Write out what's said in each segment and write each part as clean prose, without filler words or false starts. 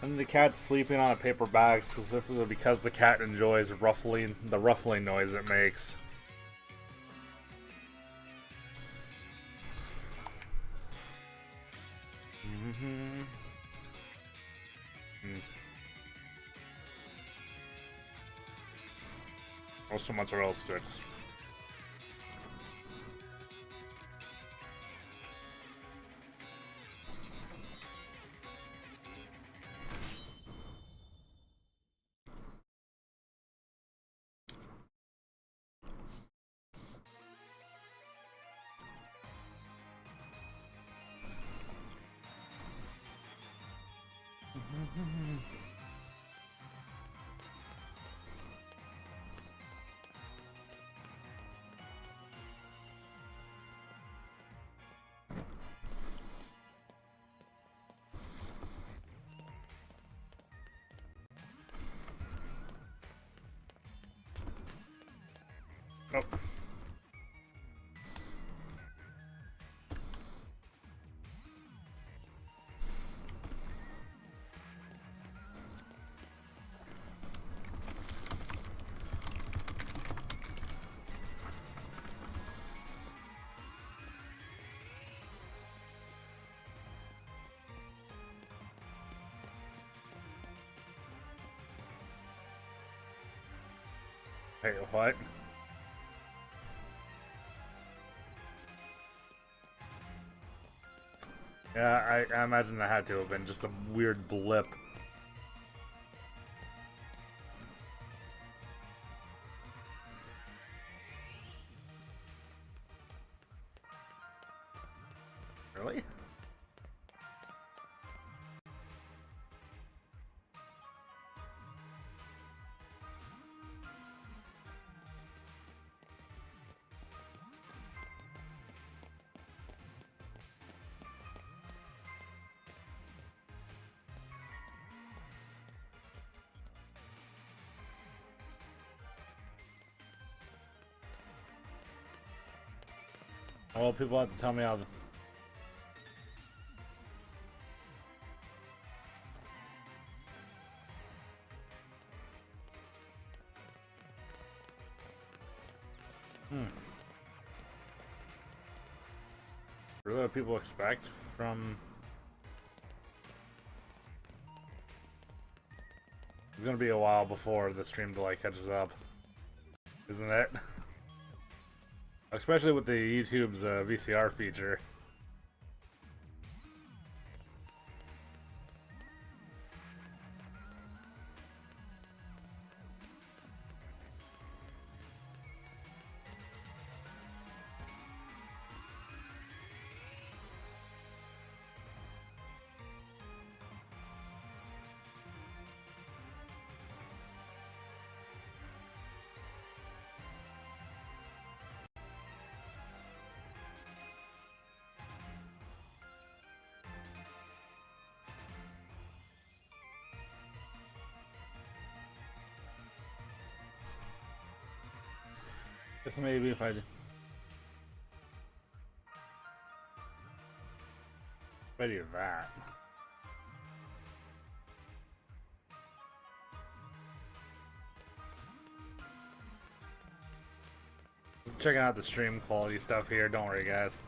And the cat's sleeping on a paper bag specifically because the cat enjoys the ruffling noise it makes. Also mozzarella sticks. Oh. Hey, what? Yeah, I imagine that had to have been just a weird blip. Really? Well, people have to tell me how. Really, what people expect from. It's gonna be a while before the stream delay catches up, isn't it? Especially with the YouTube's VCR feature. Guess maybe if I do. If I do that. Just checking out the stream quality stuff here, don't worry guys.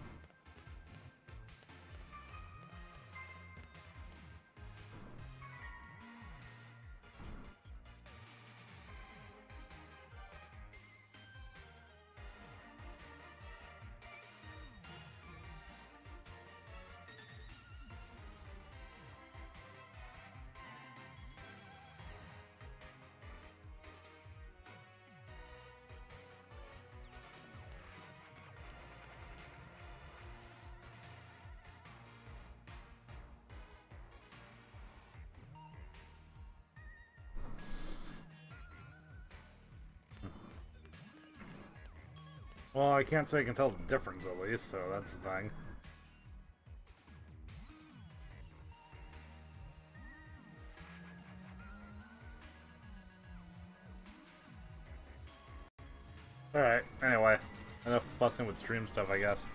Well, I can't say I can tell the difference at least, so that's the thing. Alright, anyway. Enough fussing with stream stuff, I guess.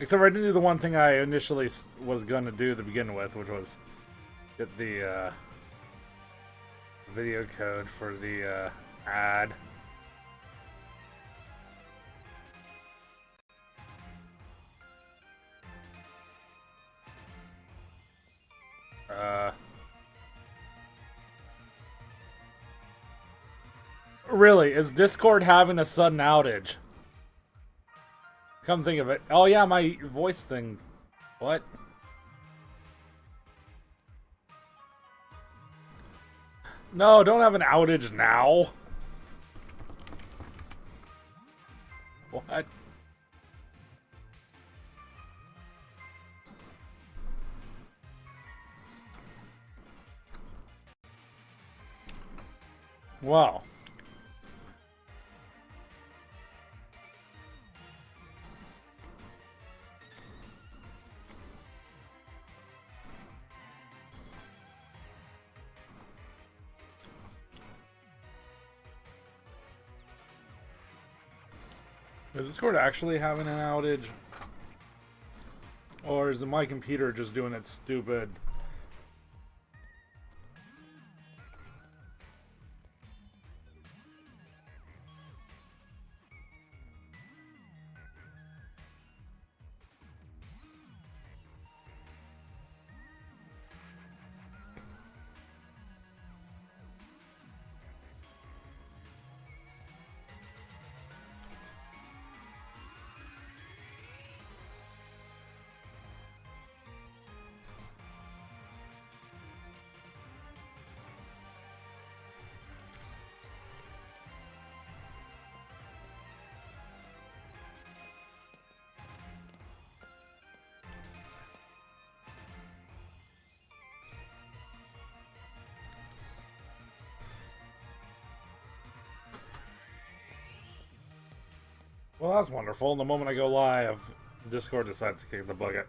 Except I didn't do the one thing I initially was going to do to begin with, which was get the video code for the ad. Really, is Discord having a sudden outage? Come think of it. Oh yeah, my voice thing. What? No, don't have an outage now. What? Wow. Is Discord actually having an outage? Or is my computer just doing it stupid? Well, that's wonderful. The moment I go live, Discord decides to kick the bucket.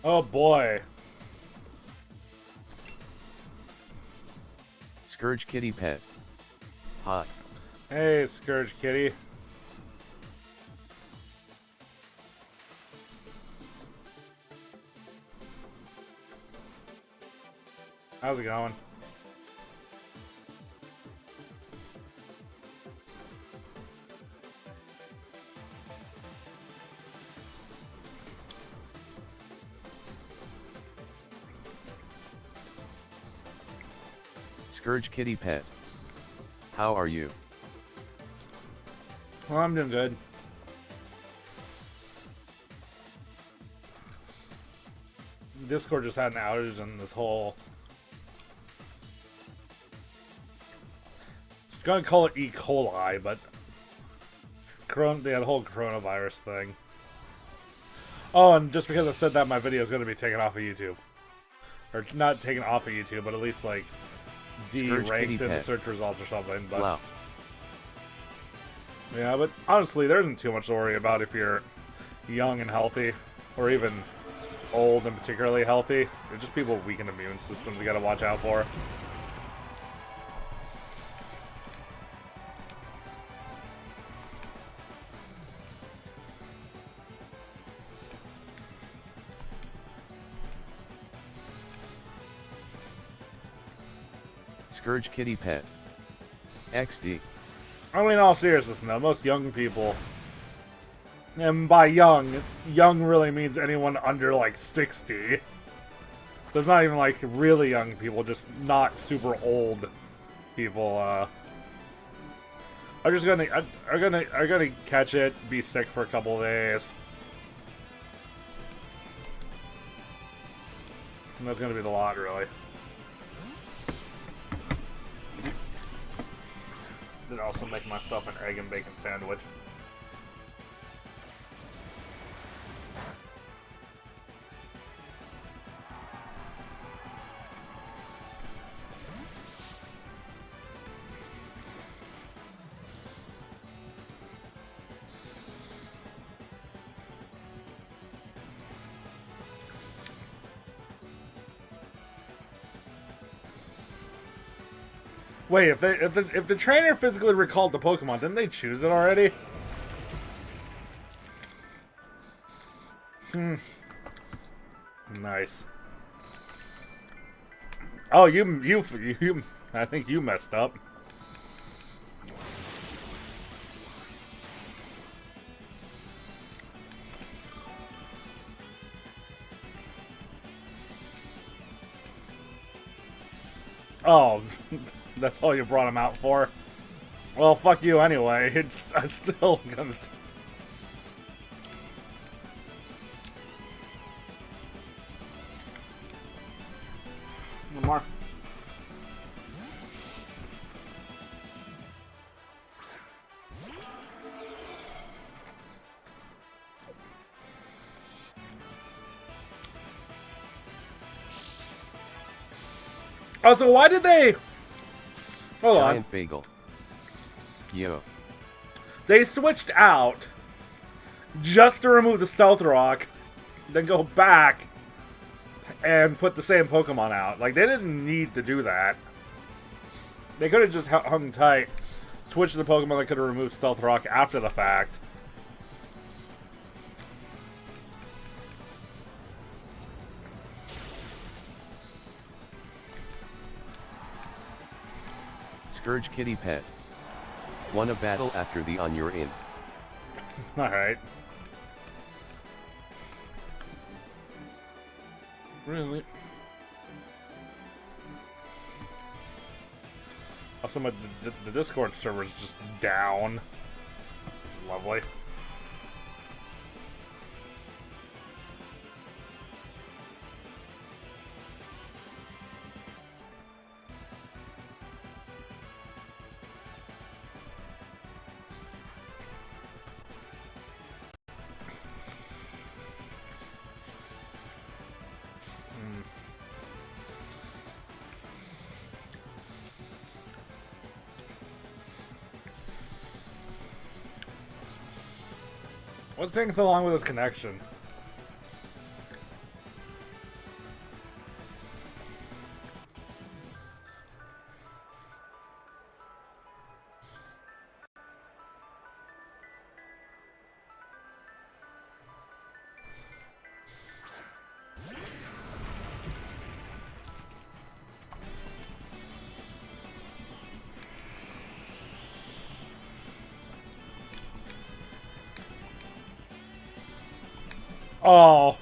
Oh boy. Scourge kitty pet. Hot. Hey, Scourge Kitty. How's it going? Scourge kitty pet. How are you? Well, I'm doing good. Discord just had an outage and this whole... Gonna call it E. coli, but the whole coronavirus thing. Oh, and just because I said that, my video is going to be taken off of YouTube. Or not taken off of YouTube, but at least, like, de-ranked in the search results or something. But wow. Yeah, but honestly, there isn't too much to worry about if you're young and healthy, or even old and particularly healthy. They're just people with weakened immune systems you gotta watch out for. Scourge kitty pet. XD. I mean, in all seriousness, though, most young people, and by young really means anyone under, like, 60. So it's not even, like, really young people, just not super old people, are just gonna catch it, be sick for a couple of days. And that's gonna be the lot, really. Did also make myself an egg and bacon sandwich. Wait, if the trainer physically recalled the Pokemon, didn't they choose it already? Nice. Oh, you I think you messed up. Oh, that's all you brought him out for? Well, fuck you anyway. I'm still gonna... One more. Oh, so why did they... Hold Giant on. bagel. Yo. They switched out just to remove the Stealth Rock, then go back and put the same Pokemon out. Like, they didn't need to do that. They could have just hung tight, switched the Pokemon that could have removed Stealth Rock after the fact. Scourge kitty pet. Won a battle after the on you're in. Alright. Really? Also, the Discord server is just down. It's lovely. What's taking so long with this connection? Oh,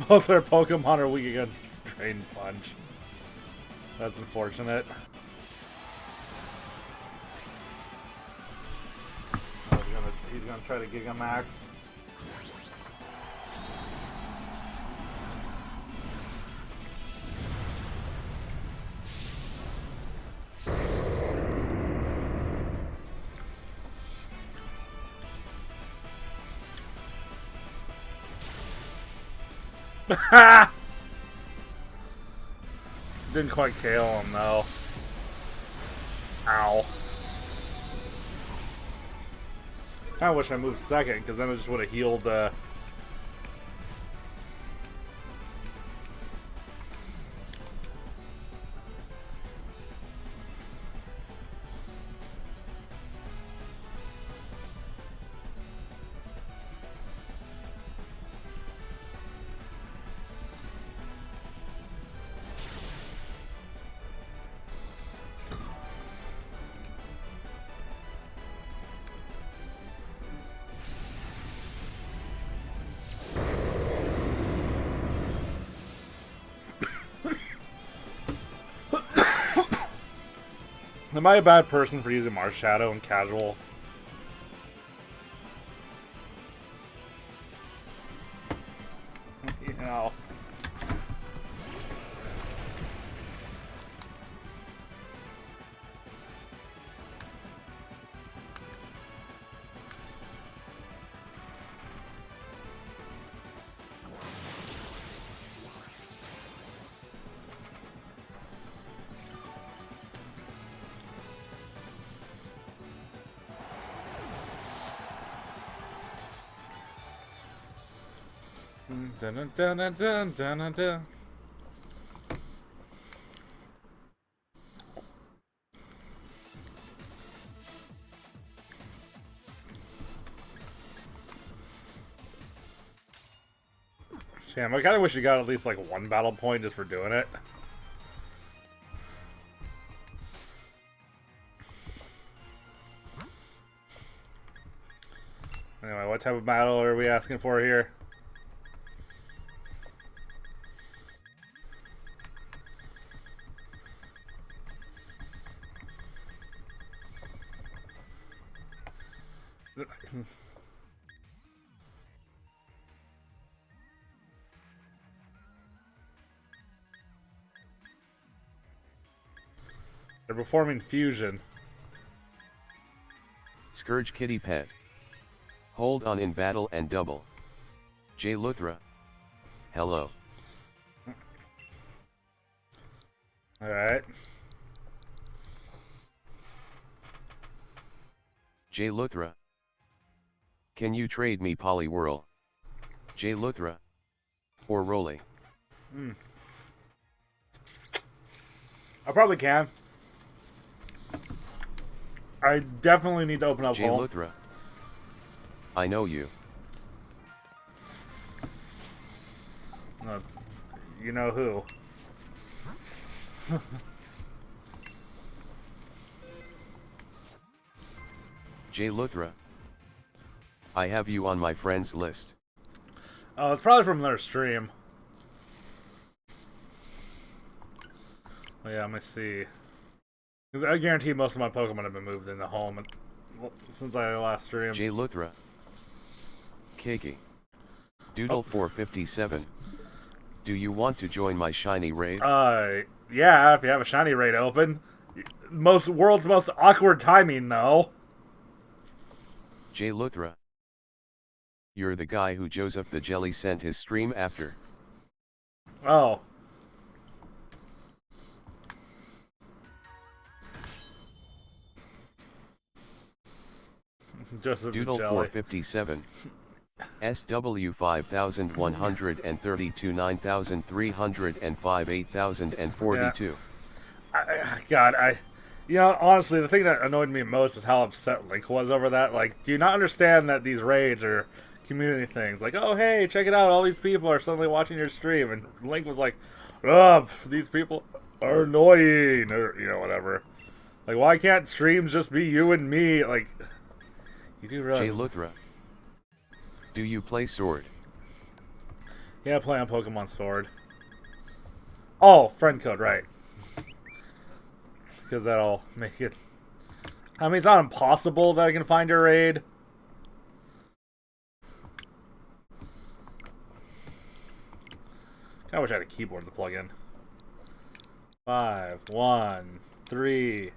both their Pokemon are weak against Drain Punch. That's unfortunate. Oh, he's gonna try to Gigamax. Ha! Didn't quite KO him though. Ow. Kinda wish I moved second, because then I just would have healed Am I a bad person for using Mars Shadow and casual? You know. Dun, dun, dun, dun, dun, dun, dun, dun. Damn, I kinda wish you got at least like one battle point just for doing it. Anyway, what type of battle are we asking for here? They're performing fusion. Scourge Kitty Pet. Hold on in battle and double. J Luthra. Hello. Alright. J Luthra. Can you trade me Poliwhirl? J Luthra. Or Roly? I probably can. I definitely need to open up J home. Luthra. I know you. You know who. J Luthra. I have you on my friends list. Oh, it's probably from another stream. Oh, yeah, let me see. 'Cause I guarantee most of my Pokemon have been moved into home since I last streamed. J Luthra. Kiki. Doodle 457. Do you want to join my shiny raid? Yeah, if you have a shiny raid open. World's most awkward timing, though. J Luthra. You're the guy who Joseph the Jelly sent his stream after. Oh. Joseph Doodle the Jelly. 457. SW 5132 9305 8042. God, you know, honestly, the thing that annoyed me most is how upset Link was over that. Like, do you not understand that these raids are community things? Like, oh, hey, check it out, all these people are suddenly watching your stream. And Link was like, ugh, these people are annoying, or, you know, whatever. Like, why can't streams just be you and me? Like, you do realize... J Luthra. Do you play Sword? Yeah, I play on Pokemon Sword. Oh, friend code, right. Because that'll make it... I mean, it's not impossible that I can find your raid. I wish I had a keyboard to plug in. 5, 1, 3,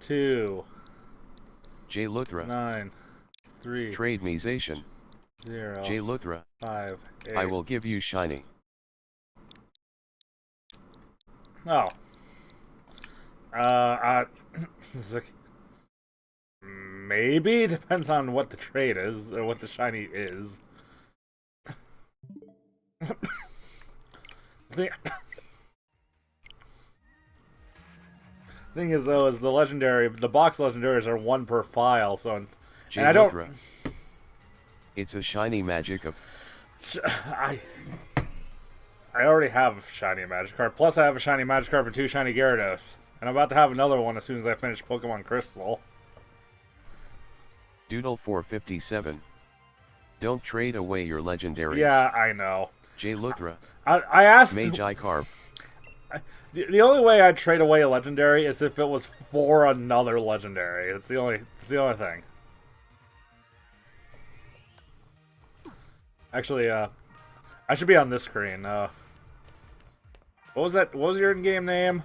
2, J Luthra. 9, 3. Trade me Zacian. 0, J. Luthra, 5, 8. I will give you shiny. Oh. It's like, maybe? Depends on what the trade is, or what the shiny is. The thing is, though, is the box legendaries are 1 per file, so... J. And I don't... Luthra, it's a shiny Magikarp. I already have a shiny Magikarp, plus I have a shiny Magikarp and 2 shiny Gyarados. And I'm about to have another one as soon as I finish Pokemon Crystal. Doodle 457. Don't trade away your legendaries. Yeah, I know. J. Luthra, I asked... Magikarp. The only way I'd trade away a legendary is if it was for another legendary. It's the only thing. Actually, I should be on this screen. What was that? What was your in-game name?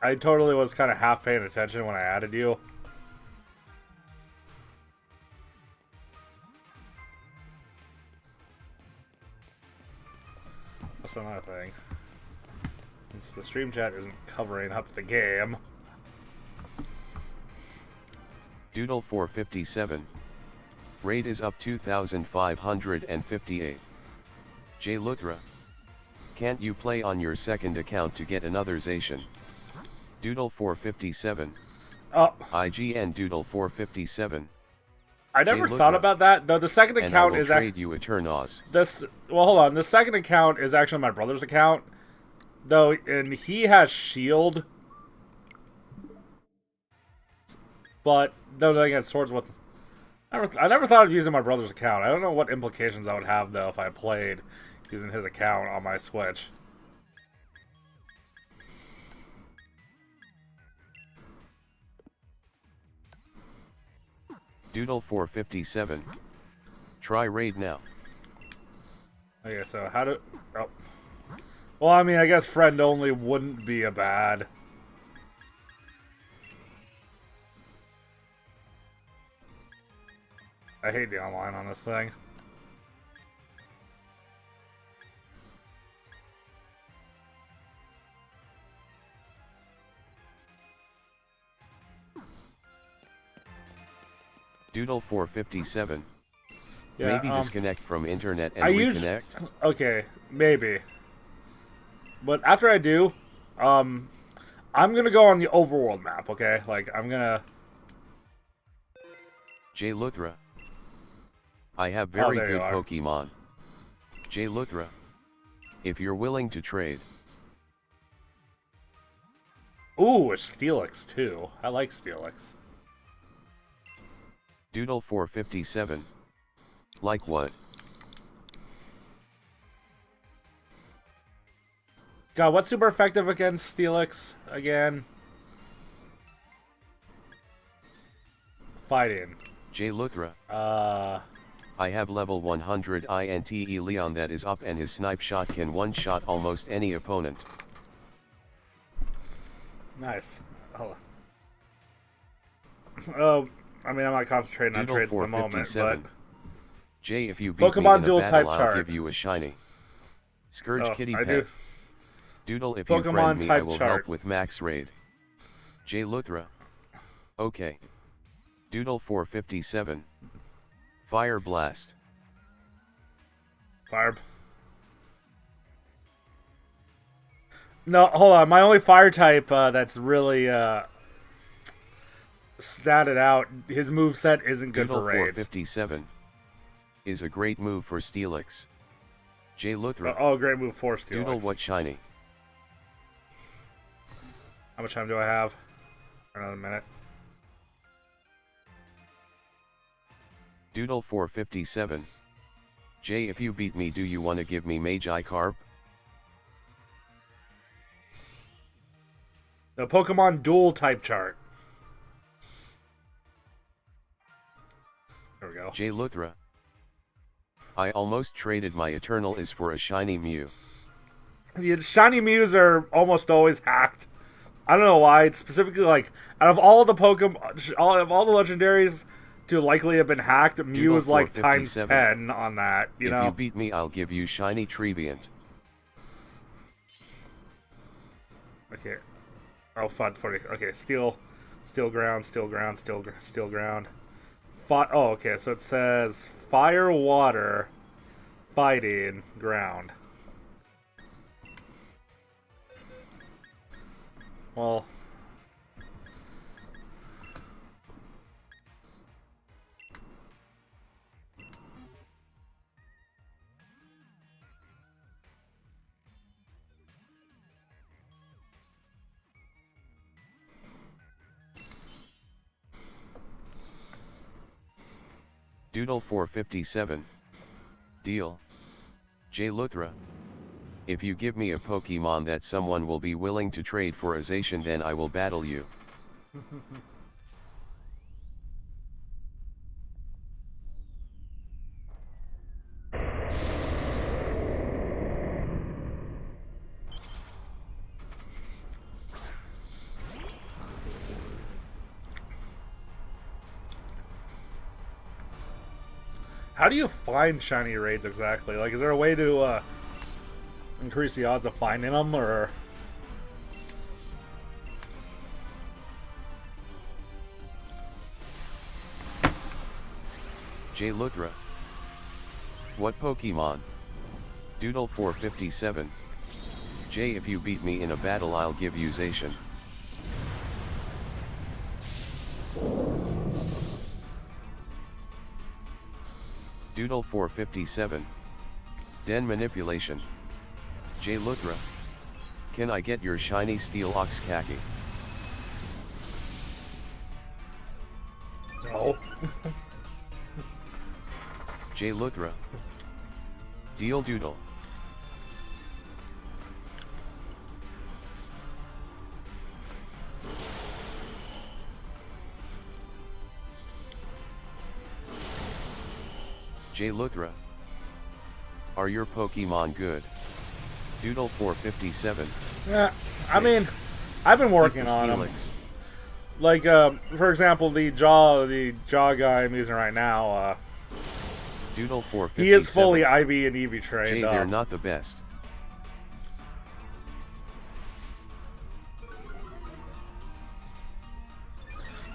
I totally was kind of half paying attention when I added you. That's another thing. Since the stream chat isn't covering up the game. Doodle 457. Raid is up 2,558. J. Luthra, can't you play on your second account to get another Zacian? Doodle 457. Oh. IGN Doodle 457. I never thought about that. Though the second account is trade you Eternos. Well, hold on. The second account is actually my brother's account, though, and he has Shield. But no, they get swords with. I never thought of using my brother's account. I don't know what implications that would have though if I played using his account on my Switch. Doodle 457. Try raid now. Okay, so how do... Oh. Well, I mean, I guess friend only wouldn't be a bad... I hate the online on this thing. Doodle 457. Yeah, maybe disconnect from internet and reconnect? Okay, maybe. But after I do, I'm gonna go on the overworld map, okay? Like, I'm gonna... J. Luthra. I have very good are. Pokemon. J. Luthra. If you're willing to trade. Ooh, it's Steelix, too. I like Steelix. Doodle 457. Like what? God, what's super effective against Steelix again? Fighting. J. Luthra. I have level 100 INTE Leon that is up and his snipe shot can one-shot almost any opponent. Nice. Oh, I mean, I'm not concentrating on trade at the moment, but... Jay, if you beat Pokemon me dual in a battle, type I'll chart. give you a shiny. Scourge Kitty I Pet. do. Doodle, if Pokemon you friend me, I type will chart. help with max raid. J. Luthra. Okay. Doodle 457. Fire Blast. Fire... No, hold on. My only fire type that's really statted out, his moveset isn't good Doodle for raids. 457 is a great move for Steelix. J. Luthra. Oh, great move for Steelix. Doodle, what shiny? How much time do I have? Another minute. Doodle 457. Jay, if you beat me, do you want to give me Magikarp? The Pokemon dual type chart. There we go. J. Luthra. I almost traded my Eternal is for a shiny Mew. The shiny Mews are almost always hacked. I don't know why. It's specifically like out of all the Pokemon, all of all the legendaries, to likely have been hacked, Mew is like times 457. 10 on that, you know? If you beat me, I'll give you shiny Trevenant. Okay. Oh, FUD 40. Okay, steel ground, steel ground, steel ground. Oh, okay, so it says fire, water, fighting, ground. Well... Doodle 457. Deal. J. Luthra. If you give me a Pokemon that someone will be willing to trade for a Zacian, then I will battle you. How do you find shiny raids exactly? Like, is there a way to increase the odds of finding them, or... J. Luthra. What Pokemon? Doodle 457. J. If you beat me in a battle, I'll give you Zacian. Doodle 457. Den manipulation. J. Luthra. Can I get your shiny steel ox khaki? No. J. Luthra. Deal Doodle. J. Luthra. Are your Pokemon good? Doodle 457. Yeah, I mean, I've been working on them. Like, for example, the jaw guy I'm using right now, Doodle 457. he is fully IV and EV trained. J. They're not the best.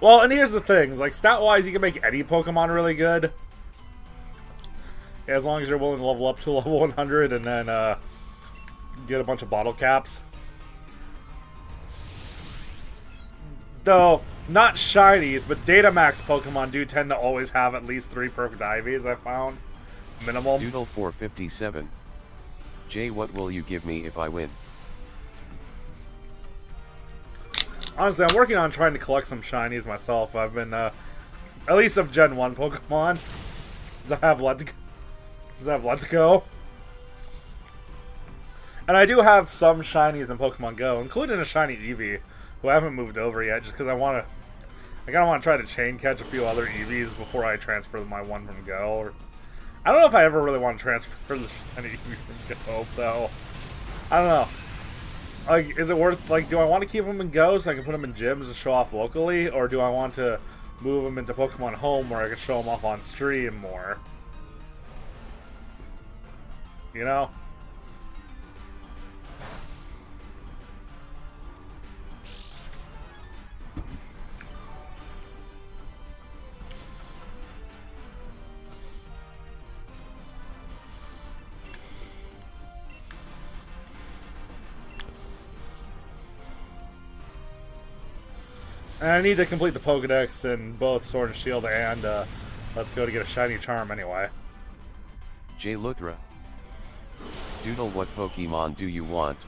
Well, and here's the thing, like, stat-wise, you can make any Pokemon really good. As long as you're willing to level up to level 100 and then get a bunch of bottle caps. Though, not shinies, but Datamax Pokemon do tend to always have at least 3 perfect IVs, I found. Minimum. Doodle 457. J. What will you give me if I win? Honestly, I'm working on trying to collect some shinies myself. I've been, at least of Gen 1 Pokemon. Since I have Let's Go. And I do have some shinies in Pokemon Go, including a shiny Eevee, who I haven't moved over yet, just because I kind of want to try to chain catch a few other Eevees before I transfer my one from Go. Or, I don't know if I ever really want to transfer the shiny Eevee from Go, though. I don't know. Like, is it worth, like, do I want to keep them in Go so I can put them in gyms to show off locally, or do I want to move them into Pokemon Home where I can show them off on stream more? You know? And I need to complete the Pokedex in both Sword and Shield and Let's Go to get a shiny charm anyway. J. Luthra. Doodle, what Pokemon do you want?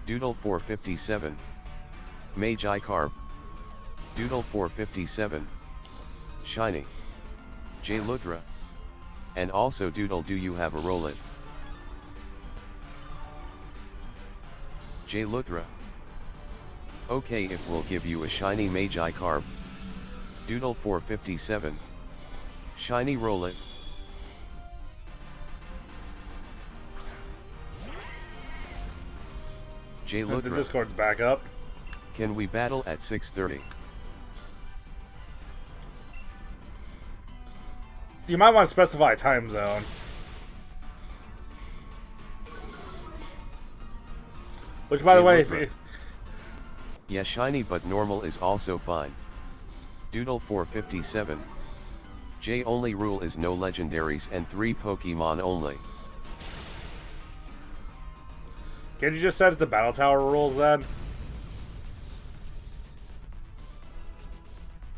Doodle 457. Magi Carb. Doodle 457. Shiny. J. Luthra. And also Doodle, do you have a Rowlet? J. Luthra. Okay, if we'll give you a shiny Magi Carb. Doodle 457. Shiny Rowlet. J. The Luthra. Discord's back up. Can we battle at 6:30? You might want to specify time zone. Which, by the way, if you... Yeah, shiny but normal is also fine. Doodle 457. J only rule is no legendaries and 3 Pokemon only. Can't you just set it to Battle Tower rules then?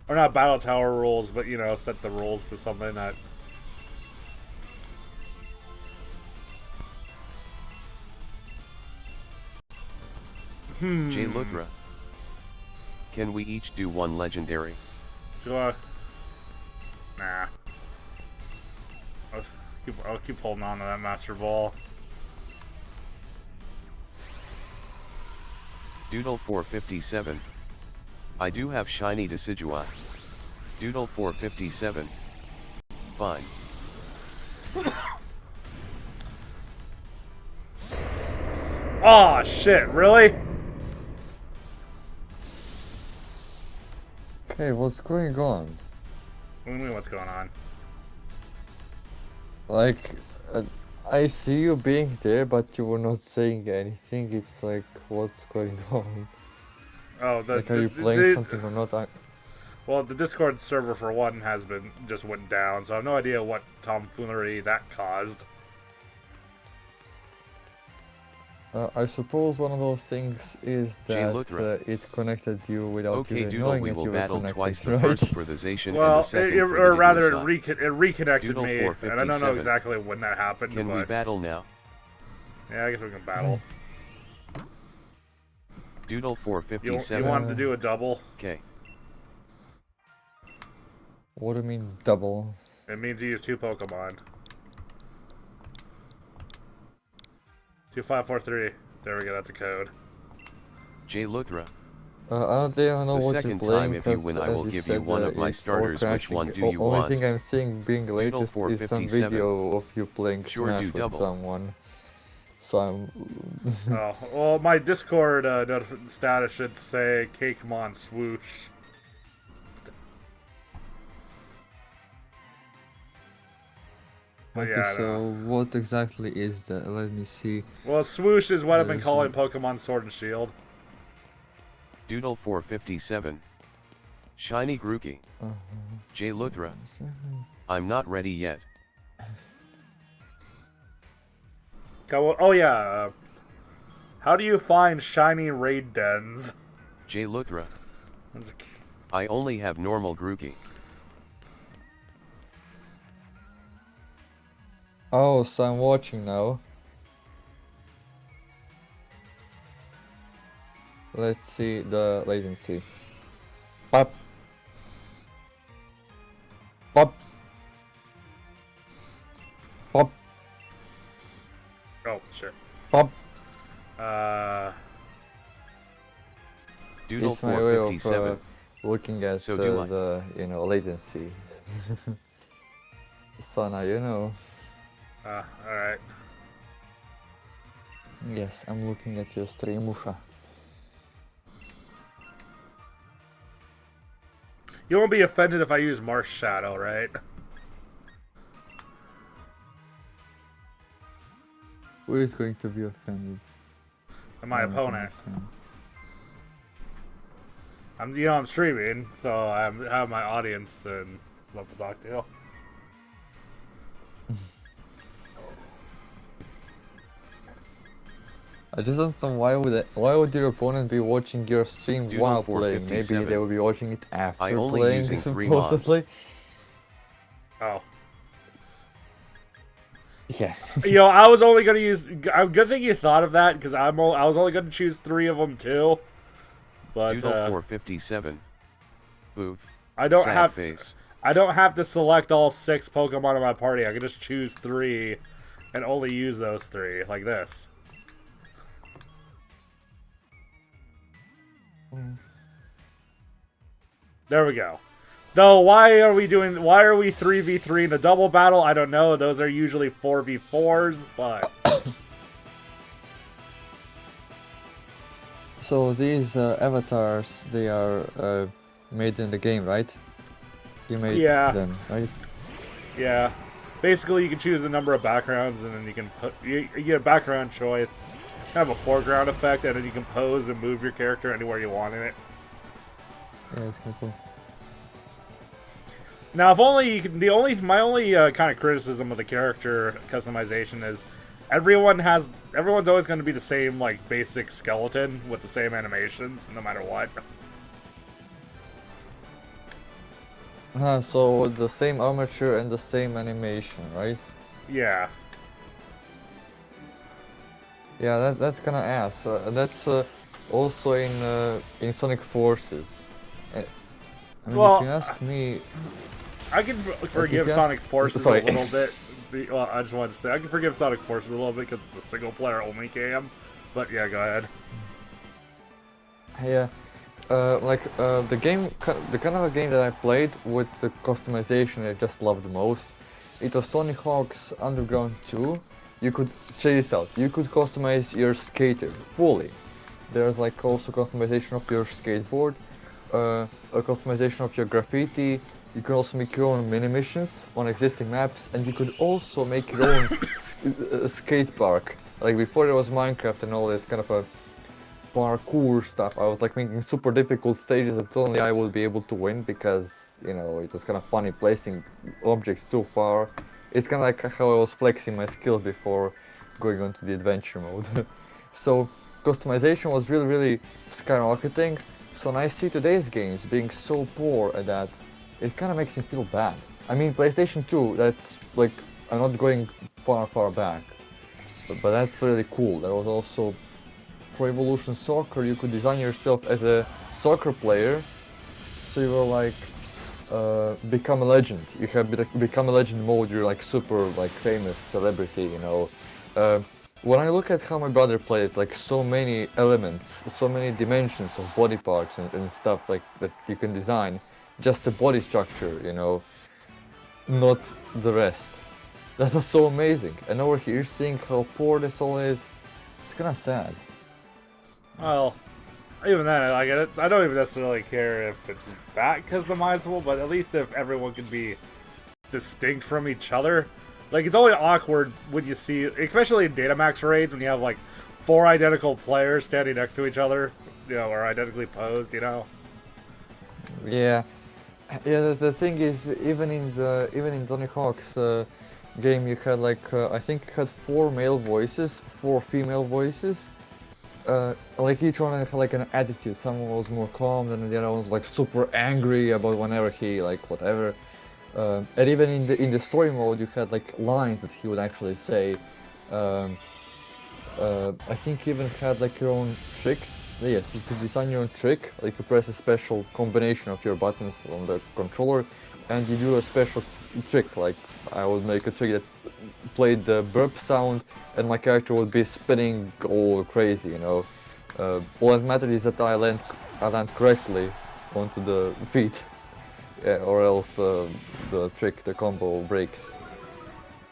Or not Battle Tower rules, but, you know, set the rules to something that... J. Luthra. Can we each do 1 legendary? Nah. I'll keep holding on to that Master Ball. Doodle 457. I do have shiny Decidueye. Doodle 457. Fine. Aw, shit, really? Hey, what's going on? What do you mean, what's going on? Like, I see you being there, but you were not saying anything. It's like, what's going on? Oh, Like, are you playing something or not? Well, the Discord server, for one, just went down, so I have no idea what tomfoolery that caused. I suppose one of those things is that it connected you without you Doodle, knowing we that will you were battle connected, twice, the right? first for the Zacian and Well, the second for the or rather, Dignified. it reconnected Doodle me, and I don't know 457. exactly when that happened. Can we battle now? Yeah, I guess we can battle. Doodle You 457. wanted to do a double? Okay. What do you mean double? It means you use 2 Pokemon. 2543. There we go, that's a code. J. Luthra. I don't even know The what you're second playing, time if you 'cause win I as will you give you said, one of my it's all starters. Which crashing. one do you Only want? thing I'm seeing being Doodle latest is some 457. video of you playing Sure, Smash do with double. someone. So I'm... Oh, well, my Discord status should say Cakemon SWooSH. Okay, Yeah, I so what exactly is that? Let me see. Well, SWooSH is what I've been There's calling some- Pokemon Sword and Shield. Doodle 457. Shiny Grookey. J. Luthra. I'm not ready yet. Oh yeah, how do you find shiny raid dens? J. Luthra. I only have normal Grookey. Oh, so I'm watching now. Let's see the latency. Pop. Pop. Pop. Oh shit. Pop. Doodle It's my way of 457. looking at So do I. the latency. So now you know. Alright. Yes, I'm looking at your stream, Usha. You won't be offended if I use Marsh Shadow, right? Who is going to be offended? My I don't opponent. understand. I'm streaming, so I have my audience and stuff to talk to. I just don't know why would your opponent be watching your stream Doodle while playing? Maybe 457. they will be watching it after I only playing, using 3 mods. supposedly. Oh. Yeah. Yo, I was only gonna use. Good thing you thought of that, because I was only gonna choose 3 of them too. But Doodle 457. Oof. I don't Sad have. face. I don't have to select all 6 Pokemon in my party. I can just choose 3, and only use those 3, like this. There we go. Though, why are we 3v3 in a double battle? I don't know. Those are usually 4v4s, but... So these avatars, they are made in the game, right? You made Yeah. them, right? Yeah. Basically, you can choose the number of backgrounds, and then you can put you get a background choice, have a foreground effect, and then you can pose and move your character anywhere you want in it. Yeah, it's kind of cool. Now, if only you can, my only kind of criticism of the character customization is everyone's always going to be the same like basic skeleton with the same animations, no matter what. So the same armature and the same animation, right? Yeah. Yeah, that's kind of ass. That's also in Sonic Forces. I mean, Well, if you ask me, I can forgive you ask- Sonic Forces a sorry. little bit. Well, I just wanted to say I can forgive Sonic Forces a little bit because it's a single player only game. But yeah, go ahead. yeah, the game, the kind of a game that I played with the customization I just loved the most. It was Tony Hawk's Underground 2. You could check this out. You could customize your skater fully. There's like also customization of your skateboard, a customization of your graffiti. You can also make your own mini missions on existing maps, and you could also make your own skate park. Like before there was Minecraft and all this kind of a parkour stuff, I was like making super difficult stages that only I would be able to win because, you know, it was kind of funny placing objects too far. It's kind of like how I was flexing my skills before going on to the adventure mode. So customization was really skyrocketing. So when I see today's games being so poor at that, it kind of makes me feel bad. I mean, PlayStation 2, that's like, I'm not going far back, but that's really cool. There was also Pro Evolution Soccer. You could design yourself as a soccer player, so you were like become a legend. You have become a legend mode. You're like super like famous celebrity, you know. When I look at how my brother played, like so many elements, so many dimensions of body parts and stuff like that you can design, just the body structure, you know, not the rest. That was so amazing. And over here, seeing how poor this all is, it's kind of sad. Well, even then, like, I don't even necessarily care if it's that customizable, but at least if everyone can be distinct from each other. Like, it's only awkward when you see, especially in Datamax raids, when you have, like, 4 identical players standing next to each other, you know, or identically posed, you know? Yeah, yeah. The thing is, even in Tony Hawk's game, you had like I think it had 4 male voices, 4 female voices. Like each one had like an attitude. Someone was more calm than the other one was like super angry about whenever he like whatever. And even in the story mode, you had like lines that he would actually say. I think you even had like your own tricks. Yes, you could design your own trick. Like you press a special combination of your buttons on the controller, and you do a special trick. Like I would make a trick that played the burp sound, and my character would be spinning all crazy. You know, all that matters is that I land correctly onto the feet, or else the trick, the combo breaks.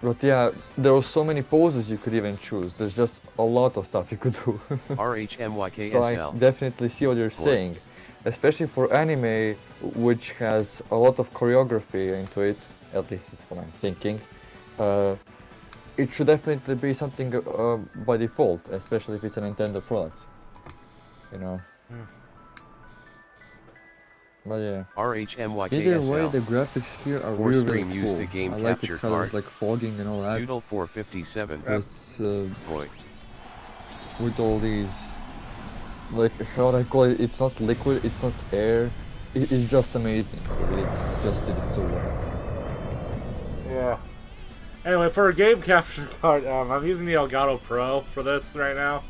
But yeah, there were so many poses you could even choose. There's just a lot of stuff you could do. So I RHMYKSL. definitely see what you're saying. Especially for anime, which has a lot of choreography into it, at least it's what I'm thinking. It should definitely be something by default, especially if it's a Nintendo product. You know? But yeah. Either way, the RHMYKSL. graphics here are Or really, stream really use cool. the game I like it capture how card. there's like fogging and all that. Doodle 457. It's Boy. with all these, like how would I call it? It's not liquid, it's not air. It's just amazing. It just did it so well. Yeah. Anyway, for a game capture card, I'm using the Elgato Pro for this right now.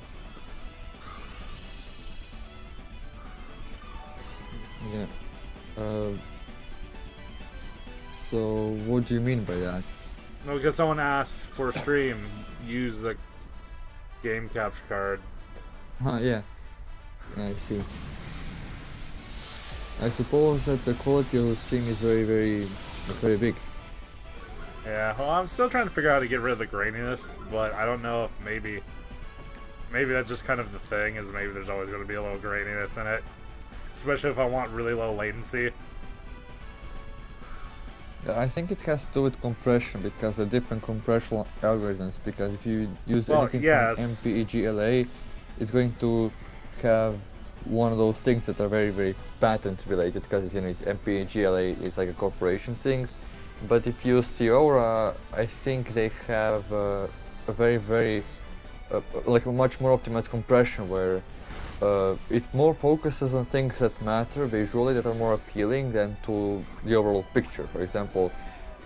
Yeah. So what do you mean by that? No, because someone asked for a stream, use the game capture card. Yeah. I see. I suppose that the quality of the stream is very big. Yeah, well, I'm still trying to figure out how to get rid of the graininess, but I don't know if maybe maybe that's just kind of the thing, is maybe there's always going to be a little graininess in it. Especially if I want really low latency. Yeah, I think it has to do with compression, because the different compression algorithms, because if you use anything from MPEG-LA, it's going to have one of those things that are very, very patent related, because you know, it's MPEG-LA is like a corporation thing. But if you use Theora, I think they have a very, very like a much more optimized compression, where it more focuses on things that matter visually, that are more appealing than to the overall picture. For example,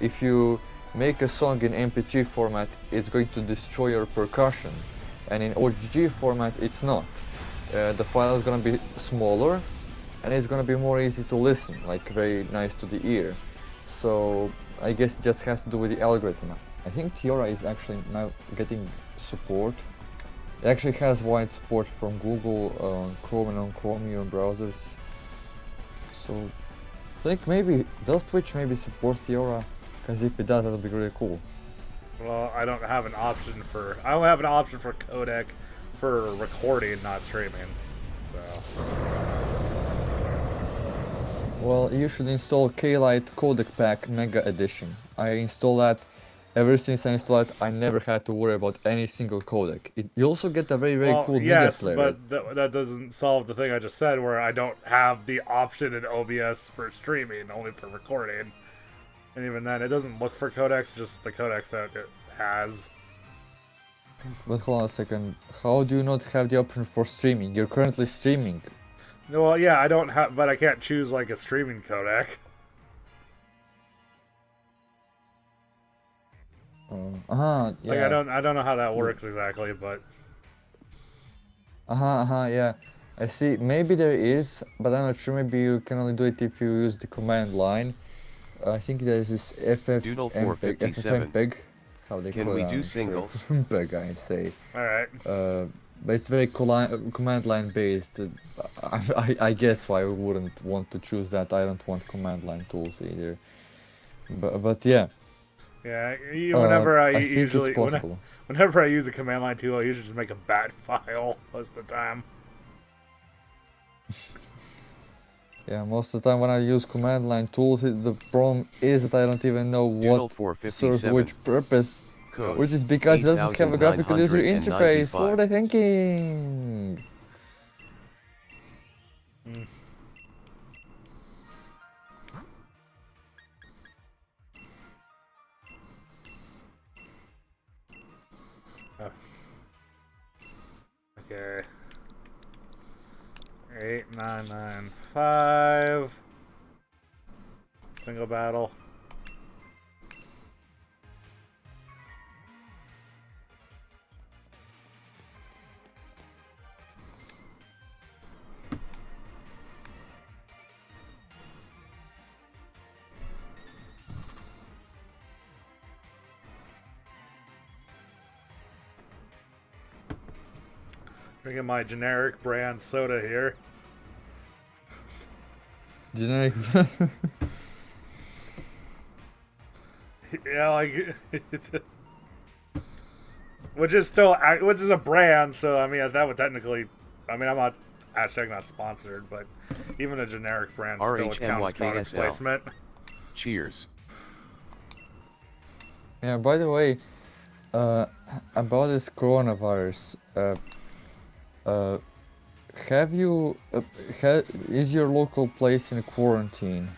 if you make a song in MP3 format, it's going to destroy your percussion, and in OGG format it's not. The file is going to be smaller, and it's going to be more easy to listen, like very nice to the ear. So I guess it just has to do with the algorithm. I think Theora is actually now getting support. It actually has wide support from Google, Chrome and on Chromium browsers. So I think maybe, does Twitch maybe support Theora? Because if it does, that would be really cool. Well, I don't have an option for... I only have an option for codec for recording, not streaming. So... Well, you should install K-Lite Codec Pack Mega Edition. I installed that. Ever since I installed it, I never had to worry about any single codec. You also get a very, very cool media player. Yes, but that doesn't solve the thing I just said, where I don't have the option in OBS for streaming, only for recording. And even then, it doesn't look for codecs, just the codecs that it has. But hold on a second, how do you not have the option for streaming? You're currently streaming. Well, yeah, I don't have, but I can't choose like a streaming codec. Yeah. Like I don't know how that works exactly, but yeah. I see. Maybe there is, but I'm not sure. Maybe you can only do it if you use the command line. I think there is this FFmpeg. How they Can call we it? do singles? Mpeg, I'd say. all right. But it's very command line based. I guess why I wouldn't want to choose that. I don't want command line tools either. But yeah. Yeah, whenever I usually whenever I use a command line tool, I usually just make a bat file most of the time. Yeah, most of the time when I use command line tools, the problem is that I don't even know what serves which purpose. Code Which is because it doesn't have a graphical user interface. What are they thinking? Okay. 8995. Single battle. Drinking my generic brand soda here. Generic. Yeah, like which is a brand. So I mean, that would technically, I mean, I'm not not sponsored, but even a generic brand still would count as product placement. Cheers. Yeah. By the way, about this coronavirus. Have you is your local place in quarantine?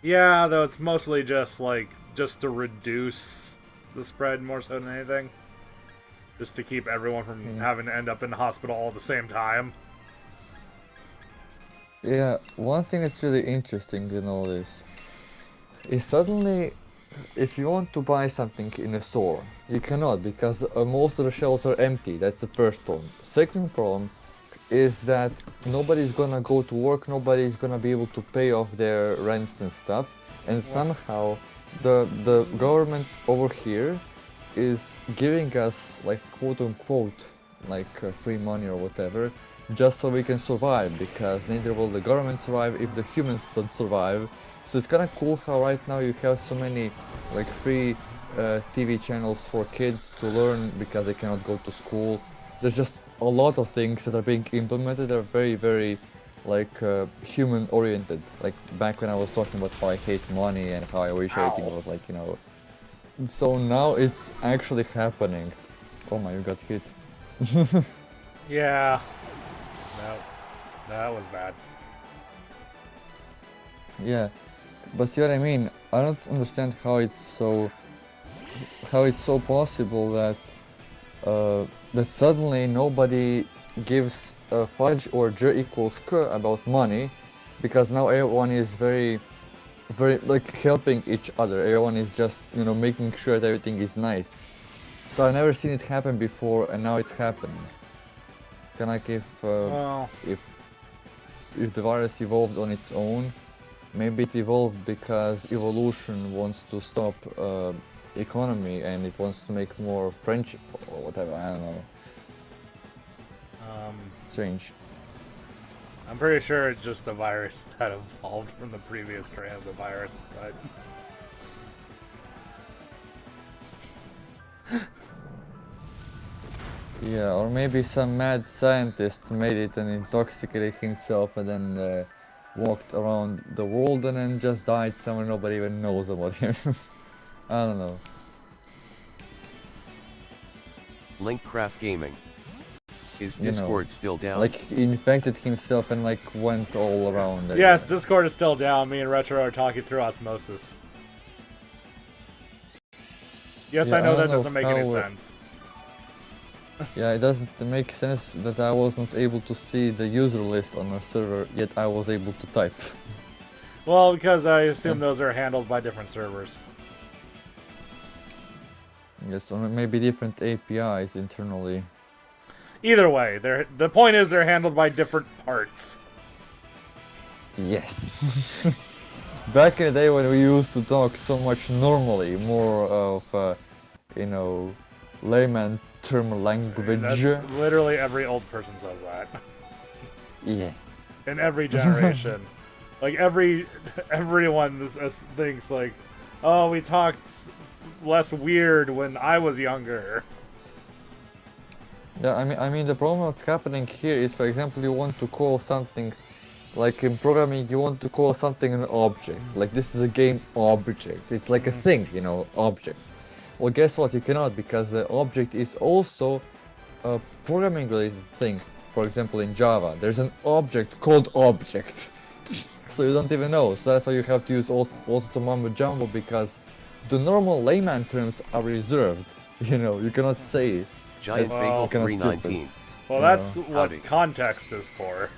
Yeah, though it's mostly just to reduce the spread more so than anything. Just to keep everyone from having to end up in the hospital all at the same time. Yeah, one thing that's really interesting in all this is suddenly, if you want to buy something in a store, you cannot, because most of the shelves are empty. That's the first problem. Second problem is that nobody's gonna go to work, nobody's gonna be able to pay off their rents and stuff, and somehow the government over here is giving us, like, quote unquote, like free money or whatever, just so we can survive, because neither will the government survive if the humans don't survive. So it's kind of cool how right now you have so many like free TV channels for kids to learn because they cannot go to school. There's just a lot of things that are being implemented that are very, very like human oriented. Like back when I was talking about how I hate money and how I wish everything was like, you know. So now it's actually happening. Oh my, you got hit. Yeah. That was bad. Yeah, but see what I mean? I don't understand how it's so possible that that suddenly nobody gives a fudge or j equals k about money, because now everyone is very like helping each other. Everyone is just, you know, making sure that everything is nice. So I've never seen it happen before, and now it's happening. Kind of like if the virus evolved on its own, maybe it evolved because evolution wants to stop economy and it wants to make more friendship or whatever, I don't know. Strange. I'm pretty sure it's just the virus that evolved from the previous strain of the virus, but... Yeah, or maybe some mad scientist made it and intoxicated himself and then walked around the world and then just died somewhere nobody even knows about him. I don't know. LinkCraftGaming. Is Discord still down? Like, he infected himself and like went all around. Yes, Discord is still down. Me and Retro are talking through osmosis. Yes, Yeah, I know I that don't know doesn't make any how, sense. Yeah, it doesn't make sense that I was not able to see the user list on our server, yet I was able to type. Well, because I assume those are handled by different servers. Yes, or maybe different APIs internally. Either way, the point is they're handled by different parts. Yes. Back in the day when we used to talk so much normally, more of, you know, layman term language. That's literally every old person says that. Yeah. In every generation. Like, everyone thinks, like, oh, we talked less weird when I was younger. Yeah, I mean the problem that's happening here is, for example, you want to call something, like in programming, you want to call something an object. Like, this is a game object. It's like a thing, you know, object. Well, guess what? You cannot, because the object is also a programming related thing. For example, in Java, there's an object called object. So you don't even know. So that's why you have to use all sorts of mumbo jumbo, because the normal layman terms are reserved. You know, you cannot say. Giant Bagel 319. Well, that's what context is for.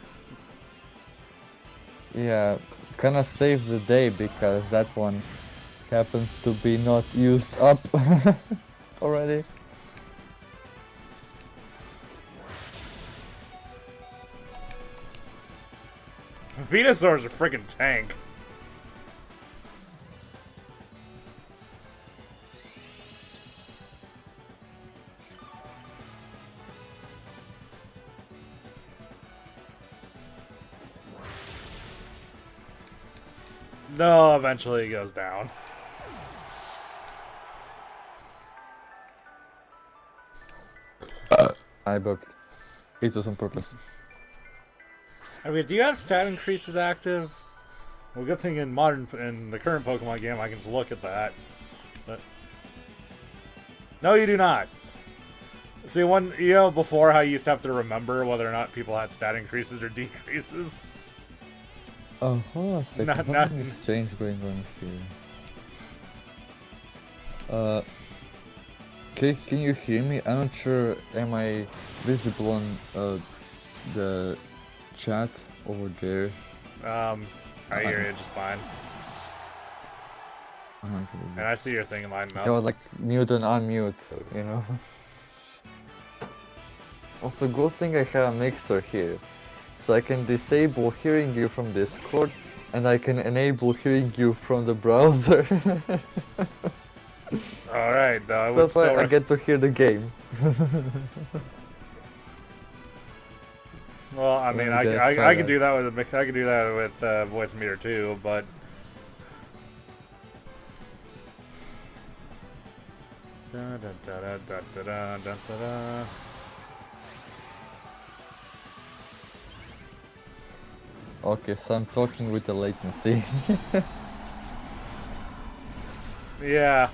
Yeah, kinda save the day, because that one happens to be not used up already. Venusaur's a friggin' tank. No, eventually it goes down. I booked. It was on purpose. I mean, do you have stat increases active? Well, good thing in the current Pokemon game, I can just look at that. But no, you do not. See, before how you used to have to remember whether or not people had stat increases or decreases. Oh, hold on a second. Something is strange going on here. Can you hear me? I'm not sure. Am I visible on the chat over there? I hear you just fine. And I see your thing lining up. I was like mute and unmute, you know. Also, good thing I have a mixer here, so I can disable hearing you from Discord, and I can enable hearing you from the browser. Alright, though. So far I get to hear the game. Well, I mean, I could do that with I could do that with voice meter too, but Da, da, da, da, da, da, da, da, da. Okay, so I'm talking with the latency. Yeah.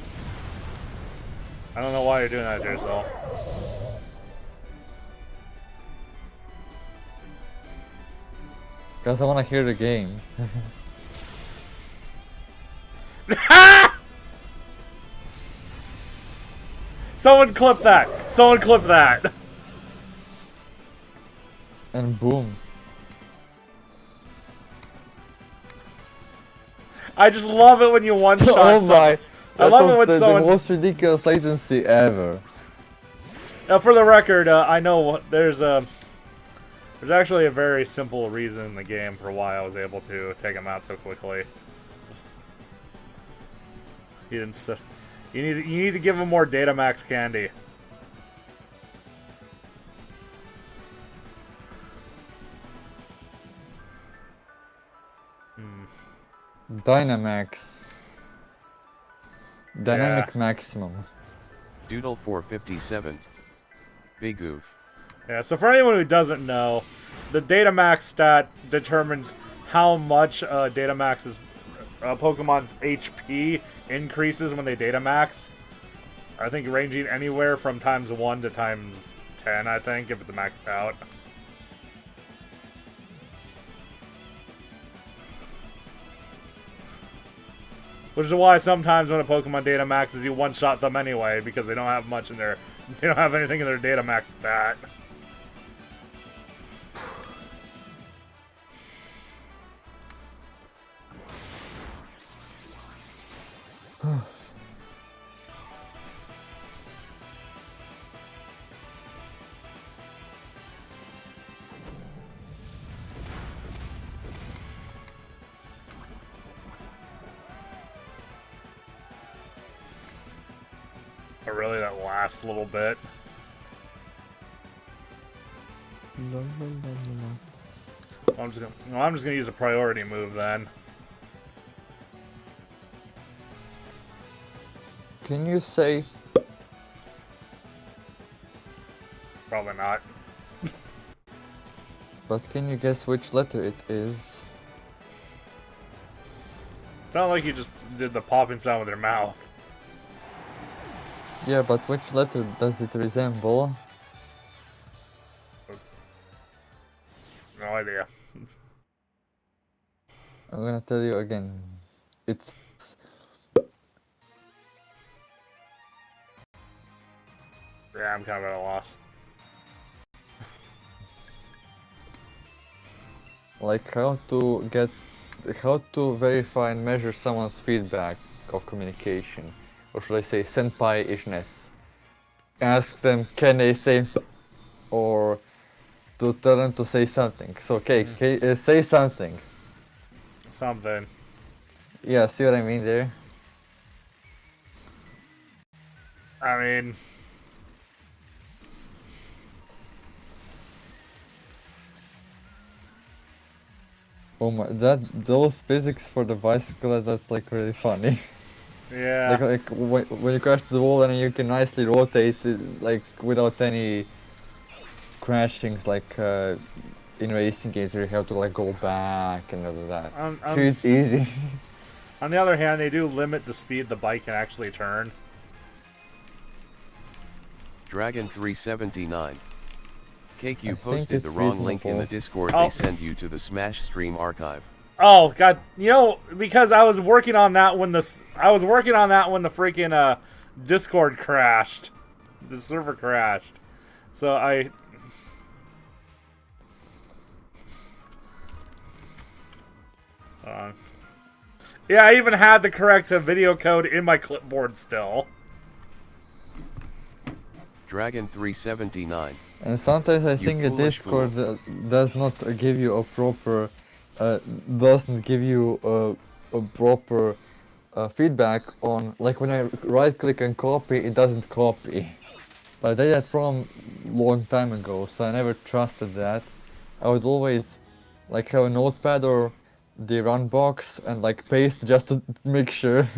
I don't know why you're doing that to yourself. Because I want to hear the game. Someone clip that! Someone clip that! And boom. I just love it when you one-shot Oh someone. my! I That love it was when someone... the most ridiculous latency ever. Now, for the record, I know there's actually a very simple reason in the game for why I was able to take him out so quickly. You didn't. You need to give him more Datamax candy. Dynamax. Dynamic maximum. Doodle 457. Big oof. Yeah, so for anyone who doesn't know, the Datamax stat determines how much Datamax's Pokemon's HP increases when they Datamax. I think ranging anywhere from ×1 to ×10, I think, if it's maxed out. Which is why sometimes when a Pokemon Datamaxes, you one-shot them anyway, because they don't have much in their... They don't have anything in their Datamax stat. But really, that last little bit. I'm just gonna use a priority move then. Can you say? Probably not. But can you guess which letter it is? It's not like you just did the popping sound with your mouth. Yeah, but which letter does it resemble? No idea. I'm gonna tell you again. It's... Yeah, I'm kind of at a loss. Like how to verify and measure someone's feedback of communication, or should I say senpai-ishness. Ask them, can they say, or to tell them to say something. So okay, say something. Something. Yeah, see what I mean there? I mean... Oh my, those physics for the bicycle, that's like really funny. Yeah. like when you crash the wall and you can nicely rotate it, like without any crashings, like in racing games where you have to like go back and all of that. Here it's easy. On the other hand, they do limit the speed the bike can actually turn. Dragon 379. Cake, you I think posted the it's wrong link in the reasonable. Discord. Oh. They send you to the Smash stream archive. Oh god, you know, because I was working on that when the freaking Discord crashed. The server crashed. So I yeah, I even had the correct video code in my clipboard still. Dragon 379. And sometimes I You think the foolish Discord does not give you a proper, doesn't give you a proper feedback on, like when I right click and copy, it doesn't copy. But I did that from long time ago, so I never trusted that. I would always like have a notepad or the run box and like paste just to make sure.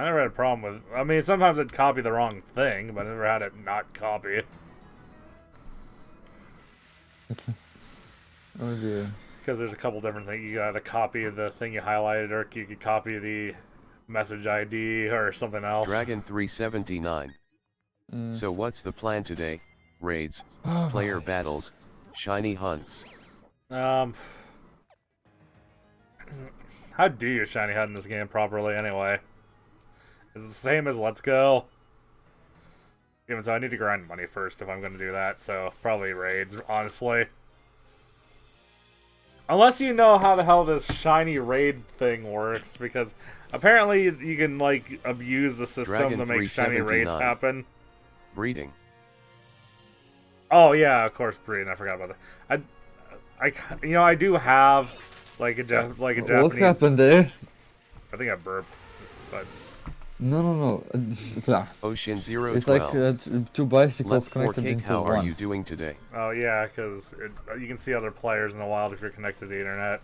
I never had a problem with. I mean, sometimes I'd copy the wrong thing, but I never had it not copy. Oh dear. Because there's a couple different things. You gotta copy the thing you highlighted, or you could copy the message ID or something else. Dragon 379. So what's the plan today? Raids, player battles, shiny hunts. How do you shiny hunt in this game properly anyway? It's the same as Let's Go. Even so, I need to grind money first if I'm going to do that, so probably raids, honestly. Unless you know how the hell this shiny raid thing works, because apparently you can, like, abuse the system Dragon to make shiny raids 379. happen. Breeding. Oh, yeah, of course, breeding. I forgot about that. I do have, like, a Japanese... What happened there? I think I burped, but... No. Ocean 012. It's like two bicycles Let's connected cake. into How one. are you doing today? Oh, yeah, because you can see other players in the wild if you're connected to the internet.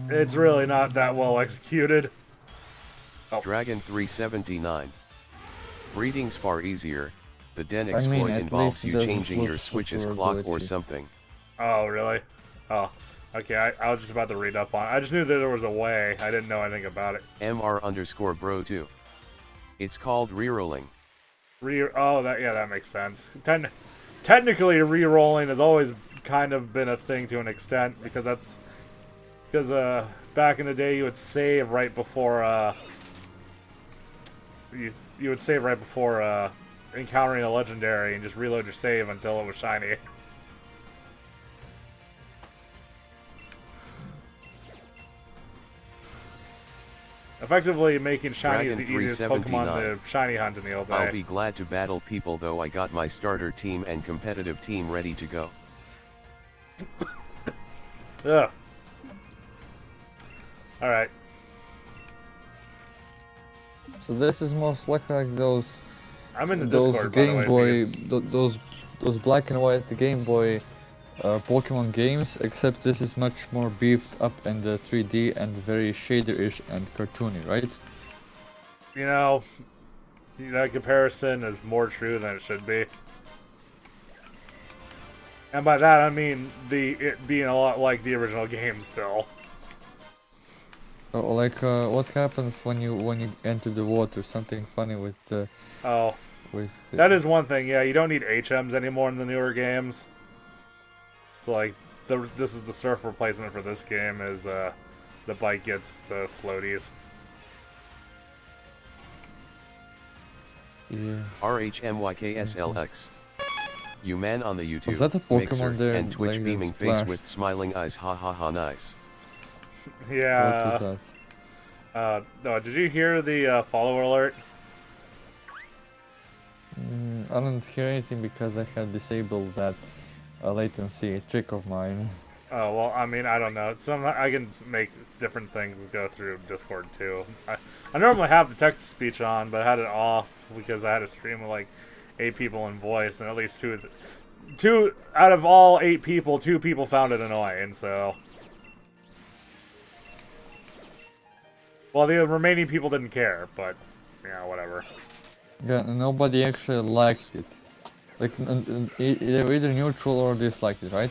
It's really not that well executed. Oh. Dragon 379. Breeding's far easier. The den mean, exploit at involves least it you doesn't changing your look switch's super clock or glitchy. something. Oh, really? Oh. Okay, I was just about to read up on it. I just knew that there was a way. I didn't know anything about it. MR_bro2. It's called rerolling. That makes sense. Technically, re-rolling has always kind of been a thing to an extent, because back in the day you would save right before you would save right before encountering a legendary and just reload your save until it was shiny. Effectively making shiny is the Dragon easiest Pokemon 379. to shiny hunt in the old day. I'll be glad to battle people, though. I got my starter team and competitive team ready to go. Ugh. Alright. So this is most likely like those I'm in the those Discord, by the Game way. Boy, those black and white Game Boy Pokemon games, except this is much more beefed up in the 3D and very shader-ish and cartoony, right? You know, that comparison is more true than it should be. And by that I mean it being a lot like the original game still. Oh, like what happens when you enter the water? Something funny with Oh, with. that is one thing. Yeah, you don't need HMs anymore in the newer games. So like, this is the surf replacement for this game. Is the bike gets the floaties. Yeah. RHMYKSLX. You man on the YouTube, that a Pokemon Mixer, there, and Twitch like, beaming that's face flashed? with smiling eyes, ha ha ha, nice. Yeah. What is that? No, did you hear the follower alert? I don't hear anything because I had disabled that latency trick of mine. Oh, well, I mean, I don't know. I can make different things go through Discord, too. I normally have the text-to-speech on, but I had it off because I had a stream with, like, 8 people in voice, and at least two out of all 8 people, 2 people found it annoying, so... Well, the remaining people didn't care, but, yeah, whatever. Yeah, nobody actually liked it. Like, they were either neutral or disliked it, right?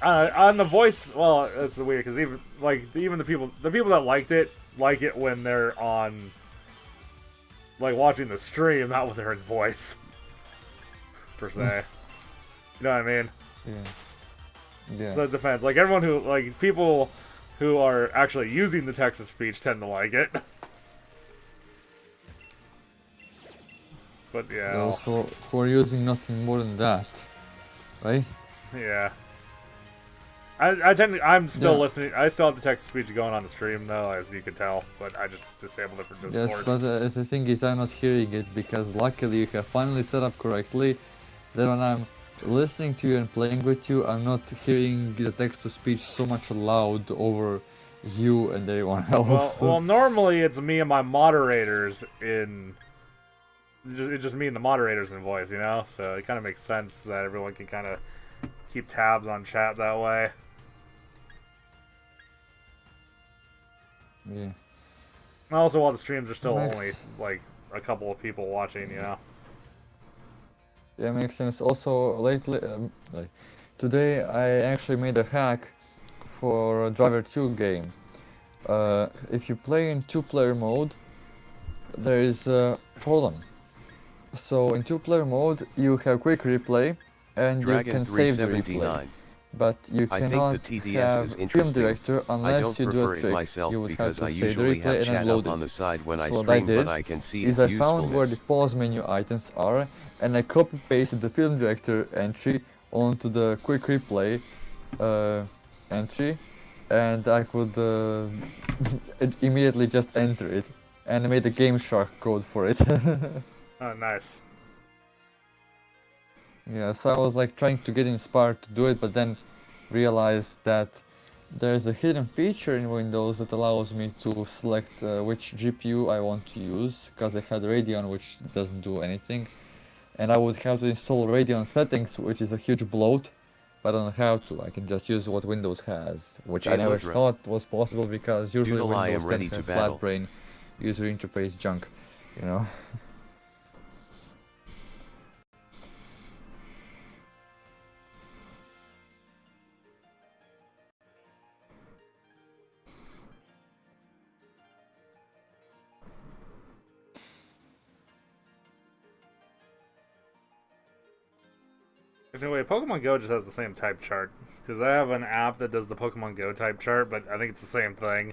On the voice, well, it's weird because even the people that liked it like it when they're on, like, watching the stream, not when they're in voice, per se. You know what I mean? Yeah. Yeah. So it depends. Like everyone who people who are actually using the text to speech tend to like it. But yeah. Those who are using nothing more than that, right? Yeah. I'm still listening. I still have the text to speech going on the stream though, as you can tell, but I just disabled it for Discord. Yes, but the thing is, I'm not hearing it because luckily you have finally set up correctly. Then when I'm listening to you and playing with you, I'm not hearing the text to speech so much loud over you and everyone else. Well, normally it's me and my moderators in. It's just me and the moderators in voice, you know. So it kind of makes sense that everyone can kind of keep tabs on chat that way. Yeah. And also, while the streams are still Makes- only like a couple of people watching, you know. Yeah, makes sense. Also, lately, today I actually made a hack for a Driver 2 game. If you play in two-player mode, there is a problem. So in two-player mode, you have quick replay, and you can save the replay. Dragon379. But you I think cannot the TDS have is film interesting. director I unless don't you do prefer a it trick. myself You would have because to I save the usually replay have and chat upload up it. on the side when I So what I stream, but did I can see is its I found where the usefulness. pause menu items are, and I copy-pasted the film director entry onto the quick replay entry, and I could immediately just enter it, and I made a Game Shark code for it. Oh, nice. Yeah, so I was like trying to get inspired to do it, but then realized that there's a hidden feature in Windows that allows me to select which GPU I want to use, because I had Radeon which doesn't do anything, and I would have to install Radeon settings, which is a huge bloat, but I don't have to. I can just use what Windows has, which I never Luthra. thought was possible because usually Doodle, I Windows am 10 ready to has battle. flat brain user interface junk, you know. Anyway, Pokemon Go just has the same type chart. Because I have an app that does the Pokemon Go type chart, but I think it's the same thing.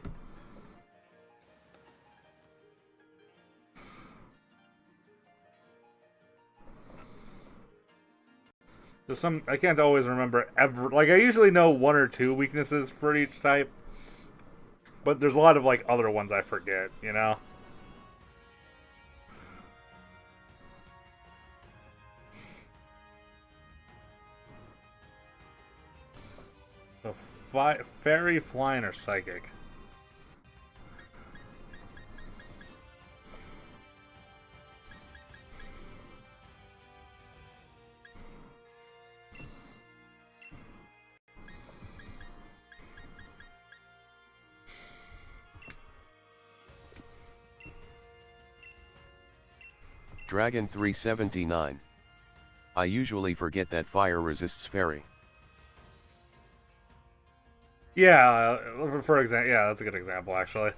There's some, I can't always remember like I usually know one or two weaknesses for each type. But there's a lot of like other ones I forget, you know? So Fairy, Flying, or Psychic? Dragon379. I usually forget that fire resists fairy. Yeah, for example, yeah, that's a good example, actually.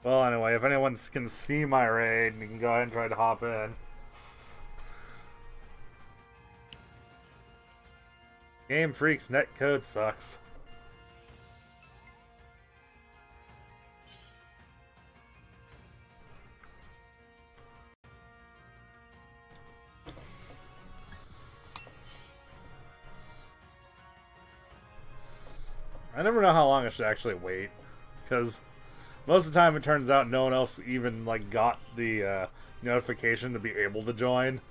Well, anyway, if anyone can see my raid, you can go ahead and try to hop in. Game Freak's netcode sucks. I never know how long I should actually wait, because most of the time it turns out no one else even like got the notification to be able to join.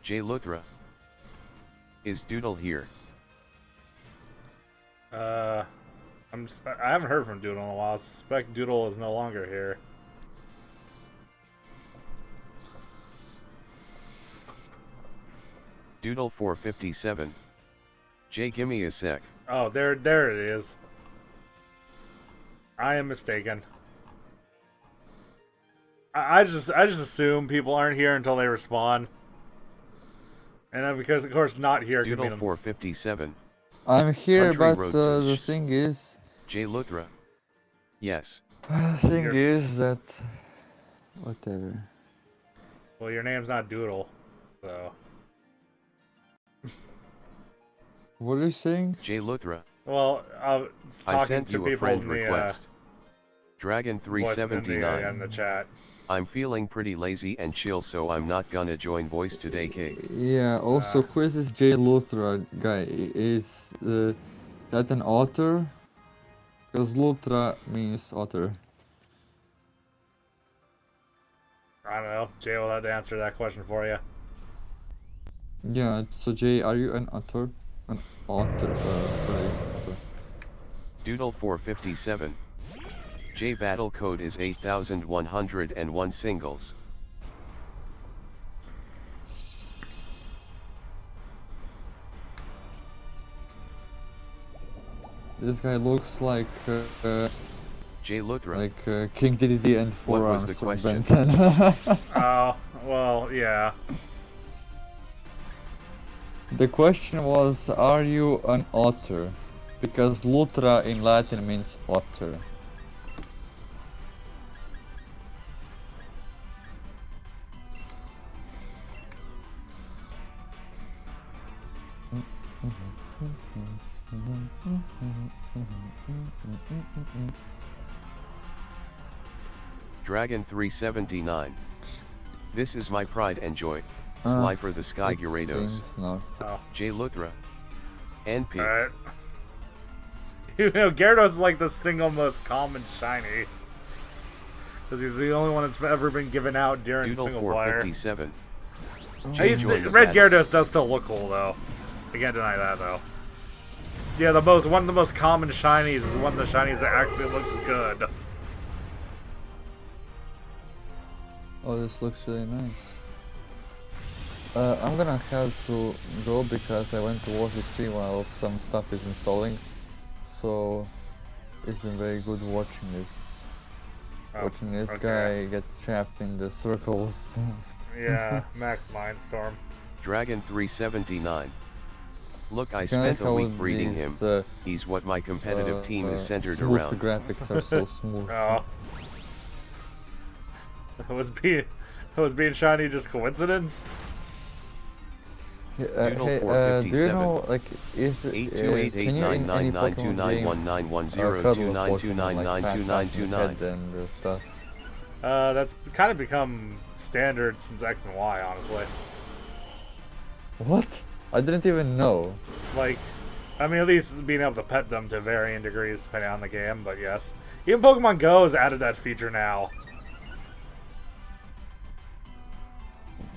J. Luthra. Is Doodle here? I haven't heard from Doodle in a while. I suspect Doodle is no longer here. Doodle 457. J, gimme a sec. Oh, there it is. I am mistaken. I just assume people aren't here until they respond. And then because, of course, not here could Doodle mean 457. I'm here, Country but road the SWooSH. thing is... J. Luthra. Yes. The thing Here. is that... Whatever. well, your name's not Doodle, so. What are you saying? J. Luthra. Well, I talking sent to you a people friend in the request. Dragon voice in 379. the chat. I'm feeling pretty lazy and chill, so I'm not gonna join voice today, K. Yeah, also, who is this J. Luthra guy? Is that an author? Because Luthra means author. I don't know. Jay will have to answer that question for you. Yeah, so Jay, are you an author? An otter, sorry. Otter. Doodle 457. J battle code is 8101 singles. This guy looks like J Luthra. King DDD and What Forearms was the from question? Ben 10. Oh, well, yeah. The question was, are you an otter? Because Lutra in Latin means otter. Dragon 379. This is my pride and joy. Slifer the Sky Gyarados. No. Oh. J Luthra. NP. Alright. You know, Gyarados is like the single most common shiny. Because he's the only one that's ever been given out during Doodle single player. 457. Red Gyarados does still look cool though. I can't deny that though. Yeah, one of the most common shinies is one of the shinies that actually looks good. Oh, this looks really nice. I'm gonna have to go because I went to watch the stream while some stuff is installing. So it's been very good watching this. Watching this guy get trapped in the circles. Yeah, Max Mindstorm. Dragon 379. Look, I spent a week breeding him. He's what my competitive team is centered around. The graphics are so smooth. Oh. Was being shiny just coincidence? Hey, Doodle do you 457. know, like, is it, can you in any Pokemon game and stuff? That's kind of become standard since X and Y, honestly. What? I didn't even know. Like, I mean, at least being able to pet them to varying degrees depending on the game, but yes. Even Pokemon Go has added that feature now.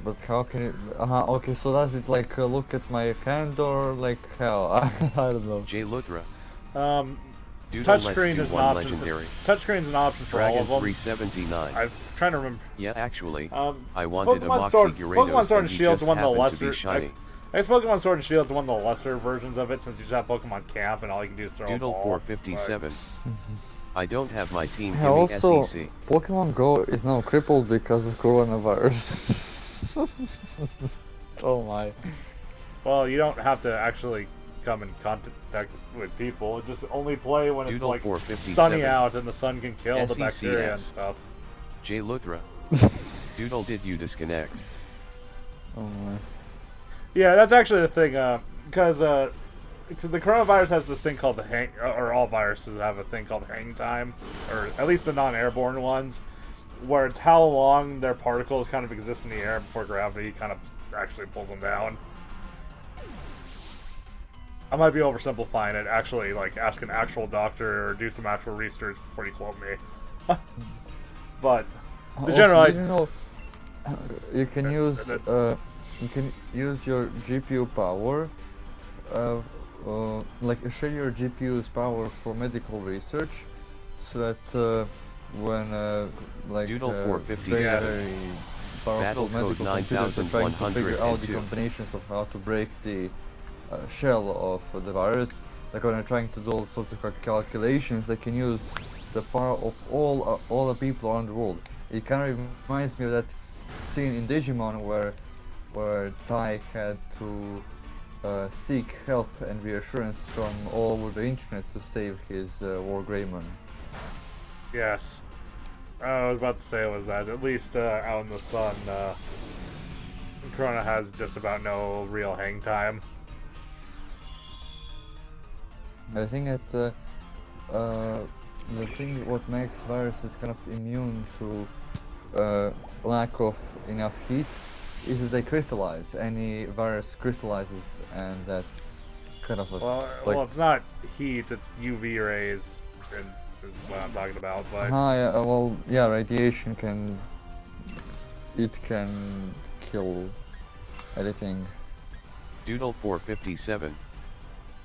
But how can it... okay, so does it like look at my hand or like how? I don't know. J Luthra. Touchscreen is an option. Touchscreen's an option for all of them. 379. I'm trying to remember. Yeah, actually, I Pokemon wanted a Moxie Sword, Gyarados Pokemon Sword and and he Shield's just one of the happened to lesser. be shiny. I guess Pokemon Sword and Shield's one of the lesser versions of it since you just have Pokemon Camp and all you can do is throw Doodle a ball. 457. I don't have my team. Yeah, Give me also, SEC. Pokemon Go is now crippled because of coronavirus. Oh my. Well, you don't have to actually come in contact with people. Just only play when Doodle it's like 457. sunny out and the sun can kill the bacteria and SECS. stuff. J Luthra. Doodle, did you disconnect? Oh my. Yeah, that's actually the thing, because the coronavirus has this thing called the hang, or all viruses have a thing called hang time, or at least the non-airborne ones, where it's how long their particles kind of exist in the air before gravity kind of actually pulls them down. I might be oversimplifying it. Actually, like, ask an actual doctor or do some actual research before you quote me. But the general, you know, you can use your GPU power, like share your GPU's power for medical research, so that when like Doodle very 457. powerful Battle code medical computers are trying to figure out the 9102. combinations of how to break the shell of the virus, like when they're trying to do all sorts of calculations, they can use the power of all the people around the world. It kind of reminds me of that scene in Digimon where Tai had to seek help and reassurance from all over the internet to save his War Greymon. yes. I was about to say was that at least out in the sun, Corona has just about no real hang time. I think that the thing what makes viruses kind of immune to lack of enough heat is that they crystallize. Any virus crystallizes, and that's kind of a, Well, it's not heat; it's UV rays, and is what I'm talking about. But yeah, well, yeah, radiation can kill anything. Doodle 457.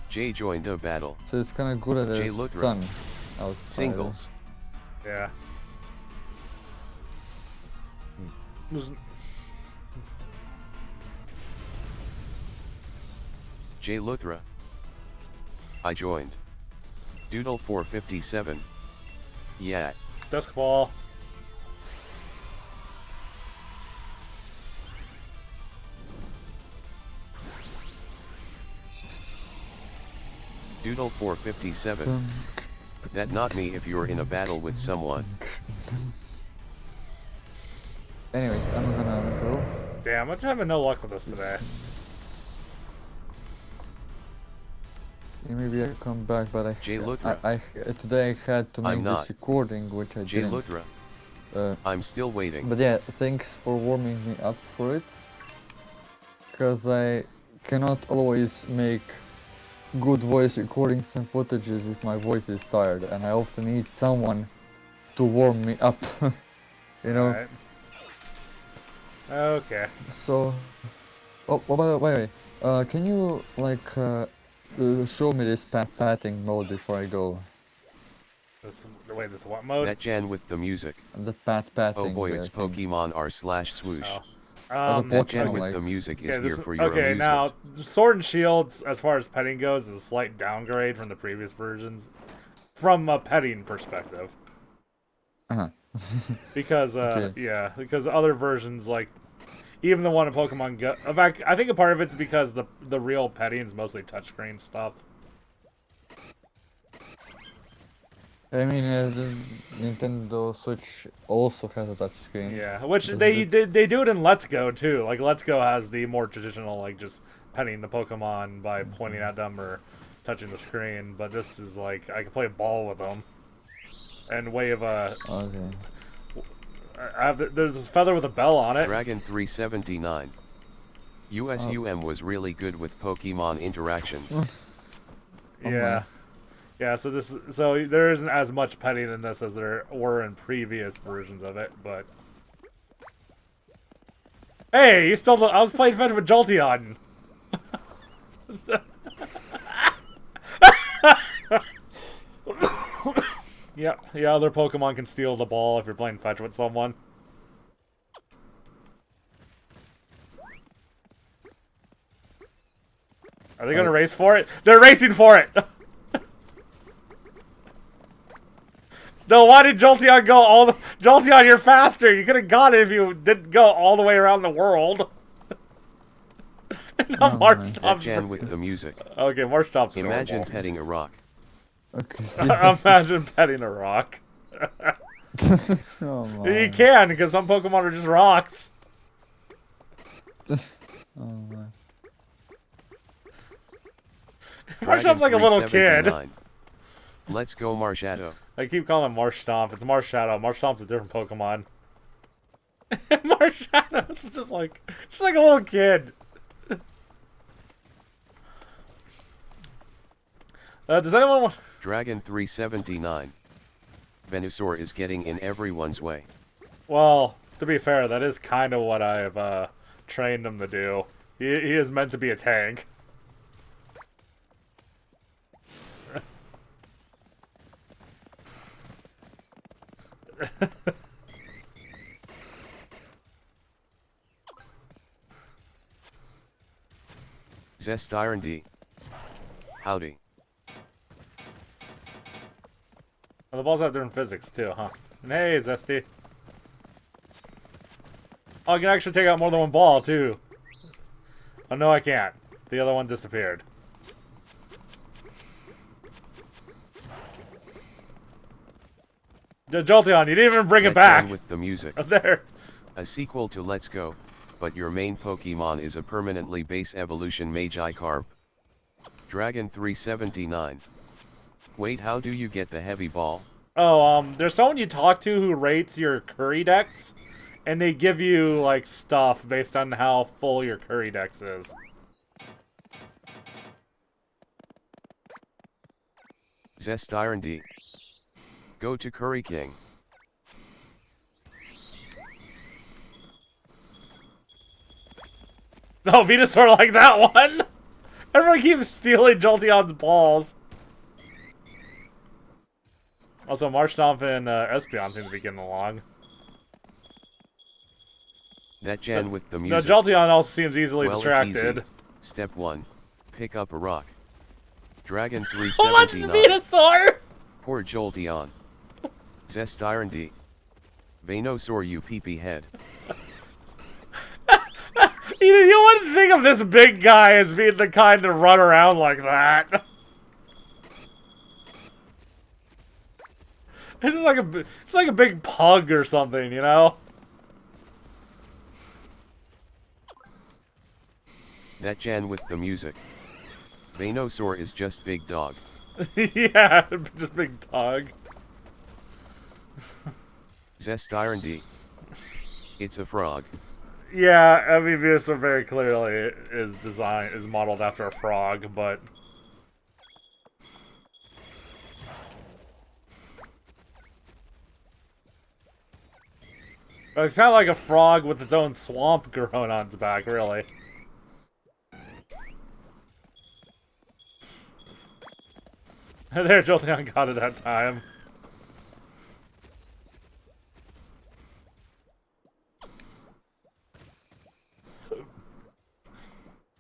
Jay joined a battle. So it's kind of good at Jay the Luthra. sun outside. Singles. Yeah. Jay Luthra. I joined. Doodle 457. Yeah. Dusk ball. Doodle 457. That not me if you're in a battle with someone. Anyways, I'm gonna go. Damn, I'm just having no luck with this today. Yeah, maybe I come back, but Jay Luthra. today I had to I'm make not. this recording, which I Jay didn't. Luthra. I'm still waiting. But yeah, thanks for warming me up for it. Because I cannot always make good voice recordings and footages if my voice is tired, and I often need someone to warm me up. You know? Alright. Okay. So, oh, by the way, can you like show me this patting mode before I go? Wait, this what mode? That Jan with the music. The patting. Oh boy, it's thing. Pokemon R//SWooSH. Oh. That Jan Pokemon, with like- the music is Okay, here for your okay, amusement. now Sword and Shields, as far as petting goes, is a slight downgrade from the previous versions, from a petting perspective. Uh-huh. Because Okay. yeah, because other versions like even the one in Pokemon Go. In fact, I think a part of it's because the real petting is mostly touchscreen stuff. I mean, the Nintendo Switch also has a touchscreen. Yeah, which Doesn't they it? they do it in Let's Go too. Like Let's Go has the more traditional like just petting the Pokemon by pointing at them or touching the screen, but this is like I can play ball with them and wave a. Okay. There's this feather with a bell on it. Dragon 379. USUM was really good with Pokemon interactions. Yeah, yeah. So there isn't as much petting in this as there were in previous versions of it, but. Hey, you still. I was playing fetch with Jolteon. Yeah, other Pokemon can steal the ball if you're playing fetch with someone. Are they gonna race for it? They're racing for it! No, why did Jolteon go all the... Jolteon, you're faster! You could've got it if you didn't go all the way around the world. Now March That stops... Jan with the music. Okay, March stops. Imagine petting a rock. Okay. Imagine petting a rock. Oh, You man. can, because some Pokemon are just rocks. Oh, man. Marshall's like a little kid. 379. Let's go Marshadow. I keep calling him Marshtomp. It's Marshadow. Marshtomp's a different Pokemon. Marshadow is just like a little kid. Does anyone want... Dragon 379. Venusaur is getting in everyone's way. Well, to be fair, that is kind of what I've trained him to do. He is meant to be a tank. Zest R&D. Howdy. Well, the balls have different physics too, huh? And hey, Zesty. Oh, I can actually take out more than one ball too. Oh no, I can't. The other one disappeared. Jolteon, you didn't even bring it That Jan back. with the music. There. A sequel to Let's Go, but your main Pokemon is a permanently base evolution Magikarp. Dragon 379. Wait, how do you get the heavy ball? Oh, there's someone you talk to who rates your Curry Dex, and they give you, like, stuff based on how full your Curry Dex is. Zest R&D. Go to Curry King. Oh, Venusaur like that one? Everyone keeps stealing Jolteon's balls. Also, Marshtomp and Espeon seem to be getting along. That Jan with the No, music. Jolteon also seems easily Well, distracted. it's easy. Step 1. Pick up a rock. Dragon Oh, much 379. Venusaur! Poor Jolteon. Zest Iron D. Venusaur you pee head. You wouldn't think of this big guy as being the kind to run around like that. It's like a big pug or something, you know? That Jan with the music. Venusaur is just big dog. Yeah, just big dog. Zest Iron D. It's a frog. Yeah, I mean, Venusaur very clearly is modeled after a frog, but it's kind of like a frog with its own swamp growing on its back, really. There, Jolteon got it that time.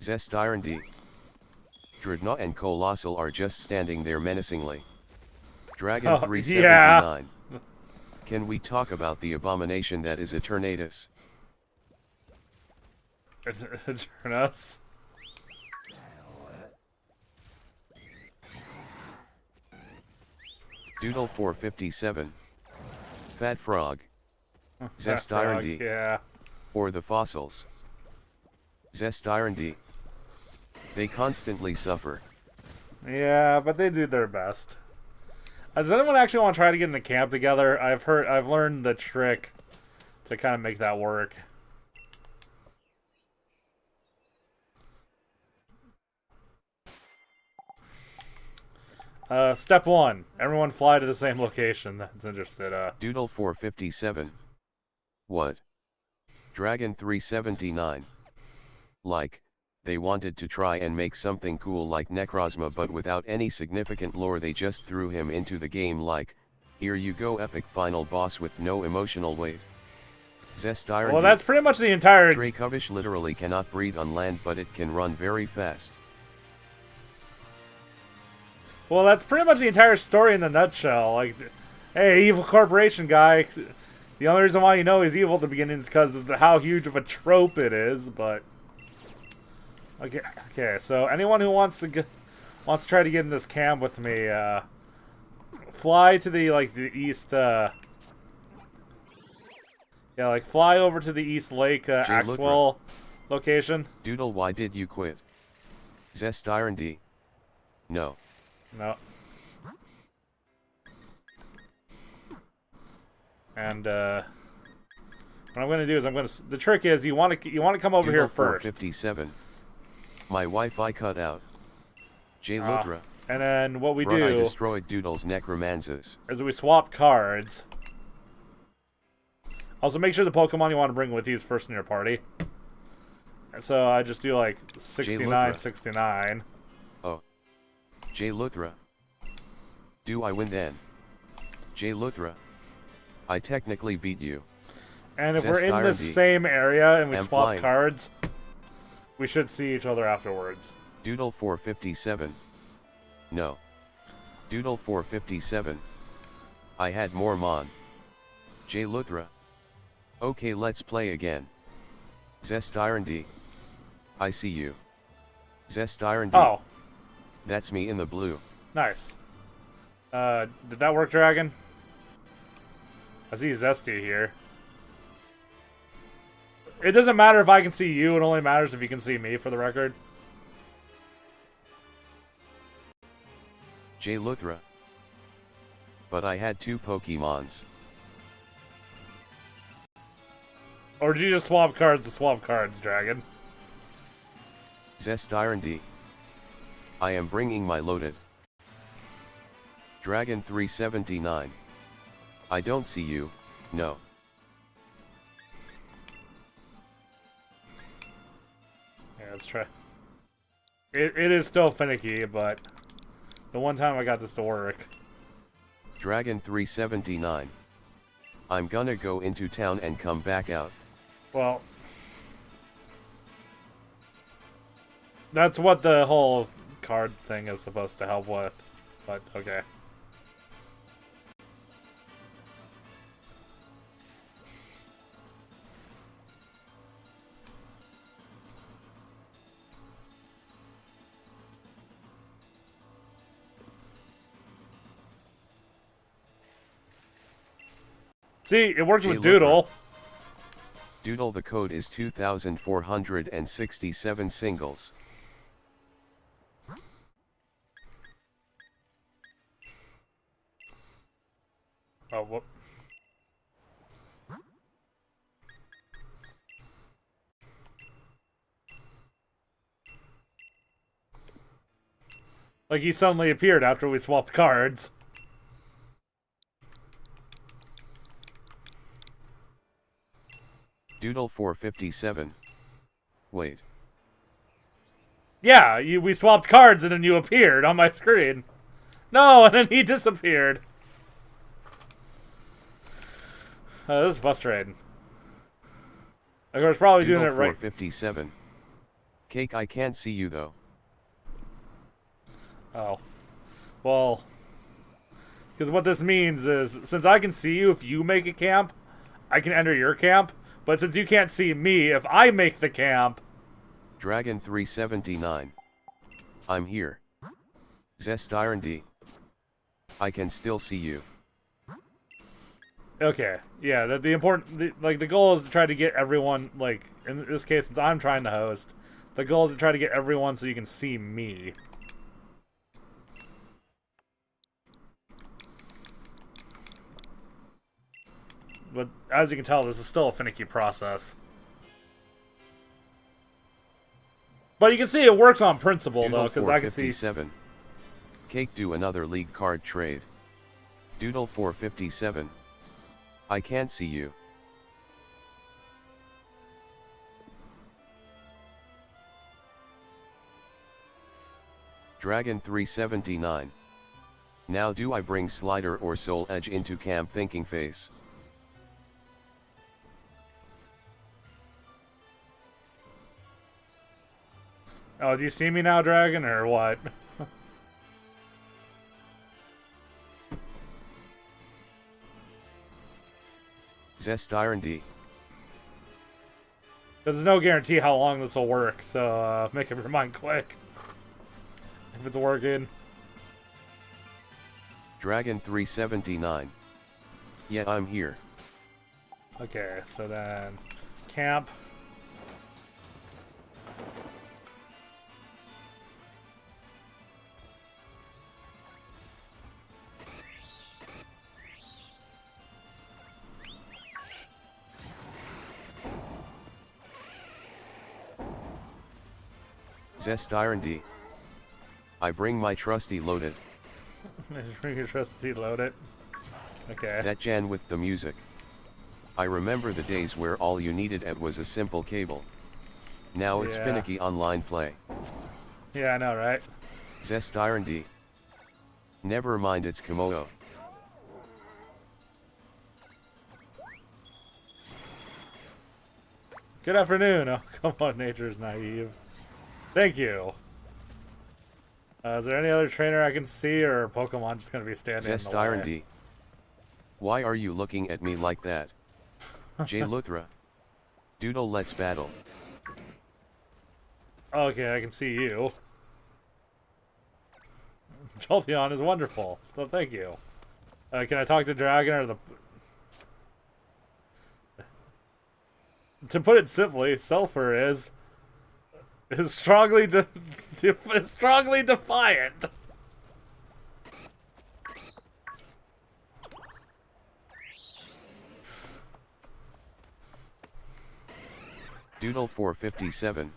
Zest Iron D. Dreadnought and Colossal are just standing there menacingly. Dragon 379. Yeah. Can we talk about the abomination that is Eternatus? Eternatus. Doodle 457. Fat Frog. Zest Iron D. Yeah. Or the fossils. Zest Iron D. They constantly suffer. Yeah, but they do their best. Does anyone actually want to try to get in the camp together? I've learned the trick to kind of make that work. Step 1. Everyone fly to the same location that's interested. Doodle 457. What? Dragon 379. Like, they wanted to try and make something cool like Necrozma but without any significant lore. They just threw him into the game like, here you go, epic final boss with no emotional weight. Zest Iron Well, D. that's pretty much the entire... Dracovish literally cannot breathe on land but it can run very fast. Well, that's pretty much the entire story in a nutshell. Like, hey, evil corporation guy. The only reason why you know he's evil at the beginning is because of how huge of a trope it is, but... Okay, so anyone who wants to try to get in this camp with me, fly to the, the east, yeah, fly over to the East Lake, Axwell location. Doodle, why did you quit? Zest Iron D. No. No. And what I'm gonna do is the trick is you want to come over here first. 57. My Wi-Fi cut out. J Luthra. And then what we Bruh, do I destroyed Doodle's necromances. is we swap cards. Also, make sure the Pokemon you want to bring with you is first in your party. So I just do like 69, 69. Oh. J Luthra. Do I win then? J Luthra. I technically beat you. And if we're in the same area and we swap cards, we should see each other afterwards. Doodle 457. No. Doodle 457. I had more Mon. J Luthra. Okay, let's play again. Zest Iron D. I see you. Zest Iron D. Oh. That's me in the blue. Nice. Did that work, Dragon? I see Zesty here. It doesn't matter if I can see you, it only matters if you can see me, for the record. J Luthra. But I had 2 Pokemons. Or did you just swap cards to swap cards, Dragon? Zest Iron D. I am bringing my loaded. Dragon 379. I don't see you, no. Yeah, let's try. It is still finicky, but the one time I got this to work. Dragon 379. I'm gonna go into town and come back out. Well, that's what the whole card thing is supposed to help with, but okay. See, it worked with Doodle. Doodle, the code is 2467 singles. Oh, whoop. Like he suddenly appeared after we swapped cards. Doodle 457. Wait. Yeah, we swapped cards and then you appeared on my screen. No, and then he disappeared. This is frustrating. Of course, probably Doodle doing it right. 457. Cake, I can't see you though. Oh. Well. Because what this means is, since I can see you if you make a camp, I can enter your camp. But since you can't see me, if I make the camp... Dragon 379. I'm here. Zestirendy. I can still see you. Okay, yeah, the important... the goal is to try to get everyone, like, in this case, since I'm trying to host, the goal is to try to get everyone so you can see me. But as you can tell, this is still a finicky process. But you can see it works on principle, Doodle though, because I can see... Cake, do another league card trade. Doodle 457. I can't see you. Dragon 379. Now do I bring Slider or Soul Edge into camp? Thinking face. Oh, do you see me now, Dragon, or what? Zestirendy. There's no guarantee how long this will work, so make up your mind quick. If it's working. Dragon 379. Yeah, I'm here. Okay, so then... camp. Zestirendy. I bring my trusty loaded. Bring your trusty loaded. Okay. That Jan with the music. I remember the days where all you needed at was a simple cable. Now it's finicky online play. Yeah, I know, right? Zestirendy. Never mind, it's Komodo. Good afternoon. Oh, come on, nature's naive. Thank you. Is there any other trainer I can see, or Pokemon just gonna be standing in the way? Zestirendy. Why are you looking at me like that? J. Luthra. Doodle, let's battle. Okay, I can see you. Jolteon is wonderful, so thank you. Can I talk to Dragon or the... To put it simply, Sulfur is strongly strongly defiant. Doodle 457.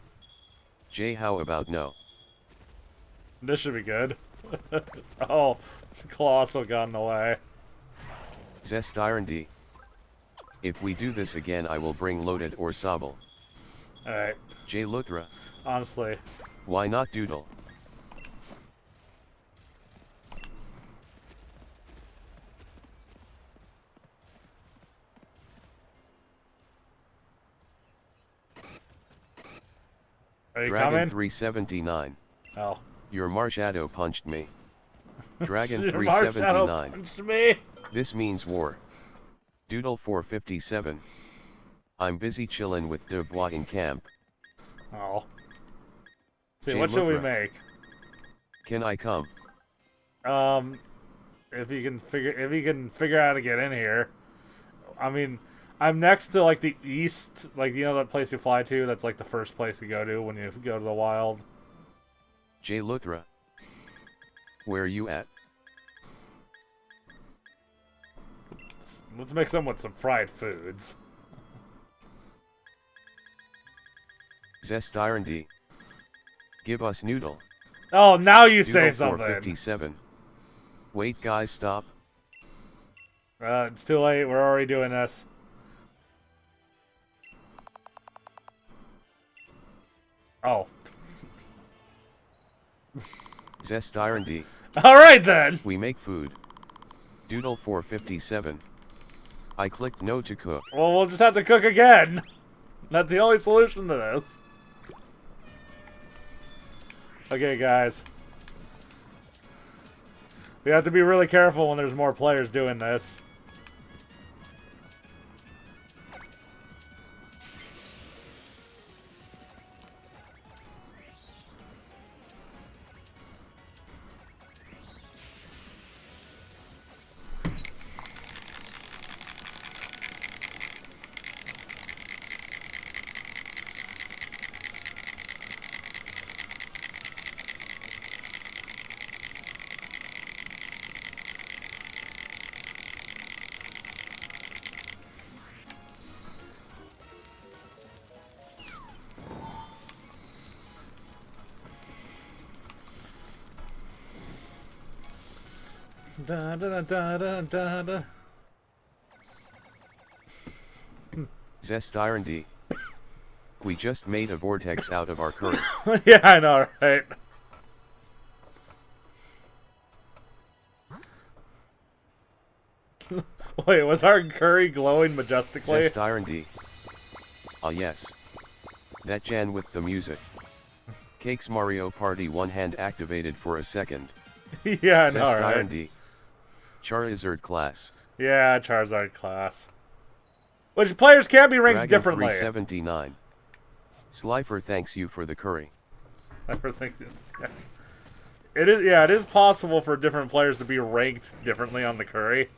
Jay, how about no? This should be good. Oh, Colossal got in the way. Zestirendy. If we do this again, I will bring loaded or Sobble. Alright. J. Luthra. Honestly. Why not Doodle? Are you Dragon coming? 379. Oh. Your Marshadow punched me. Dragon Your Marshadow 379. punched me. This means war. Doodle 457. I'm busy chillin' with Dubois in camp. Oh. See, Jay what should we Luthra. make? Can I come? If you can figure out how to get in here. I mean, I'm next to like the east, like you know that place you fly to. That's like the first place you go to when you go to the wild. Jay Luthra. Where you at? Let's mix them with some fried foods. Zest R&D. Give us noodle. Oh, now you Doodle say something. 457. Wait guys, stop. It's too late. We're already doing this. Oh. Zest R&D. Alright then! We make food. Doodle 457. I clicked no to cook. Well, we'll just have to cook again. That's the only solution to this. Okay, guys. We have to be really careful when there's more players doing this. Da da da da da da. Zest R&D. We just made a vortex out of our curry. Yeah, I know, right? Wait, was our curry glowing majestically? Zest R&D. Ah yes. That Jan with the music. Cakes Mario Party one hand activated for a second. Yeah, I know, Zest right? R&D. Charizard class. Yeah, Charizard class. Which players can be ranked Dragon differently. 379. Slifer thanks you for the curry. It is, yeah, it is possible for different players to be ranked differently on the curry.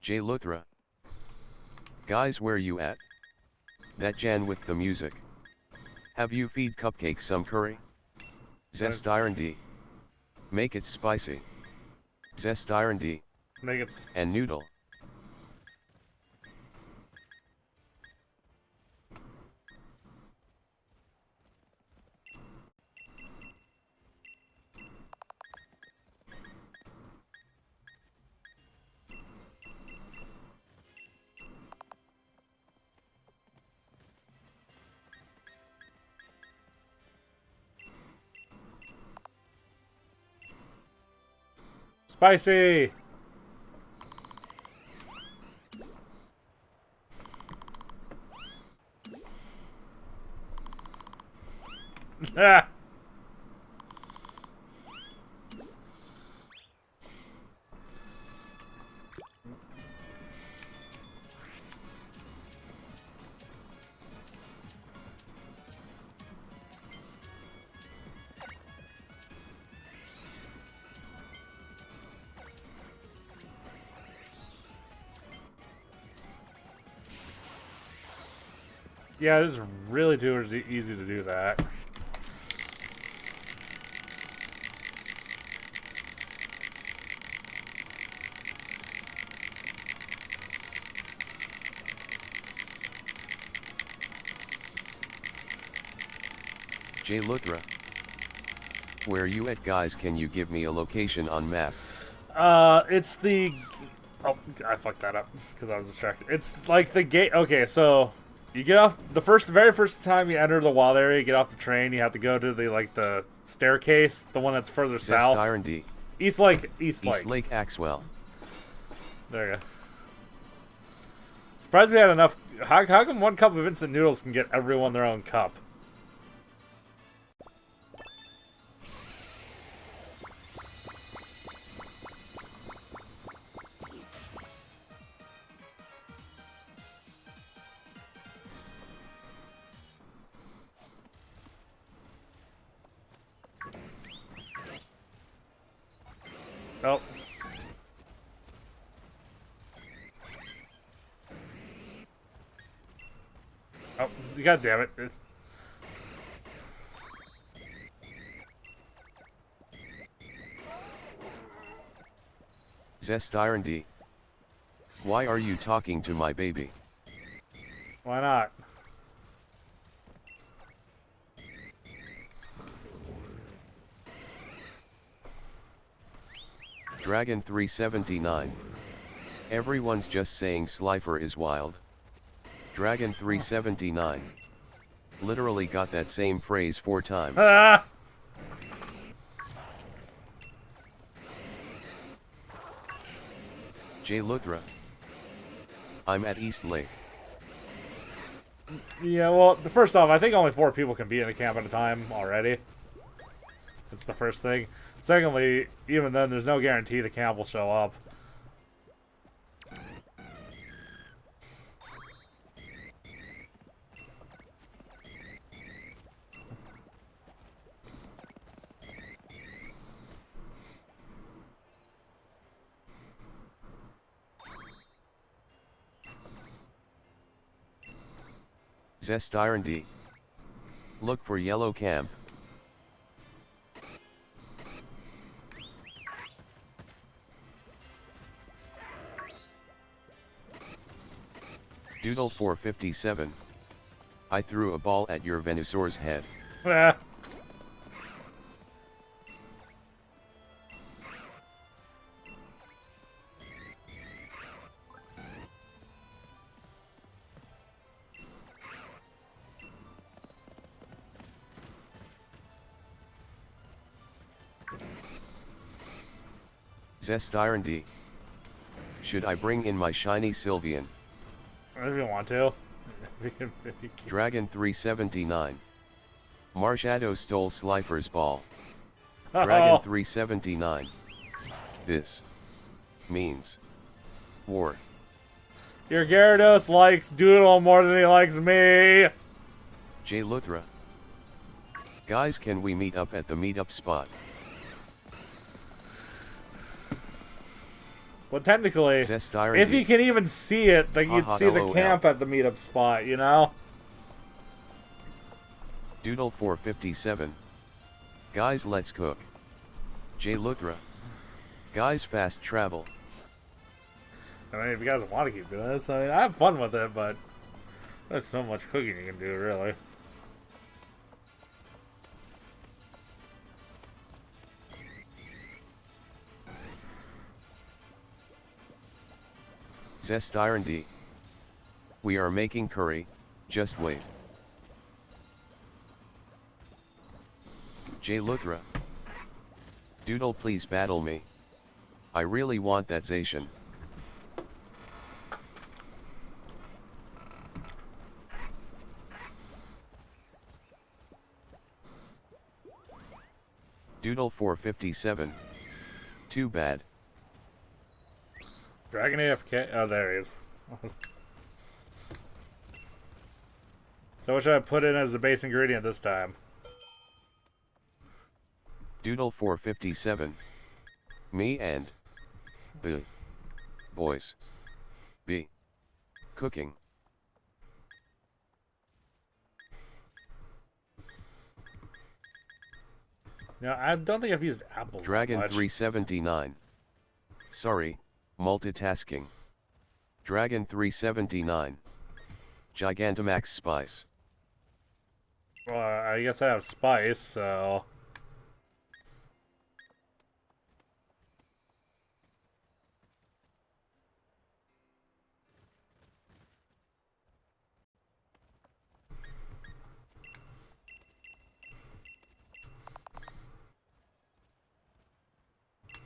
Jay Luthra. Guys, where you at? That Jan with the music. Have you feed Cupcake some curry? Zest R&D. Make it spicy. Zest R&D. Make it. And noodle. Spicy! Ah! Yeah, it is really too easy to do that. J Luthra. Where you at, guys? Can you give me a location on map? It's the... Oh, I fucked that up because I was distracted. It's like the gate... Okay, so you get off... very first time you enter the wild area, you get off the train, you have to go to the staircase, the one that's further south. R&D. East Lake Axwell. There you go. Surprised we had enough... How come one cup of instant noodles can get everyone their own cup? Oh. Oh, god damn it. Zest R&D. Why are you talking to my baby? Why not? Dragon 379. Everyone's just saying Slifer is wild. Dragon 379. Literally got that same phrase 4 times. Ah! J Luthra. I'm at East Lake. Yeah, well, first off, I think only 4 people can be in a camp at a time already. That's the first thing. Secondly, even then, there's no guarantee the camp will show up. Zest R&D. Look for yellow camp. Doodle 457. I threw a ball at your Venusaur's head. Ah. Zest R&D. Should I bring in my shiny Sylveon? If you want to. If you can. Dragon 379. Marshadow stole Slifer's ball. Dragon 379. This means war. Your Gyarados likes Doodle more than he likes me. J Luthra. Guys, can we meet up at the meetup spot? Well, technically, if you can even see it, then you'd see the camp at the meetup spot, you know? Doodle 457. Guys, let's cook. J Luthra. Guys, fast travel. I mean, if you guys want to keep doing this, I mean, I have fun with it, but there's so much cooking you can do, really. Zest R&D. We are making curry, just wait. J Luthra. Doodle, please battle me. I really want that Zacian. Doodle 457. Too bad. Dragon AFK? Oh, there he is. So what should I put in as the base ingredient this time? Doodle 457. Me and the boys be cooking. No, I don't think I've used apples. Dragon much. 379. Sorry, multitasking. Dragon 379. Gigantamax Spice. I guess I have spice, so...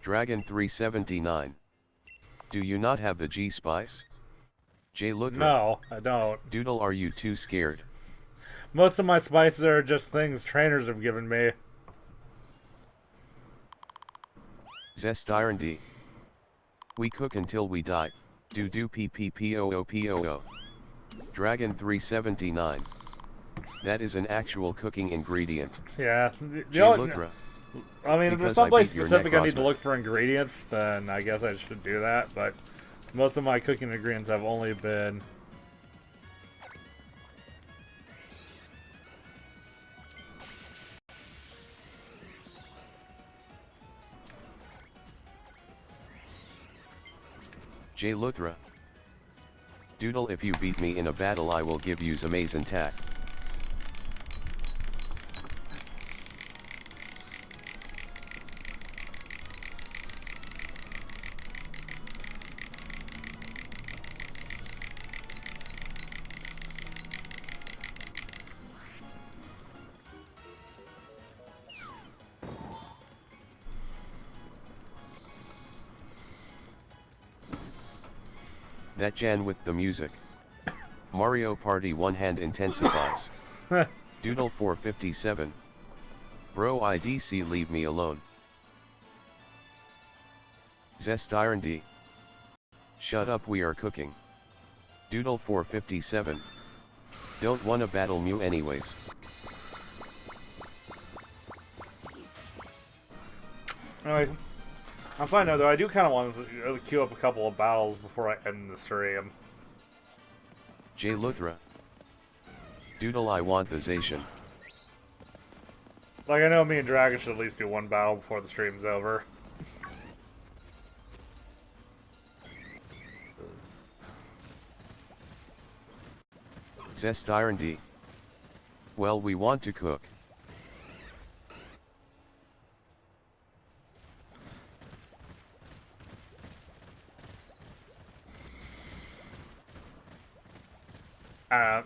Dragon 379. Do you not have the G spice? J Luthra. No, I don't. Doodle, are you too scared? Most of my spices are just things trainers have given me. Zest Iron D. We cook until we die. Do PPPOO. Dragon 379. That is an actual cooking ingredient. Yeah. J Luthra. I mean, if there's Because I someplace beat your specific I need to Necrozma. look for ingredients, then I guess I should do that, but most of my cooking ingredients have only been... J Luthra. Doodle, if you beat me in a battle I will give you amazing tack. That Jan with the music. Mario Party one hand intensifies. Doodle 457. Bro IDC, leave me alone. Zest Iron D. Shut up, we are cooking. Doodle 457. Don't wanna battle Mew anyways. Anyway, on a side note though, I do kind of want to queue up a couple of battles before I end the stream. J Luthra. Doodle, I want the Zation. Like, I know me and Dragon should at least do one battle before the stream's over. Zest Iron D. Well, we want to cook.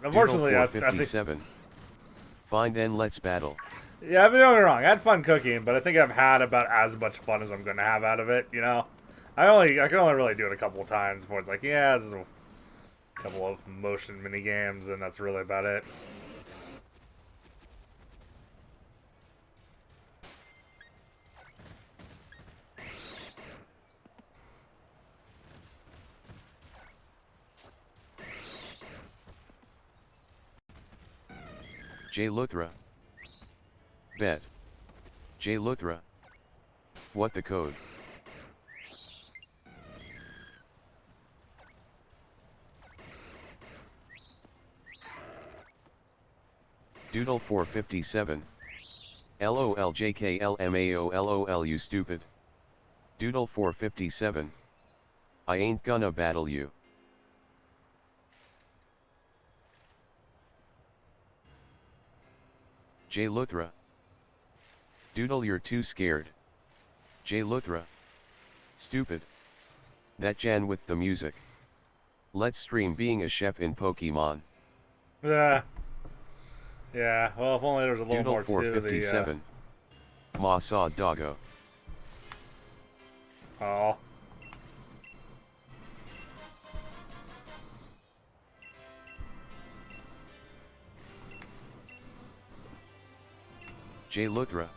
Unfortunately, Doodle I think... 457. Fine then, let's battle. Yeah, don't get me wrong, I had fun cooking, but I think I've had about as much fun as I'm going to have out of it, you know? I can only really do it a couple of times before it's like, yeah, this is a couple of motion mini games, and that's really about it. J Luthra. Bet. J Luthra. What the code? Doodle 457. LOLJKLMAO you stupid. Doodle 457. I ain't gonna battle you. J Luthra. Doodle, you're too scared. J Luthra. Stupid. That Jan with the music. Let's stream being a chef in Pokemon. Yeah. Yeah, well, if only there was a little Doodle more to 457. Ma saw doggo. the... Oh. J Luthra.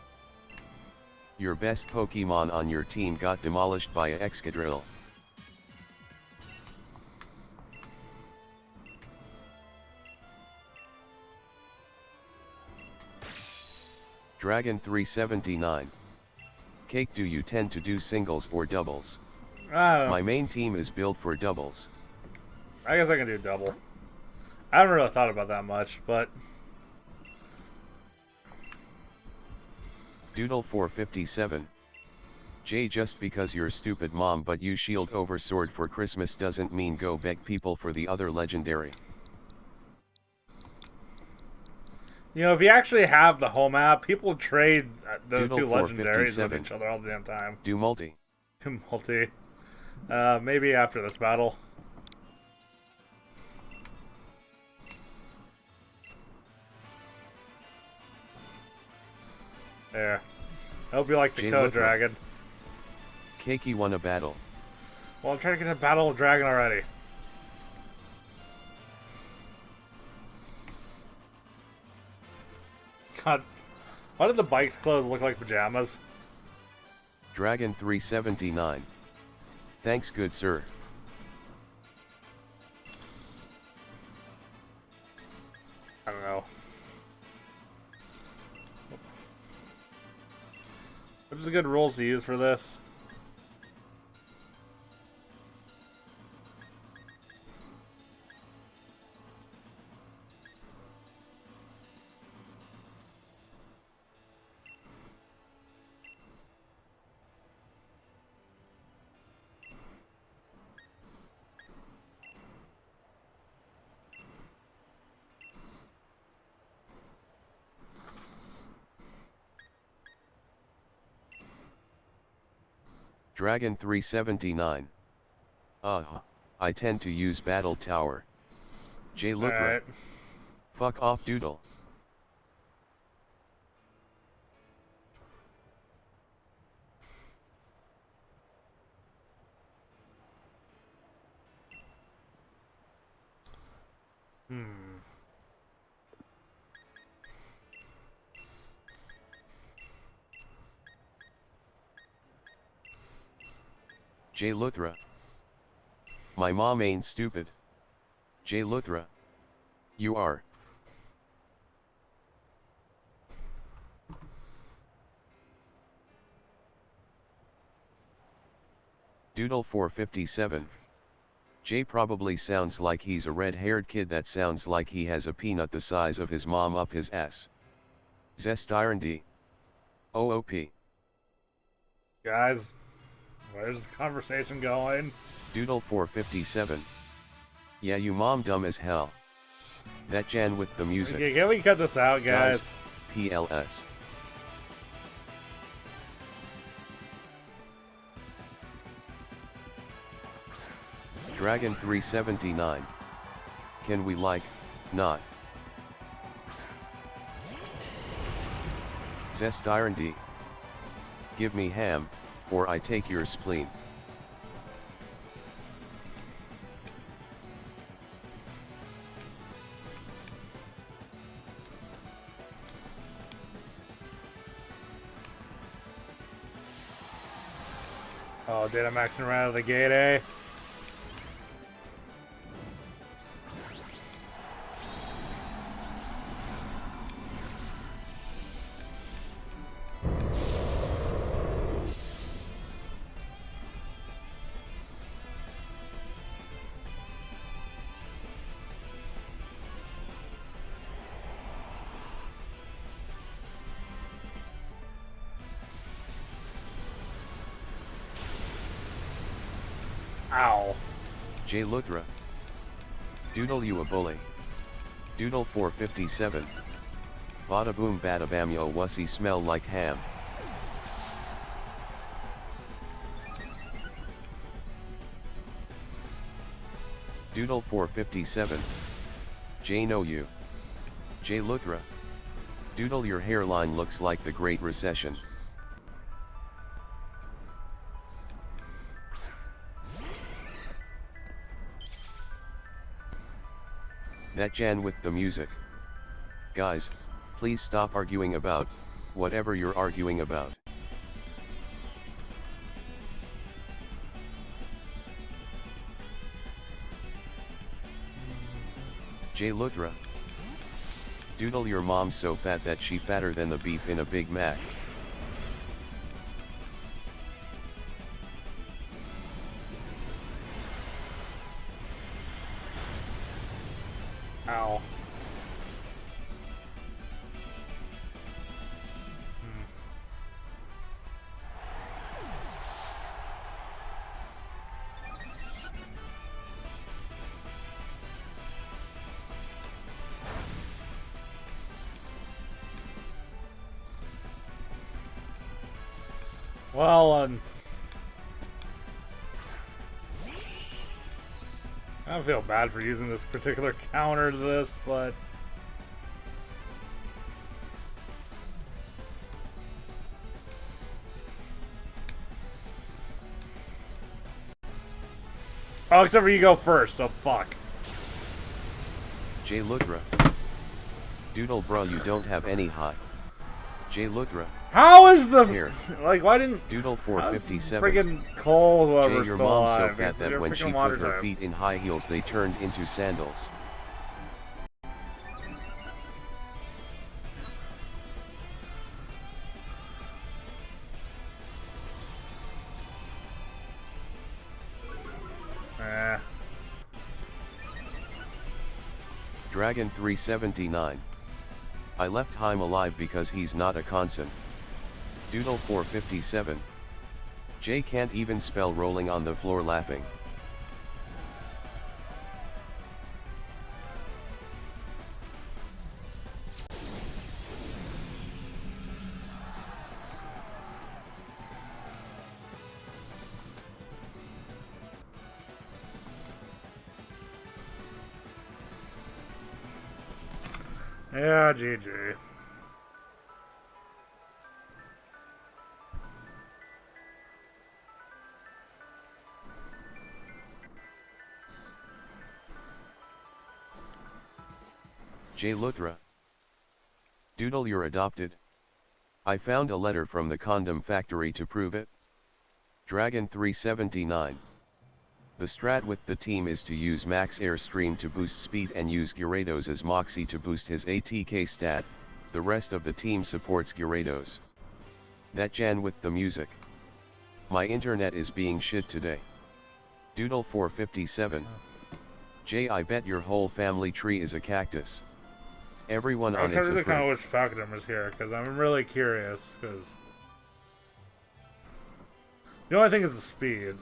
Your best Pokemon on your team got demolished by a Excadrill. Dragon 379. Cake, do you tend to do singles or doubles? I don't know. My main team is built for doubles. I guess I can do double. I haven't really thought about that much, but... Doodle 457. Jay, just because you're stupid mom but you shield over sword for Christmas doesn't mean go beg people for the other legendary. You know, if you actually have the whole map, people trade those Doodle two legendaries with 457. each other all the damn time. Do multi. Multi. Maybe after this battle. There. I hope you like the Jay code, Luthra. Dragon. Keiki won a battle. Well, I'm trying to get to Battle of Dragon already. God, why did the bike's clothes look like pajamas? Dragon 379. Thanks, good sir. I don't know. What is the good rules to use for this? Dragon 379. I tend to use Battle Tower. Jay Luthra. Alright. Fuck off, Doodle. Jay Luthra. My mom ain't stupid. Jay Luthra. You are. Doodle 457. Jay probably sounds like he's a red-haired kid that sounds like he has a peanut the size of his mom up his ass. Zest R&D. OOP. Guys, where's the conversation going? Doodle 457. Yeah, you mom dumb as hell. That Jan with the music. Okay, can we cut this out, guys? PLS. Dragon 379. Can we like, not? Zest R&D. Give me ham, or I take your spleen. Oh, data maxing right out of the gate, eh? Ow. Jay Luthra. Doodle you a bully. Doodle 457. Bada boom bada bam yo wussy smell like ham. Doodle 457. Jay know you. Jay Luthra. Doodle your hairline looks like the Great Recession. That Jan with the music. Guys, please stop arguing about whatever you're arguing about. Jay Luthra. Doodle your mom's so fat that she fatter than the beef in a Big Mac. Ow. Well, I don't feel bad for using this particular counter to this, but oh, except for you go first, so fuck. J Lutra. Doodle bro, you don't have any hot. J Lutra. How is the Here. like? Why didn't Doodle how's 457. friggin' Cole Jay, whoever's your still mom's so alive? fat that They're when she freaking put water her type. feet in high heels they turned into sandals. Eh. Dragon 379. I left Heim alive because he's not a consent. Doodle 457. Jay can't even spell rolling on the floor laughing. Yeah, GG. J Luthra. Doodle, you're adopted. I found a letter from the condom factory to prove it. Dragon 379. The strat with the team is to use Max Airstream to boost speed and use Gyarados as Moxie to boost his ATK stat. The rest of the team supports Gyarados. That Jan with the music. My internet is being shit today. Doodle 457. Jay, I bet your whole family tree is a cactus. Everyone on it's a I kind of fruit. wish Falcon was here, because I'm really curious, because the only thing is the speed.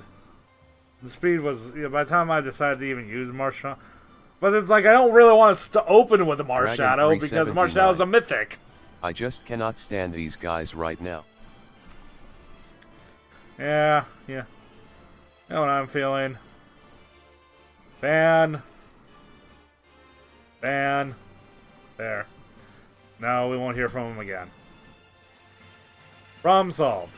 The speed was, you know, by the time I decided to even use Marshadow, but it's like I don't really want to open with a Marshadow because Marshadow is a mythic. I just cannot stand these guys right now. Yeah. You know what I'm feeling. Ban. There. No, we won't hear from him again. Problem solved.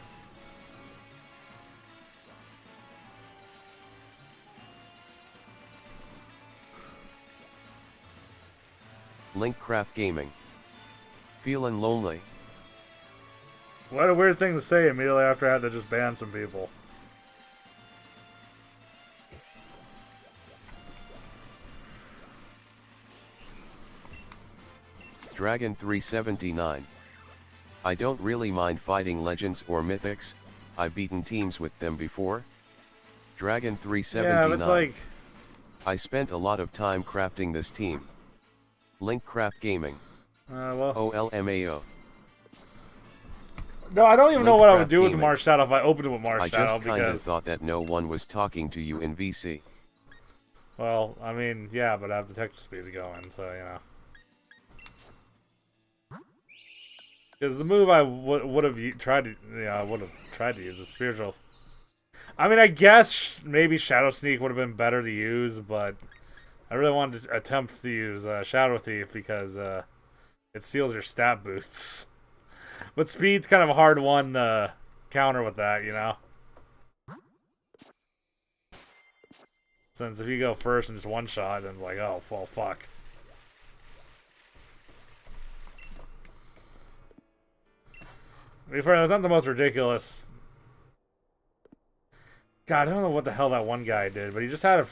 LinkCraftGaming. Feeling lonely. What a weird thing to say immediately after I had to just ban some people. Dragon 379. I don't really mind fighting legends or mythics, I've beaten teams with them before. Dragon 379. Yeah, but it's like... I spent a lot of time crafting this team. LinkCraftGaming. well... OLMAO. No, I don't even know what I would do with LinkCraftGaming. Marshadow if I opened it with Marshadow, I just kinda because... thought that no one was talking to you in VC. Well, I mean, yeah, but I have the text speeds going, so, you know. Because the move I would have tried to use is spiritual. I mean, I guess maybe Shadow Sneak would have been better to use, but I really wanted to attempt to use Shadow Thief because it steals your stat boosts. But speed's kind of a hard one to counter with that, you know? Since if you go first and just one shot, then it's like, oh, well, fuck. To be fair, that's not the most ridiculous. God, I don't know what the hell that one guy did, but he just had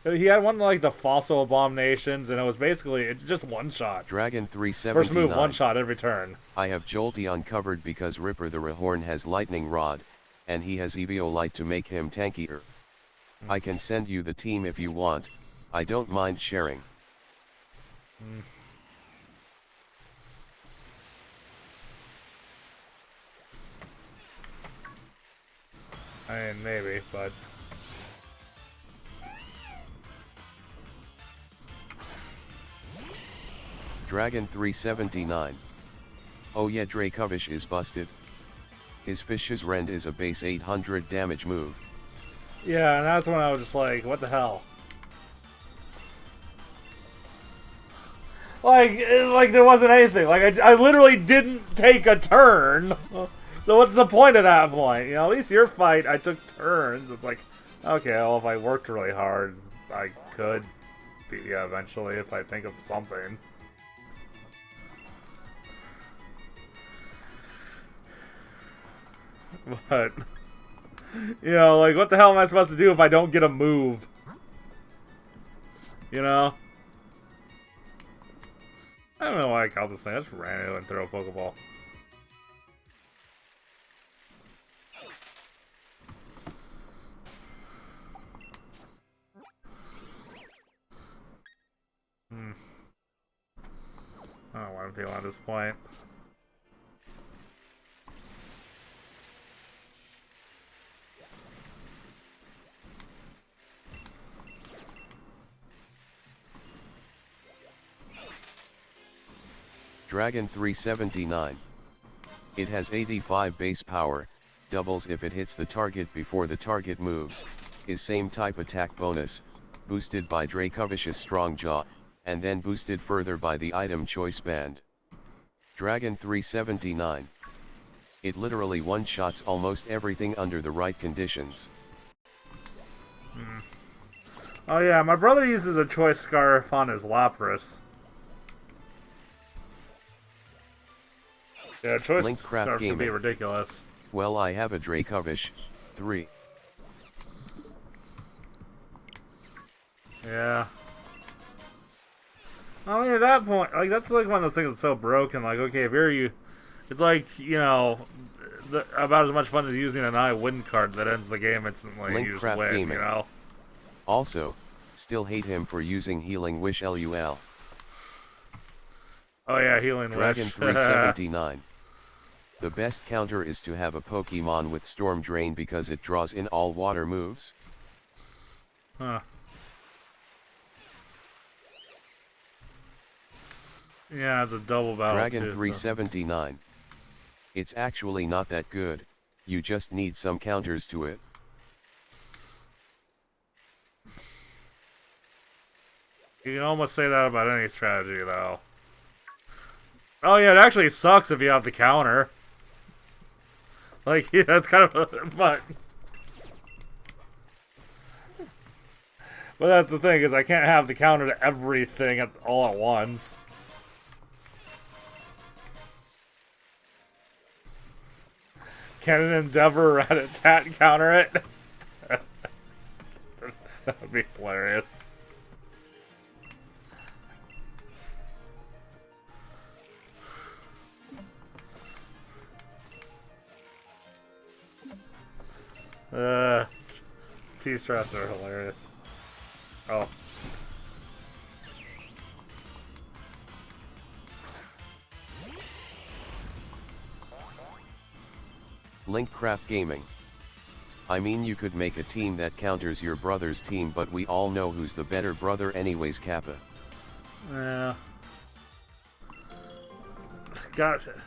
he had one like the Fossil Abominations, and it was basically just one shot. Dragon 379. First move, one shot every turn. I have Jolty uncovered because Ripper the Rehorn has Lightning Rod, and he has Eviolite to make him tankier. I can send you the team if you want, I don't mind sharing. I mean, maybe, but... Dragon 379. Oh yeah, Dracovish is busted. His Fish's Rend is a base 800 damage move. Yeah, and that's when I was just like, what the hell? Like there wasn't anything. Like, I literally didn't take a turn. So what's the point at that point? You know, at least your fight, I took turns. It's like, okay, well, if I worked really hard, I could beat you eventually if I think of something. But, you know, like, what the hell am I supposed to do if I don't get a move? You know? I don't know why I called this thing. I just ran into it and threw a Pokeball. I don't know what I'm feeling at this point. Dragon 379. It has 85 base power, doubles if it hits the target before the target moves, is same type attack bonus, boosted by Dracovich's Strong Jaw, and then boosted further by the item choice band. Dragon 379. It literally one-shots almost everything under the right conditions. Oh yeah, my brother uses a choice scarf on his Lapras. Yeah, choice scarf can be ridiculous. Well, I have a Dracovich, 3. Yeah. I mean, at that point, like, that's like one of those things that's so broken. Like, okay, if you're it's like, you know, about as much fun as using an I win card that ends the game instantly. You just win, you know? Also, still hate him for using Healing Wish LUL. Oh yeah, Healing Dragon Wish. 379. The best counter is to have a Pokemon with Storm Drain because it draws in all water moves. Huh. Yeah, it's a double battle Dragon too, 379. So. It's actually not that good, you just need some counters to it. You can almost say that about any strategy, though. Oh yeah, it actually sucks if you have the counter. Like, yeah, that's kind of but that's the thing, is I can't have the counter to everything all at once. Can an Endeavor Rat-a-tat counter it? That would be hilarious. T-strats are hilarious. Oh. LinkCraftGaming. I mean, you could make a team that counters your brother's team, but we all know who's the better brother anyways, Kappa. Yeah. Gotcha.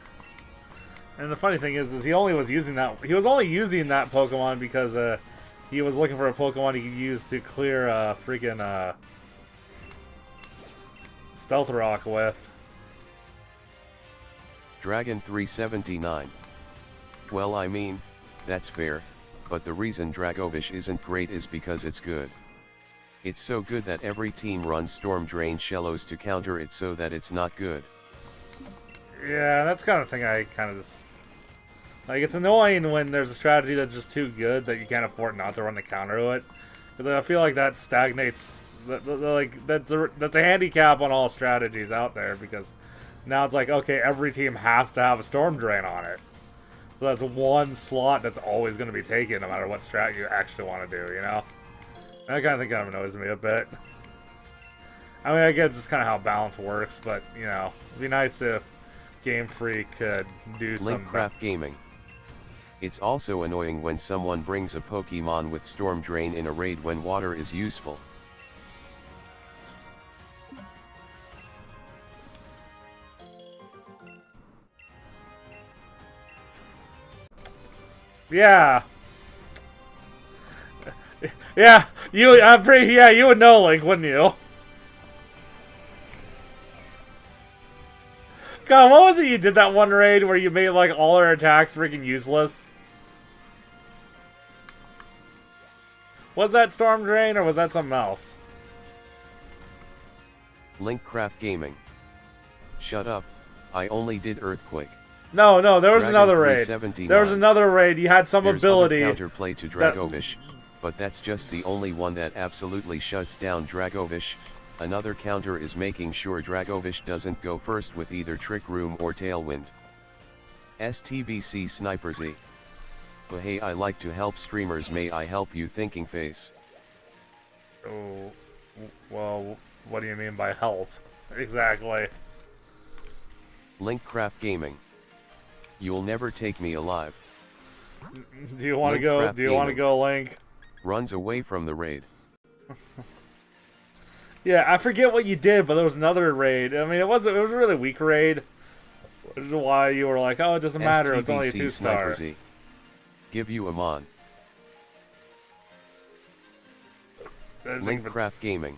And the funny thing is he only was using that. He was only using that Pokemon because he was looking for a Pokemon he could use to clear freaking Stealth Rock with. Dragon 379. Well, I mean, that's fair, but the reason Dragovich isn't great is because it's good. It's so good that every team runs Storm Drain Shellos to counter it, so that it's not good. Yeah, that's kind of thing I kind of just... Like, it's annoying when there's a strategy that's just too good that you can't afford not to run the counter to it. Because I feel like that stagnates... Like, that's a handicap on all strategies out there, because now it's like, okay, every team has to have a Storm Drain on it. So that's one slot that's always going to be taken no matter what strat you actually want to do, you know? That kind of thing kind of annoys me a bit. I mean, I guess it's just kind of how balance works, but, you know, it'd be nice if Game Freak could do some... LinkCraftGaming. It's also annoying when someone brings a Pokemon with Storm Drain in a raid when water is useful. Yeah. Yeah, you would know, Link, wouldn't you? God, what was it you did that one raid where you made, like, all our attacks freaking useless? Was that Storm Drain, or was that something else? LinkCraftGaming. Shut up, I only did Earthquake. No, there was Dragon another raid. 379. There was another raid, you had some There's ability... other counterplay to Dragovish, but that's just the only one that absolutely shuts down Dragovish. Another counter is making sure Dragovish doesn't go first with either Trick Room or Tailwind. STBC Sniper Z. Well, hey, I like to help streamers, may I help you, thinking face? Oh, well, what do you mean by help? Exactly. LinkCraftGaming. You'll never take me alive. Do you want to go? Do you want to go, Link? Runs away from the raid. Yeah, I forget what you did, but there was another raid. I mean, it was a really weak raid. Which is why you were like, oh, it doesn't matter, it's only a 2-star. Give you a mon. LinkCraftGaming.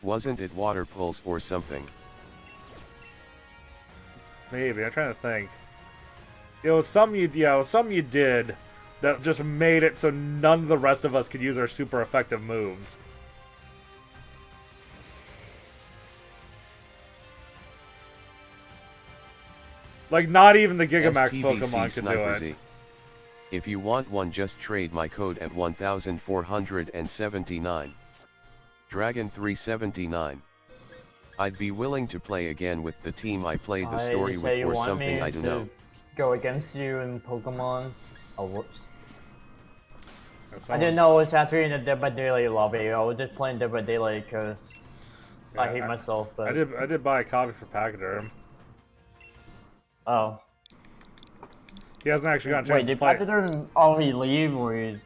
Wasn't it water pulse or something? Maybe, I'm trying to think. It was something you did that just made it so none of the rest of us could use our super effective moves. Like, not even the Gigamax Pokemon could do it. If you want one, just trade my code at 1479. Dragon 379. I'd be willing to play again with the team I played the story with or something, I don't know. Go against you in Pokemon? Oh, whoops. Someone's... I didn't know it was actually in the Dead by Daylight lobby. I was just playing Dead by Daylight because I hate myself. But I did buy a copy for Pachyderm. Oh. He hasn't actually gotten a chance to play. Wait, did Pachyderm already leave or is...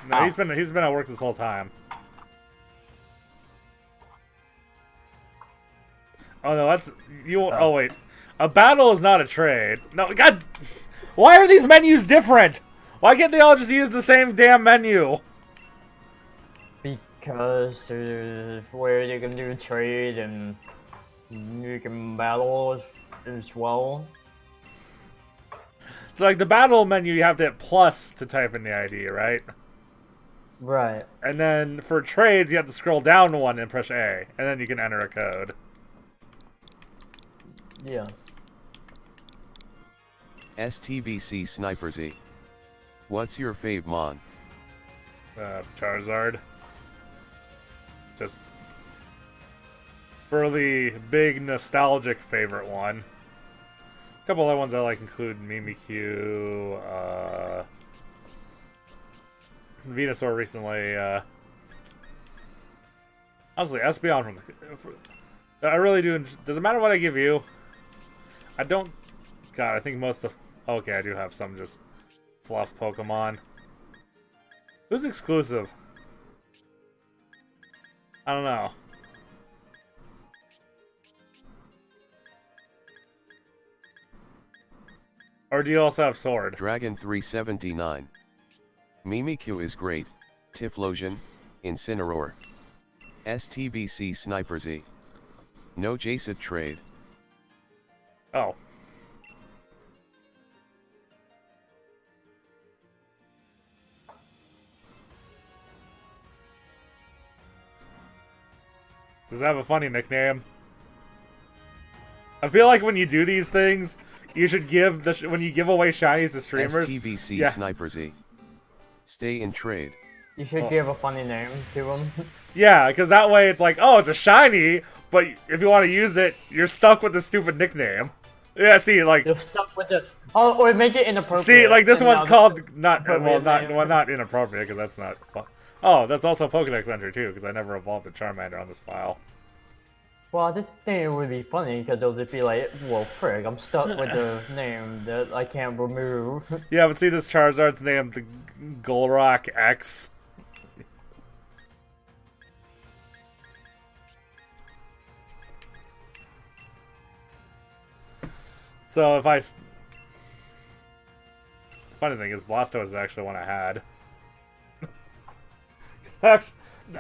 No, he's been at work this whole time. Oh no, that's you. Oh wait, a battle is not a trade. No, God, why are these menus different? Why can't they all just use the same damn menu? Because where you can do trade and you can battle as well. So like the battle menu, you have to hit plus to type in the ID, right? Right. And then for trades, you have to scroll down one and press A, and then you can enter a code. Yeah. STBC Sniper Z. What's your fave mon? Charizard. Just for the big nostalgic favorite one. A couple other ones I like include Mimikyu, Venusaur recently. Honestly, Espeon from the. I really do. Does it matter what I give you? I don't. God, I think most of. Okay, I do have some just fluff Pokemon. Who's exclusive? I don't know. Or do you also have Sword? Dragon 379. Mimikyu is great. Typhlosion, Incineroar. STBC Sniper Z. No Jacet trade. Oh. Does it have a funny nickname? I feel like when you do these things, you should give the when you give away shinies to streamers. STBC Sniper Z. Stay in trade. You should give a funny name to them. Yeah, because that way it's like, oh, it's a shiny, but if you want to use it, you're stuck with the stupid nickname. Yeah, see, like You're stuck with the. Oh, or make it inappropriate. see, like this one's called not appropriate not inappropriate because that's not fun. Oh, that's also Pokedex entry too because I never evolved a Charmander on this file. Well, I just think it would be funny because they'll just be like, well, frig, I'm stuck with the name that I can't remove. Yeah, but see, this Charizard's named the Golrock X. So if funny thing is, Blastoise is actually one I had.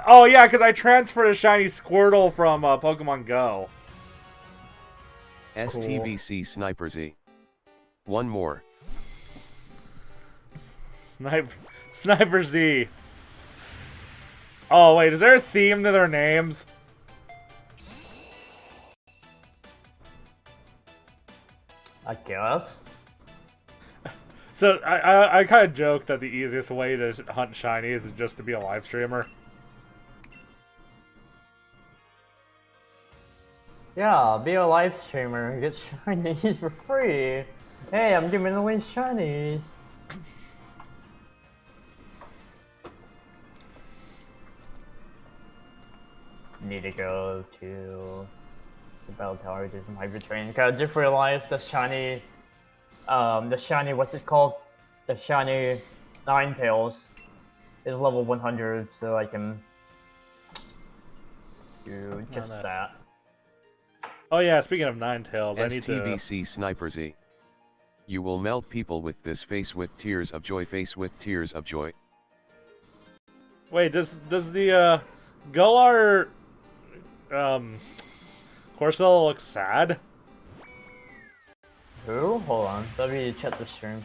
Oh yeah, because I transferred a shiny Squirtle from Pokemon Go. STBC Sniper Z. One more. Sniper Z. Oh wait, is there a theme to their names? I guess. So I kind of joke that the easiest way to hunt shinies is just to be a live streamer. Yeah, be a live streamer, get shinies for free. Hey, I'm giving away shinies. Need to go to the bell tower to some hyper train. Cause just realized the shiny, what's it called? The shiny Ninetales is level 100, so I can do just that. Oh yeah, speaking of Ninetales, I need to... STBC Sniper Z. You will melt people with this face with tears of joy, face with tears of joy. Wait, does the Galar Corsola look sad? Who? Hold on, let me check the stream.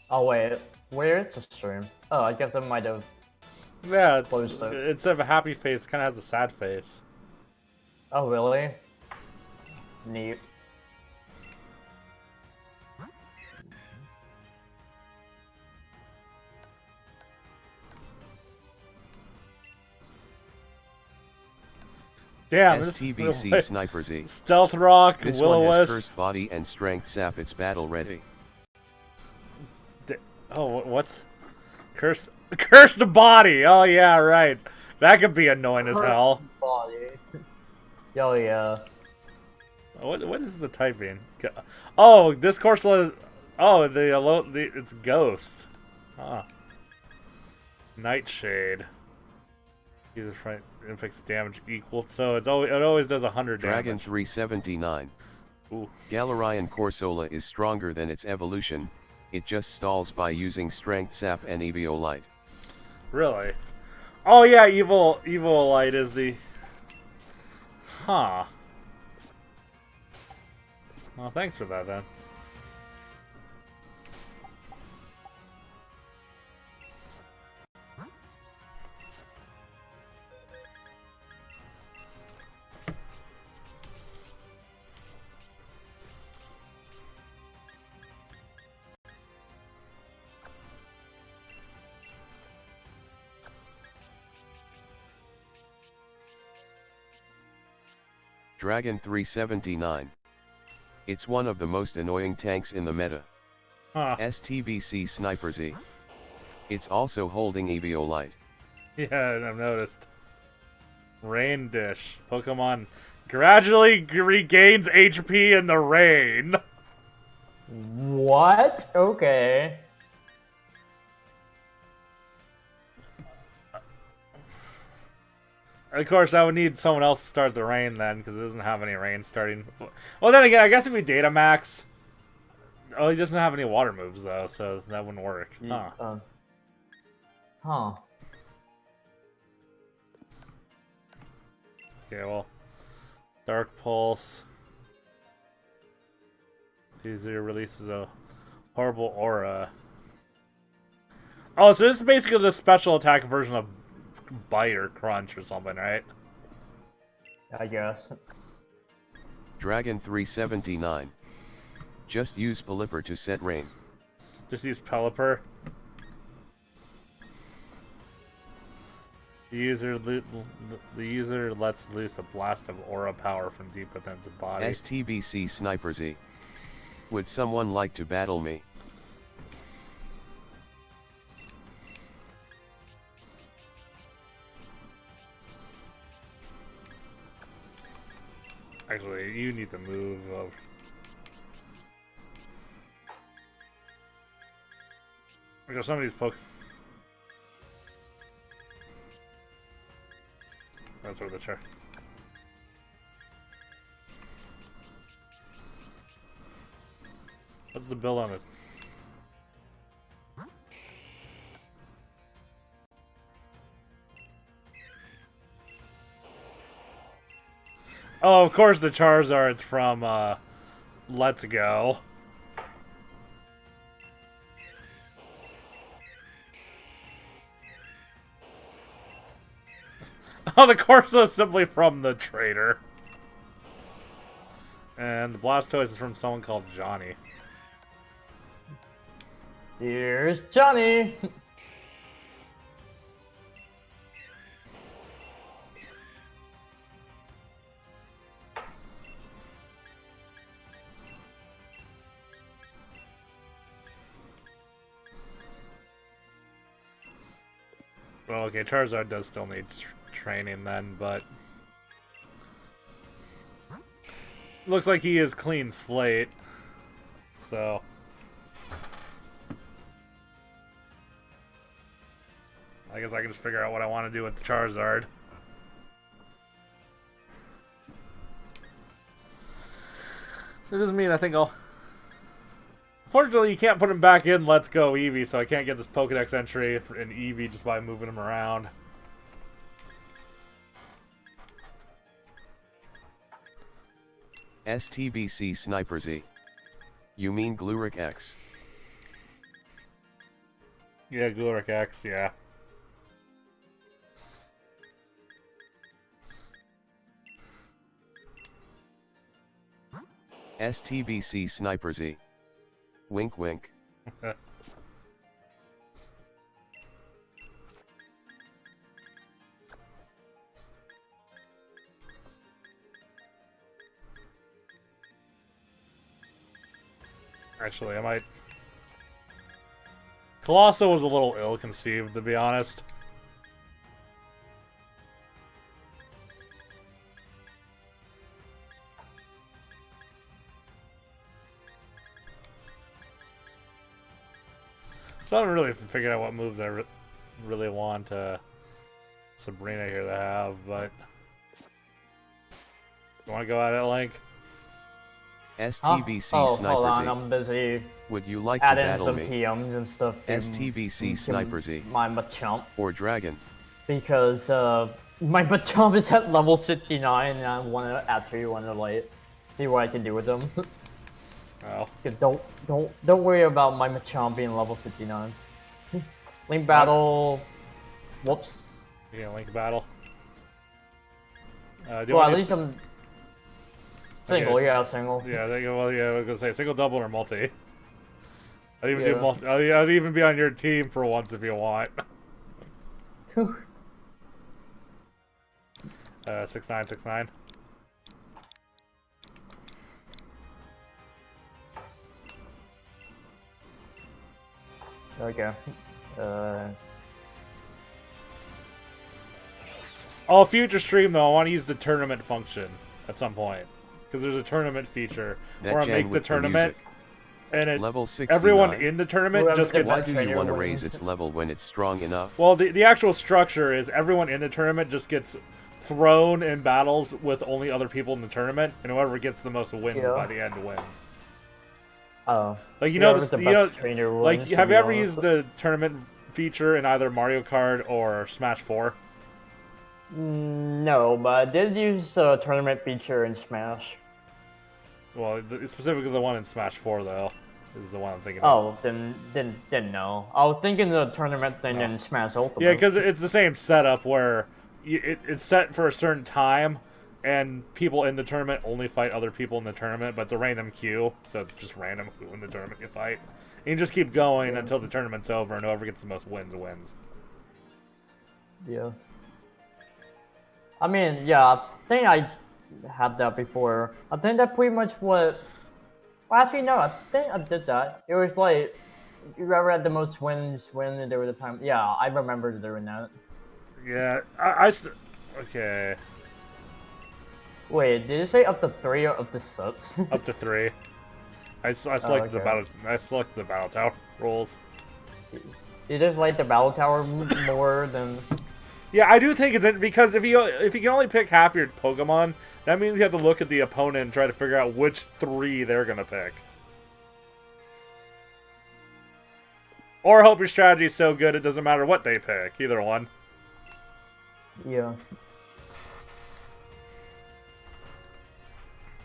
Oh wait, where is the stream? Oh, I guess I might have. Yeah, it's, closed it. instead of a happy face, it kind of has a sad face. Oh really? Neat. Damn, STBC this Sniper Z. Stealth Rock, This one has Will-O-Wisp. cursed body and strength sap. It's battle ready. Oh, what's cursed body? Oh yeah, right. That could be annoying as hell. Body. Yo yeah. What is the typing? Oh, this Corsola is... Oh, it's Ghost. Huh. Nightshade. Jesus, right, inflicts damage equal, so it always does 100 damage. Dragon 379. Ooh. Galarian Corsola is stronger than its evolution. It just stalls by using strength sap and Eviolite. Really? Oh yeah, Eviolite is the... Huh. Well, thanks for that then. Dragon 379. It's one of the most annoying tanks in the meta. Huh. STBC Sniper Z. It's also holding Eviolite. Yeah, I've noticed. Rain Dish. Pokemon gradually regains HP in the rain. What? Okay. Of course, I would need someone else to start the rain then, because it doesn't have any rain starting. Well, then again, I guess if we data max... Oh, he doesn't have any water moves, though, so that wouldn't work. Huh. Huh. Okay, well... Dark Pulse... Easier releases a horrible aura. Oh, so this is basically the special attack version of Bite or Crunch or something, right? I guess. Dragon 379. Just use Pelipper to set rain. Just use Pelipper. The user lets loose a blast of aura power from deep within its body. STBC Sniper Z. Would someone like to battle me? Actually, you need the move of... Because some of these That's where the chair. What's the bill on it? Oh, of course the Charizard's from, Let's Go. Oh, the Corso is simply from the trader. And the Blastoise is from someone called Johnny. Here's Johnny! Well, okay, Charizard does still need training then, but... Looks like he is clean slate. So... I guess I can just figure out what I want to do with the Charizard. So this means I think I'll... Fortunately, you can't put him back in Let's Go Eevee, so I can't get this Pokedex entry in Eevee just by moving him around. STBC Sniper Z. You mean Gluric X? Yeah, Gluric X, yeah. STBC Sniper Z. Wink wink. Actually, I might... Colosso was a little ill-conceived, to be honest. So I haven't really figured out what moves I really want Sabrina here to have, but... You want to go at it, Link? STBC Oh, Sniper hold on, Z. I'm busy Would you like to adding battle some me? PMs and stuff to STBC Sniper Z. my Machamp. Or Dragon? Because my Machamp is at level 69 and I want to actually want to like see what I can do with them. Oh. Don't worry about my Machamp being level 69. Link battle. Whoops. Yeah, Link battle. Do you Well, want at to least I'm single. Okay. Yeah, single. Yeah, well, yeah, I was gonna say single, double, or multi. I'd even do Yeah. multi. I'd even be on your team for once if you want. 6969. Okay. Oh, future stream though, I want to use the tournament function at some point because there's a tournament feature That where I Jan make the with tournament music. and it Level 69. everyone in the tournament Whoever just gets gets. Why do you Trainer want to wins. raise its level when it's strong enough? Well, the actual structure is everyone in the tournament just gets thrown in battles with only other people in the tournament, and whoever gets the most wins Yeah. by the end wins. Oh. Like you know, Whoever's this, the you know, best trainer like wins, to have be you ever honest. used the tournament feature in either Mario Kart or Smash 4? No, but I did use a tournament feature in Smash. Well, specifically the one in Smash 4 though is the one I'm thinking of. Oh, then didn't know. I was thinking the tournament thing in Smash Ultimate. Yeah, because it's the same setup where it's set for a certain time, and people in the tournament only fight other people in the tournament, but it's a random queue, so it's just random who in the tournament you fight. And you just keep going until the tournament's over, and whoever gets the most wins wins. Yeah. I mean, yeah, I think I had that before. I think that's pretty much what... Well, actually, no, I think I did that. It was like, whoever had the most wins when there was a time... Yeah, I remember doing that. Yeah, okay, Wait, did it say up to 3 or up to 6? up to 3. I select the okay. battle. I select the battle tower rolls. You just like the battle tower more than... Yeah, I do think it's because if you can only pick half your Pokemon, that means you have to look at the opponent and try to figure out which 3 they're gonna pick. Or hope your strategy's so good it doesn't matter what they pick. Either one. Yeah.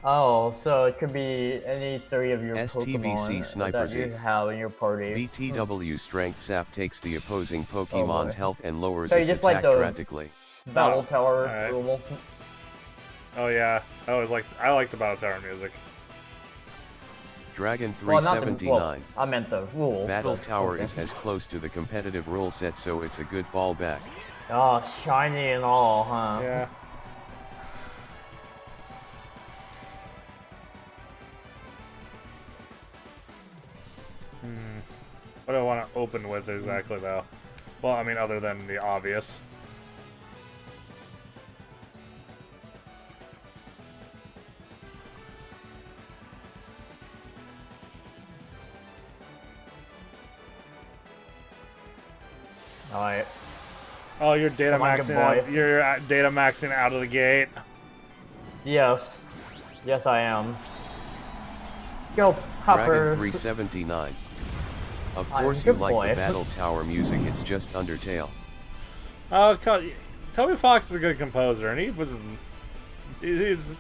Oh, so it could be any 3 of your STBC Pokemon Sniper that Z. you have in your party. BTW Strength Sap takes the opposing Pokemon's boy. health and lowers So you its just like attack the- drastically. Battle Oh, Tower alright. rule. Oh yeah, I like the Battle Tower music. Dragon Well, not the 379. well, I meant the rules. Battle but- Tower okay. is as close to the competitive rule set, so it's a good fallback. Oh, shiny and all, huh? Yeah. What do I want to open with exactly, though? Well, I mean, other than the obvious. Alright. Oh, you're data Come on, good maxing boy. out. You're data maxing out of the gate. Yes. Yes, I am. Go, Dragon Hopper. 379. Of I'm course a you good like boy. the Battle Tower music, it's just Undertale. Oh, Toby Fox is a good composer, and he was. He's.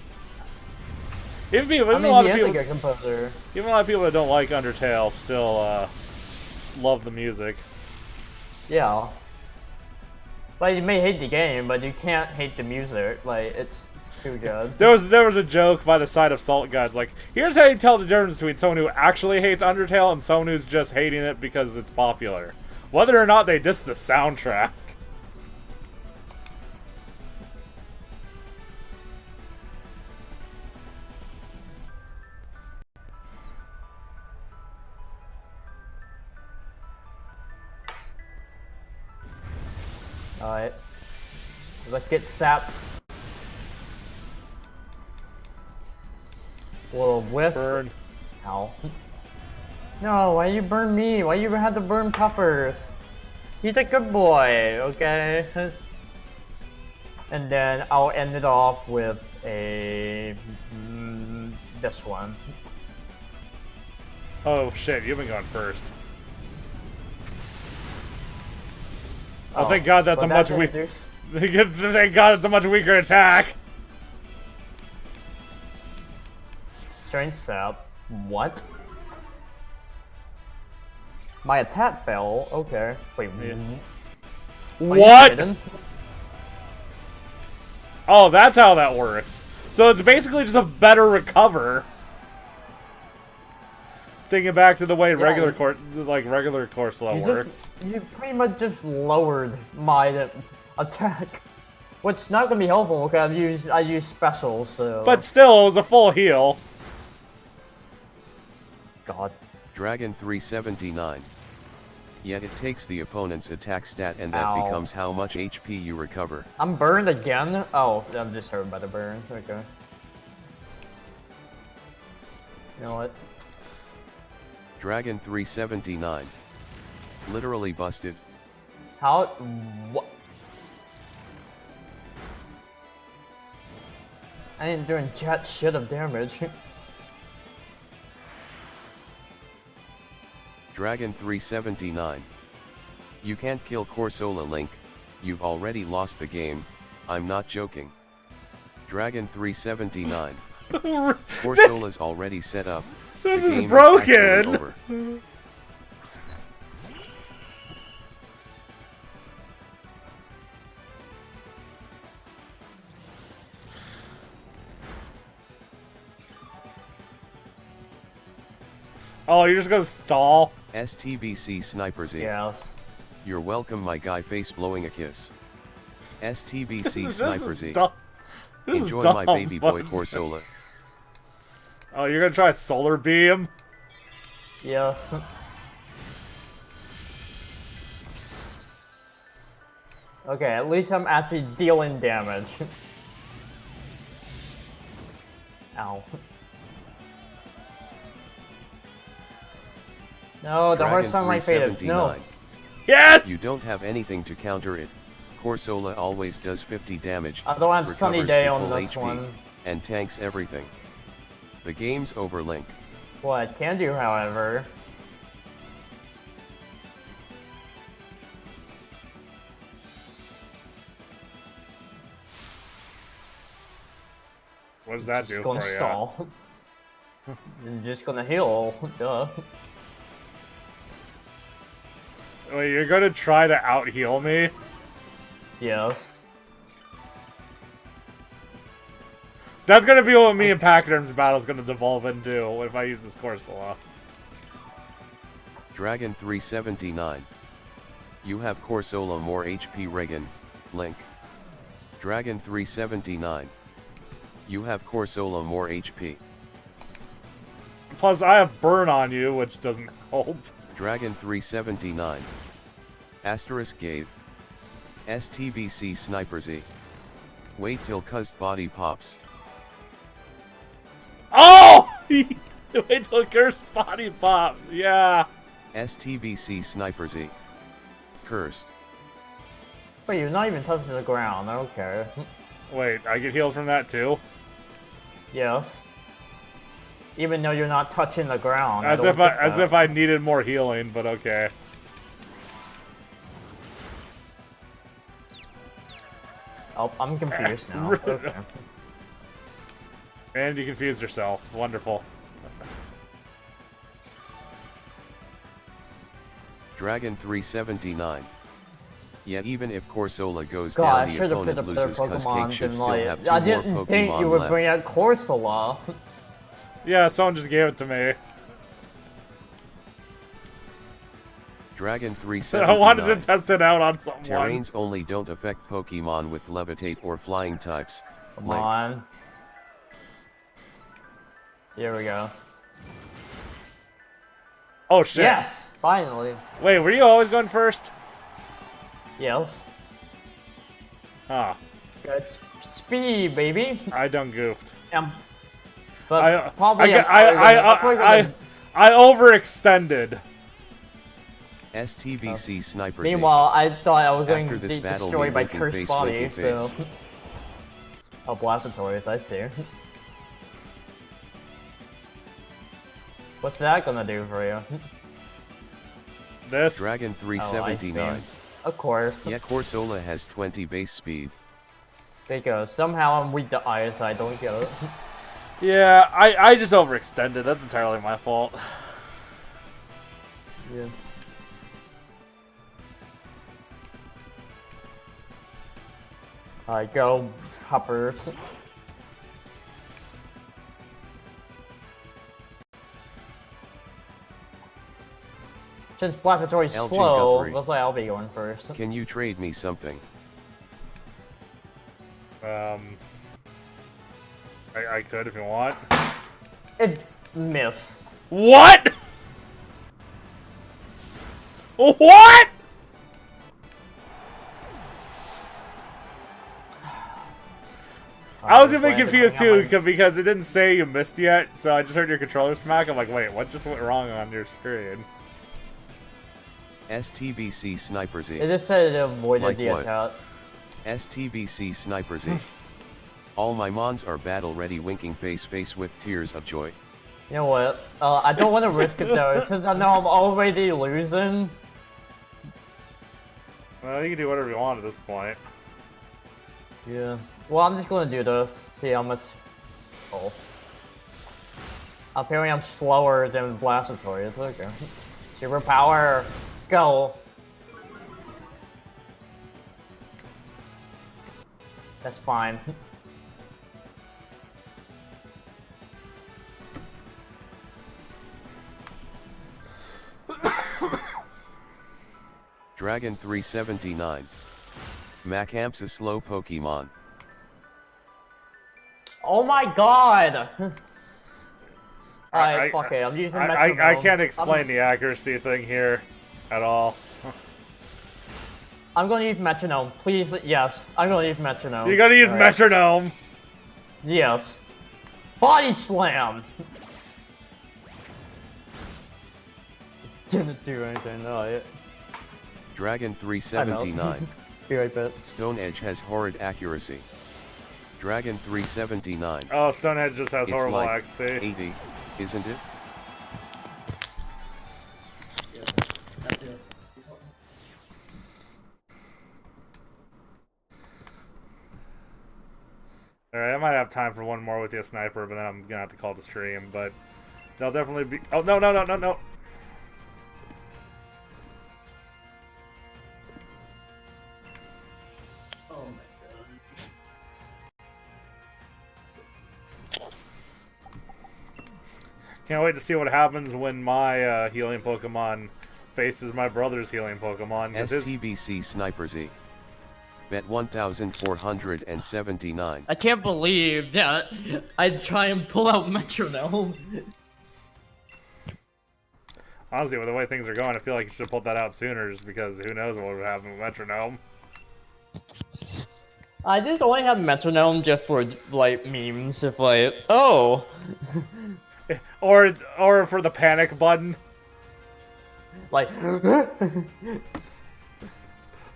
Even I a mean, lot he of is a people, good composer. even a lot of people that don't like Undertale, still love the music. Yeah. Like, you may hate the game, but you can't hate the music. Like, it's too good. There was a joke by the side of Salt Guys, like, here's how you tell the difference between someone who actually hates Undertale and someone who's just hating it because it's popular. Whether or not they diss the soundtrack. Alright. Let's get sapped. Little whiff. Burn. Ow. No, why you burn me? Why you had to burn Puffers? He's a good boy, okay? And then I'll end it off with a... this one. Oh shit, you've been going first. Oh, thank God that's but a much introduced- Thank God it's a much weaker attack. Strength sap. What? My attack fell. Okay. Wait. Yeah. Are you What? kidding? Oh, that's how that works. So it's basically just a better recover. Thinking back to the way regular course slow You works. You pretty much just lowered my attack, which is not gonna be helpful because I use specials. So. But still, it was a full heal. God. Dragon 379. Yet it takes the opponent's attack stat and that Ow. becomes how much HP you recover. I'm burned again. Oh, I'm just hurt by the burn. Okay. You know what? Dragon 379. Literally busted. How? What? I ain't doing jack shit of damage. Dragon 379. You can't kill Corsola Link, you've already lost the game, I'm not joking. Dragon 379. Corsola's already set up. This the is game broken! actually over. Oh, you're just gonna stall? STBC Sniper Z. Yes. You're welcome, my guy, face blowing a kiss. STBC This Sniper is Z. dumb. This is Enjoy dumb, my baby boy but- Corsola. Oh, you're gonna try Solar Beam? Yes. Okay, at least I'm actually dealing damage. Ow. No, the hard Dragon sunlight faded. No. 379. Yes! You don't have anything to counter it. Corsola always does 50 damage, I don't have sunny recovers day to on full this HP, one. and tanks everything. The game's over, Link. What I can do, however, What does that do Gonna for you? stall. I'm just gonna heal. Duh. Wait, you're gonna try to out-heal me? Yes. That's gonna be what me and Pachyderm's battle's gonna devolve into if I use this Corsola. Dragon 379. You have Corsola more HP Regan, Link. Dragon 379. You have Corsola more HP. Plus, I have Burn on you, which doesn't help. Dragon 379. Asterisk gave. STBC Sniper Z. Wait till cuzzed body pops. Oh! Wait till cursed body pop. Yeah. STBC Sniper Z. Cursed. Wait, you're not even touching the ground. I don't care. Wait, I get healed from that too? Yes. Even though you're not touching the ground. As if I needed more healing, but okay. Oh, I'm confused now. Okay. And you confused yourself. Wonderful. Dragon 379. Yeah, even if Corsola goes God, down, I the should have picked opponent up their loses, cause Cake Pokemon should and still like... have 2 I more didn't think you Pokemon would left. bring out Corsola. Yeah, someone just gave it to me. Dragon I 379. wanted to test it out on someone. Terrains only don't affect Pokemon with Levitate or Flying types. Come Link. on. Here we go. Oh shit. Yes! Finally. Wait, were you always going first? Yes. Huh. Good speed, baby. I done goofed. But probably I overextended. STBC Sniper Z. Meanwhile, I thought I was going After to this be battle, destroyed by winking Cursed face, Body, winking so... face. Oh, Blastotorius, I see. What's that gonna do for you? This? Dragon Oh, 379. Of course. Yeah, Corsola has 20 base speed. Because somehow I'm weak to ice, I don't get it. Yeah, I just overextended. That's entirely my fault. Yeah. Alright, go, hoppers. Since Blastotori's LG slow, Guthrie. looks like I'll be going first. Can you trade me something? I could if you want. It miss. What? What? I was a bit confused too because it didn't say you missed yet, so I just heard your controller smack. I'm like, wait, what just went wrong on your screen? STBC Sniper Z. It just said it avoided Like the what? attack. STBC Sniper Z. All my mons are battle ready, winking face with tears of joy. You know what? I don't want to risk it though, since I know I'm already losing. Well, you can do whatever you want at this point. Yeah. Well, I'm just gonna do this, see how much... Oh. Apparently I'm slower than Blastotorius, okay. Superpower! Go! That's fine. Dragon 379. Macamp's a slow Pokemon. Oh my god! Alright, fuck it, I'm using Metronome. I can't explain the accuracy thing here at all. I'm gonna use Metronome, please, yes. I'm gonna use Metronome. You gotta use Alright. Metronome! Yes. Body Slam! Didn't do anything, no. Dragon 379. Be right back. Stone Edge has horrid accuracy. Dragon 379. Oh, Stonehenge just has It's horrible like accuracy. 80, isn't it? Alright, I might have time for one more with you, Sniper, but then I'm gonna have to call the stream, but they'll definitely be... Oh, no, no, no, no, no! Oh my god. Can't wait to see what happens when my healing Pokemon faces my brother's healing Pokemon. 'Cause his... STBC Sniper Z. Bet 1,479. I can't believe that I'd try and pull out Metronome. Honestly, with the way things are going, I feel like you should have pulled that out sooner, just because who knows what would happen with Metronome. I just only have Metronome just for, like, memes, if like, oh! Or for the panic button. Like,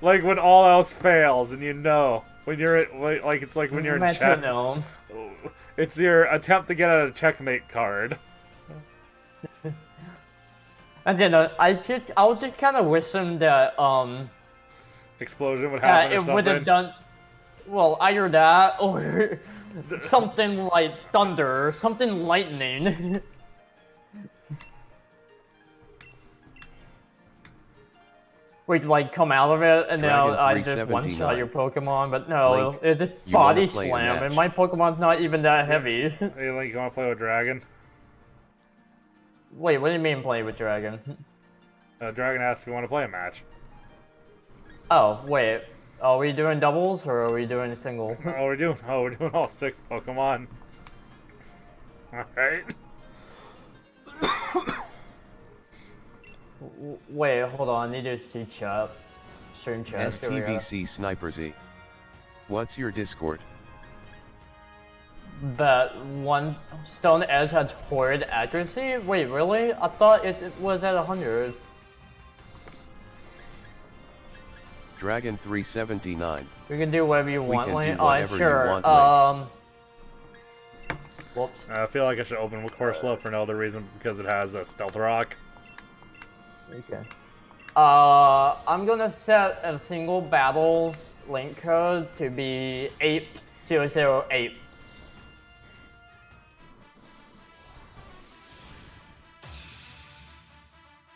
Like when all else fails, and you know when you're like it's like when you're in check. Metronome. It's your attempt to get a checkmate card. And then I'll just kind of wish him that Explosion would happen or it would have something. done, well, either that or something like thunder, something lightning. We'd like come out of it and now Dragon I just 379. one-shot your Pokemon, but no, Link, it's just you body wanna play a slam, match? and my Pokemon's not even that heavy. Hey, Link, you want to play with Dragon? Wait, what do you mean play with Dragon? Dragon asks if you want to play a match. Oh, wait. Are we doing doubles or are we doing a single? We're doing all 6 Pokemon. Alright. Wait, hold on, I need to see chat. Stream chat. Here we go. STBC Sniper Z. What's your Discord? That one Stone Edge had horrid accuracy? Wait, really? I thought it was at 100. Dragon 379. We can do whatever you want, can do Lane. whatever you Sure. want, Whoops. I feel like I should open with Corsola for no other reason because it has a Stealth Rock. Okay. I'm gonna set a single battle link code to be 8008.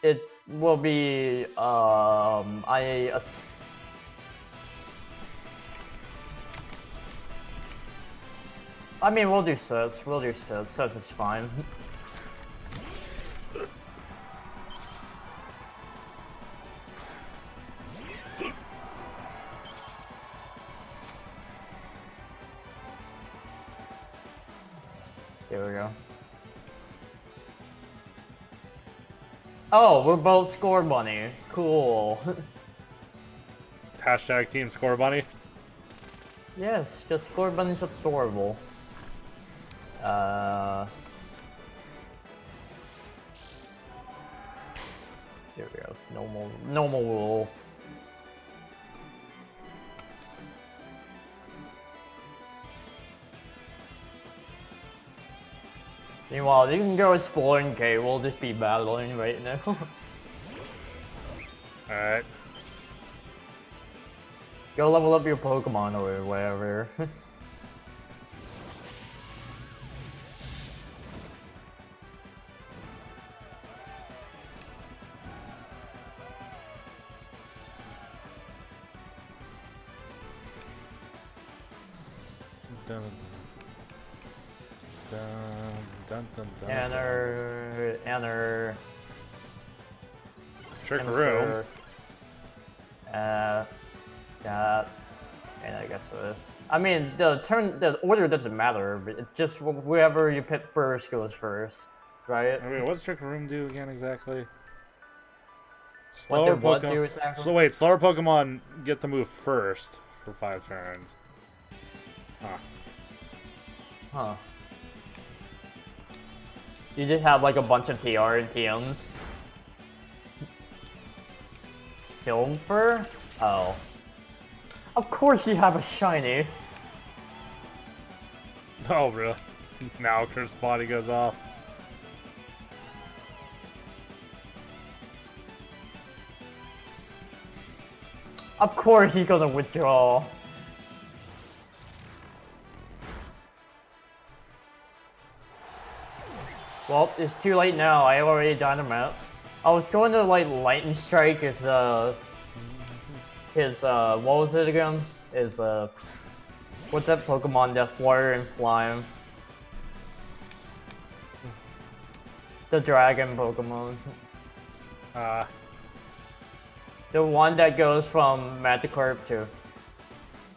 It will be, I mean, we'll do sets. We'll do sets. Sets is fine. Here we go. Oh, we're both Score Bunny. Cool. Hashtag Team Score Bunny. Yes, just Score Bunny's adorable. Here we go. Normal rules. Meanwhile, you can go exploring, okay? We'll just be battling right now. Alright. Go level up your Pokemon or whatever. Dun, dun, dun, dun, dun, Enter. Trick Room. That, and I guess this. I mean, the order doesn't matter, but it's just whoever you pick first goes first, right? I mean, what's Trick Room do again exactly? What Slower did what do Pokemon. exactly? So wait, slower Pokemon get to move first for 5 turns. Huh. Huh. You just have like a bunch of TR and TMs. Silver? Oh. Of course you have a shiny. Oh, really? Now Kurt's body goes off. Of course he's gonna withdraw. Well, it's too late now. I already Dynamax. I was going to like Lightning Strike his what was it again? His what's that Pokemon that's water and slime? The dragon Pokemon. The one that goes from Magikarp to...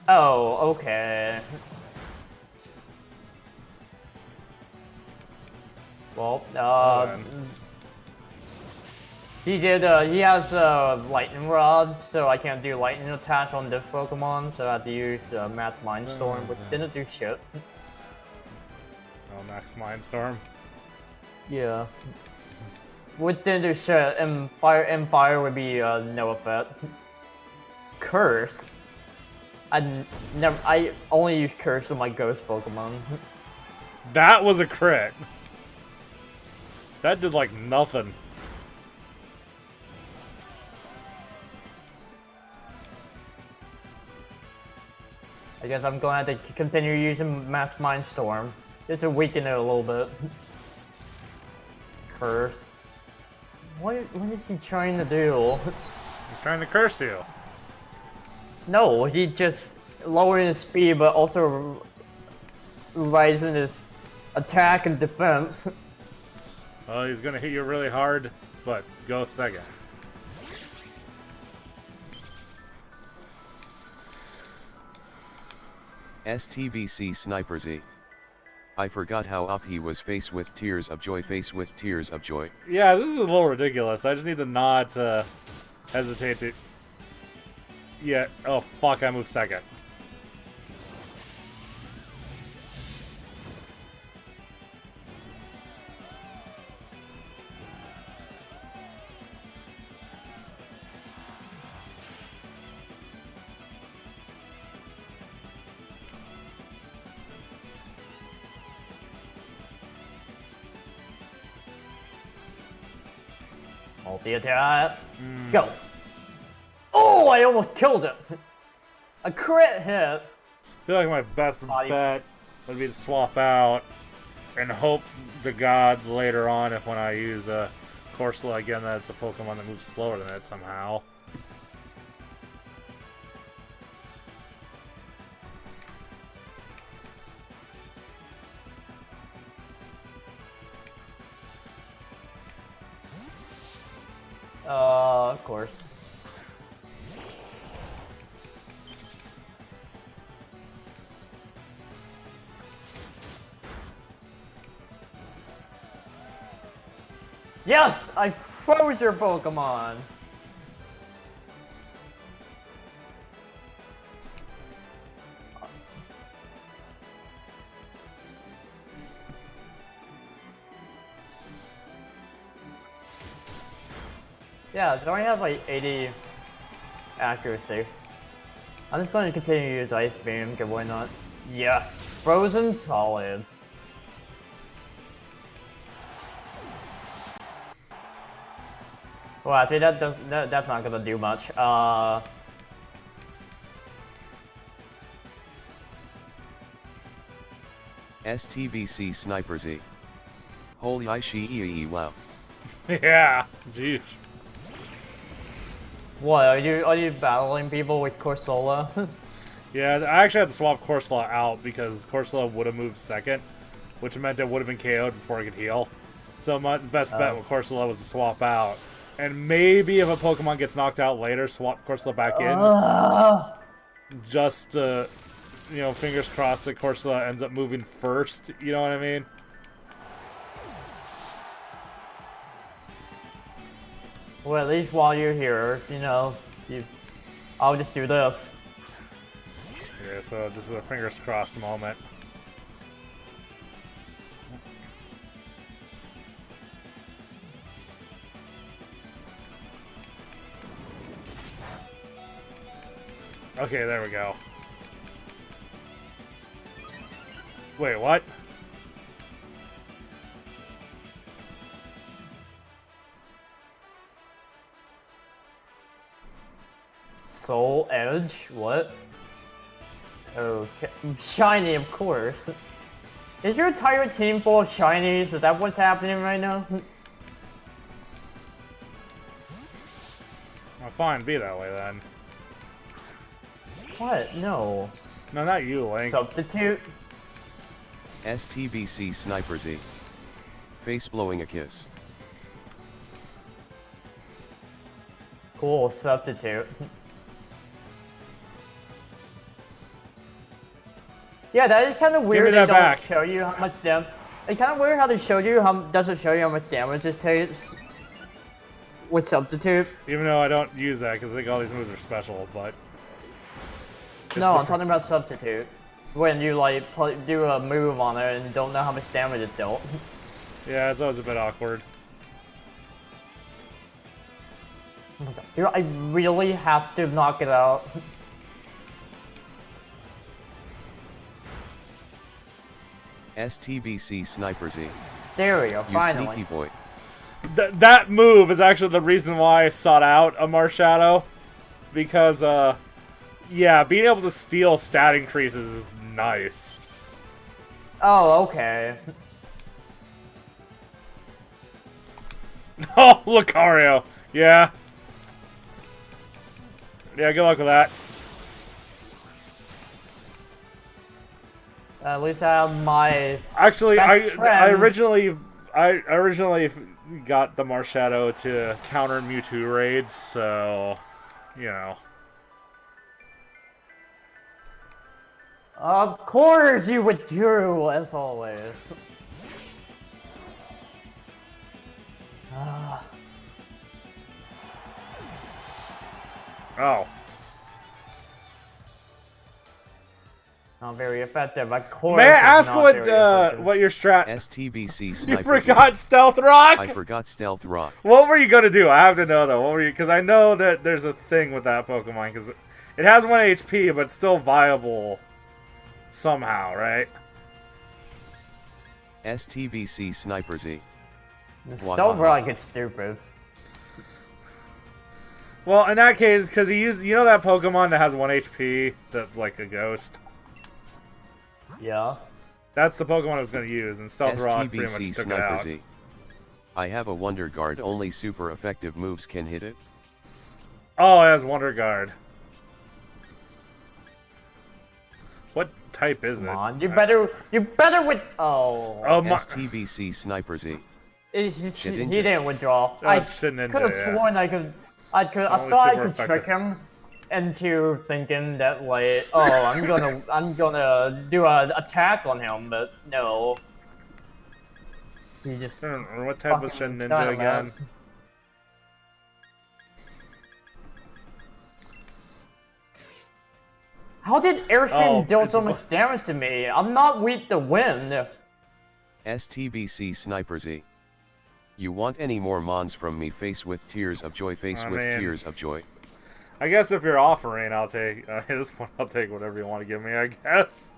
Oh, okay. Well, he has a lightning rod, so I can't do lightning attack on this Pokemon, so I have to use Max Mindstorm, which didn't do shit. Oh, Max Mindstorm. Yeah. Which didn't do shit, and fire would be no effect. Curse? I only use Curse with my ghost Pokemon. That was a crit. That did like nothing. I guess I'm going to have to continue using Mass Mindstorm. Just to weaken it a little bit. Curse. What is he trying to do? He's trying to curse you. No, he just lowered his speed, but also rising his attack and defense. Oh, he's gonna hit you really hard, but go second. STBC Sniper Z. I forgot how up he was face with tears of joy, face with tears of joy. Yeah, this is a little ridiculous. I just need to not hesitate to... Yeah, oh fuck, I moved second. Multi-attack. Go. Oh, I almost killed it. A crit hit. I feel like my best bet would be to swap out and hope to God later on if when I use Corsola again that it's a Pokemon that moves slower than it somehow. Of course. Yes! I froze your Pokemon! Yeah, don't I have like 80 accuracy? I'm just going to continue to use Ice Beam, because why not? Yes! Frozen solid. Well, actually, that's not gonna do much. STBC Sniper Z. Holy Ishii, wow. Yeah, jeez. What, are you battling people with Corsola? Yeah, I actually had to swap Corsola out because Corsola would have moved second, which meant it would have been KO'd before I could heal. So my best bet with Corsola was to swap out. And maybe if a Pokemon gets knocked out later, swap Corsola back in. Just to, you know, fingers crossed that Corsola ends up moving first, you know what I mean? Well, at least while you're here, you know, I'll just do this. Yeah, so this is a fingers crossed moment. Okay, there we go. Wait, what? Soul Edge? What? Okay. Shiny, of course. Is your entire team full of shinies? Is that what's happening right now? Well, fine, be that way then. What? No. No, not you, Link. Substitute? STBC Sniper Z. Face blowing a kiss. Cool, substitute. Yeah, that is kind of weird. me that they back. don't show you how much damage. It's kind of weird how they show you doesn't show you how much damage this takes with substitute. Even though I don't use that because I think all these moves are special, but No, I'm talking about substitute. When you like do a move on it and don't know how much damage it dealt. yeah, it's always a bit awkward. Oh my god. Dude, I really have to knock it out. STBC Sniper Z. There we go, You finally. sneaky boy. That move is actually the reason why I sought out a Marshadow, because yeah, being able to steal stat increases is nice. Oh, okay. Oh, Lucario. Yeah. Yeah, good luck with that. At least I have my... Actually, Best I friend. originally got the Marshadow to counter Mewtwo raids, so you know. Of course you withdrew, as always. Oh, Not very effective, of course. may I it's ask not what very effective. what your strat? STBC You Sniper Z. forgot Stealth Rock. I forgot Stealth Rock. What were you gonna do? I have to know though. What were you? Because I know that there's a thing with that Pokemon because it has 1 HP, but it's still viable somehow, right? STBC Sniper Z. Stealth Rock gets stupid. Well, in that case, because he used, you know that Pokemon that has 1 HP that's like a ghost? Yeah. That's the Pokemon I was going to use, and Stealth Rock pretty STBC much took it Sniper out. Z. I have a Wonder Guard, only super effective moves can hit it. Oh, it has Wonder Guard. What type is Come it? on, you better with... Oh. Oh, my... STBC Sniper Z. He Shedinja. didn't withdraw. Oh, I it's Shedinja, could have yeah. sworn I thought only I super could trick him into thinking that like, oh, I'm gonna do an attack on him, but no. He just What type was fucking Shedinja dynamax. again? How did Airstream Oh, deal it's so a much damage to me? I'm not weak to wind. STBC Sniper Z. You want any more mons from me? Face with tears of joy, face with man. tears of joy. I guess if you're offering, I'll take... at this point, I'll take whatever you want to give me, I guess.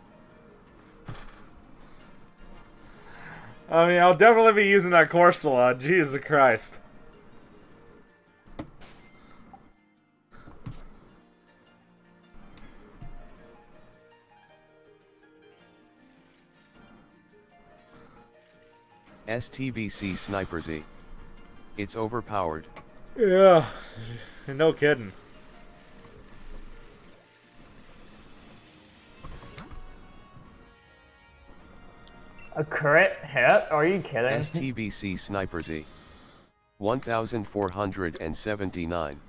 I mean, I'll definitely be using that Corsola. Jesus Christ. STBC Sniper Z. It's overpowered. Yeah. No kidding. A crit hit? Are you kidding? STBC Sniper Z. 1479.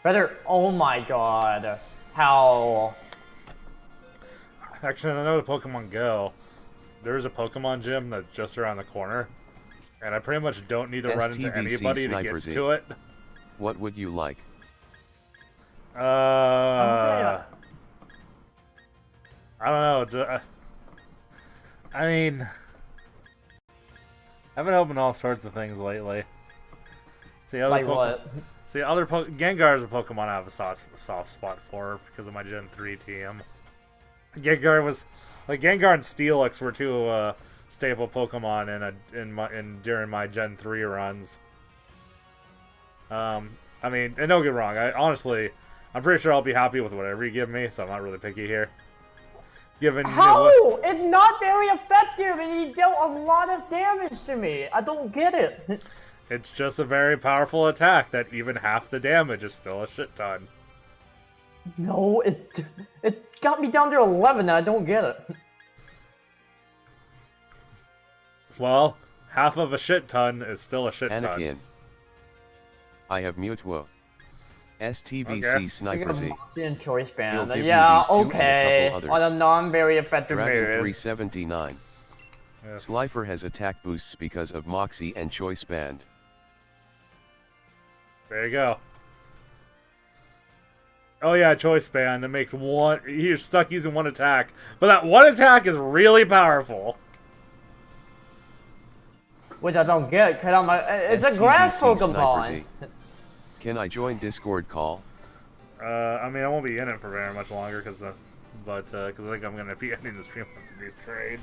Better. Oh my god. How? Actually, I know the Pokemon Go. There's a Pokemon gym that's just around the corner. And I pretty much don't need to run into STBC anybody to Sniper get Z. to it. What would you like? I don't know. It's, I mean, I've been opening all sorts of things lately. See, other Like what? See, other Gengar is a Pokemon I have a soft spot for because of my Gen 3 team. Gengar and Steelix were two staple Pokemon during my Gen 3 runs. I mean, and don't get me wrong, I'm pretty sure I'll be happy with whatever you give me, so I'm not really picky here. How? It's not very effective, and he dealt a lot of damage to me. I don't get it. It's just a very powerful attack that even half the damage is still a shit ton. No, it got me down to 11, and I don't get it. Well, half of a shit ton is still a shit ton. Anakin. I have Mutwo. STVC Okay. Sniper Z. In choice band. He'll give Yeah, you these two and a okay. couple On a others. non-very effective Dragon move. 379. Yes. Slifer has attack boosts because of Moxie and Choice Band. There you go. Oh yeah, choice band. It makes one. You're stuck using one attack, but that one attack is really powerful. Which I don't get, cause it's a grass STVC Sniper Pokemon. Z. Can I join Discord call? I mean, I won't be in it for very much longer, because I think I'm gonna be ending the stream after these trades.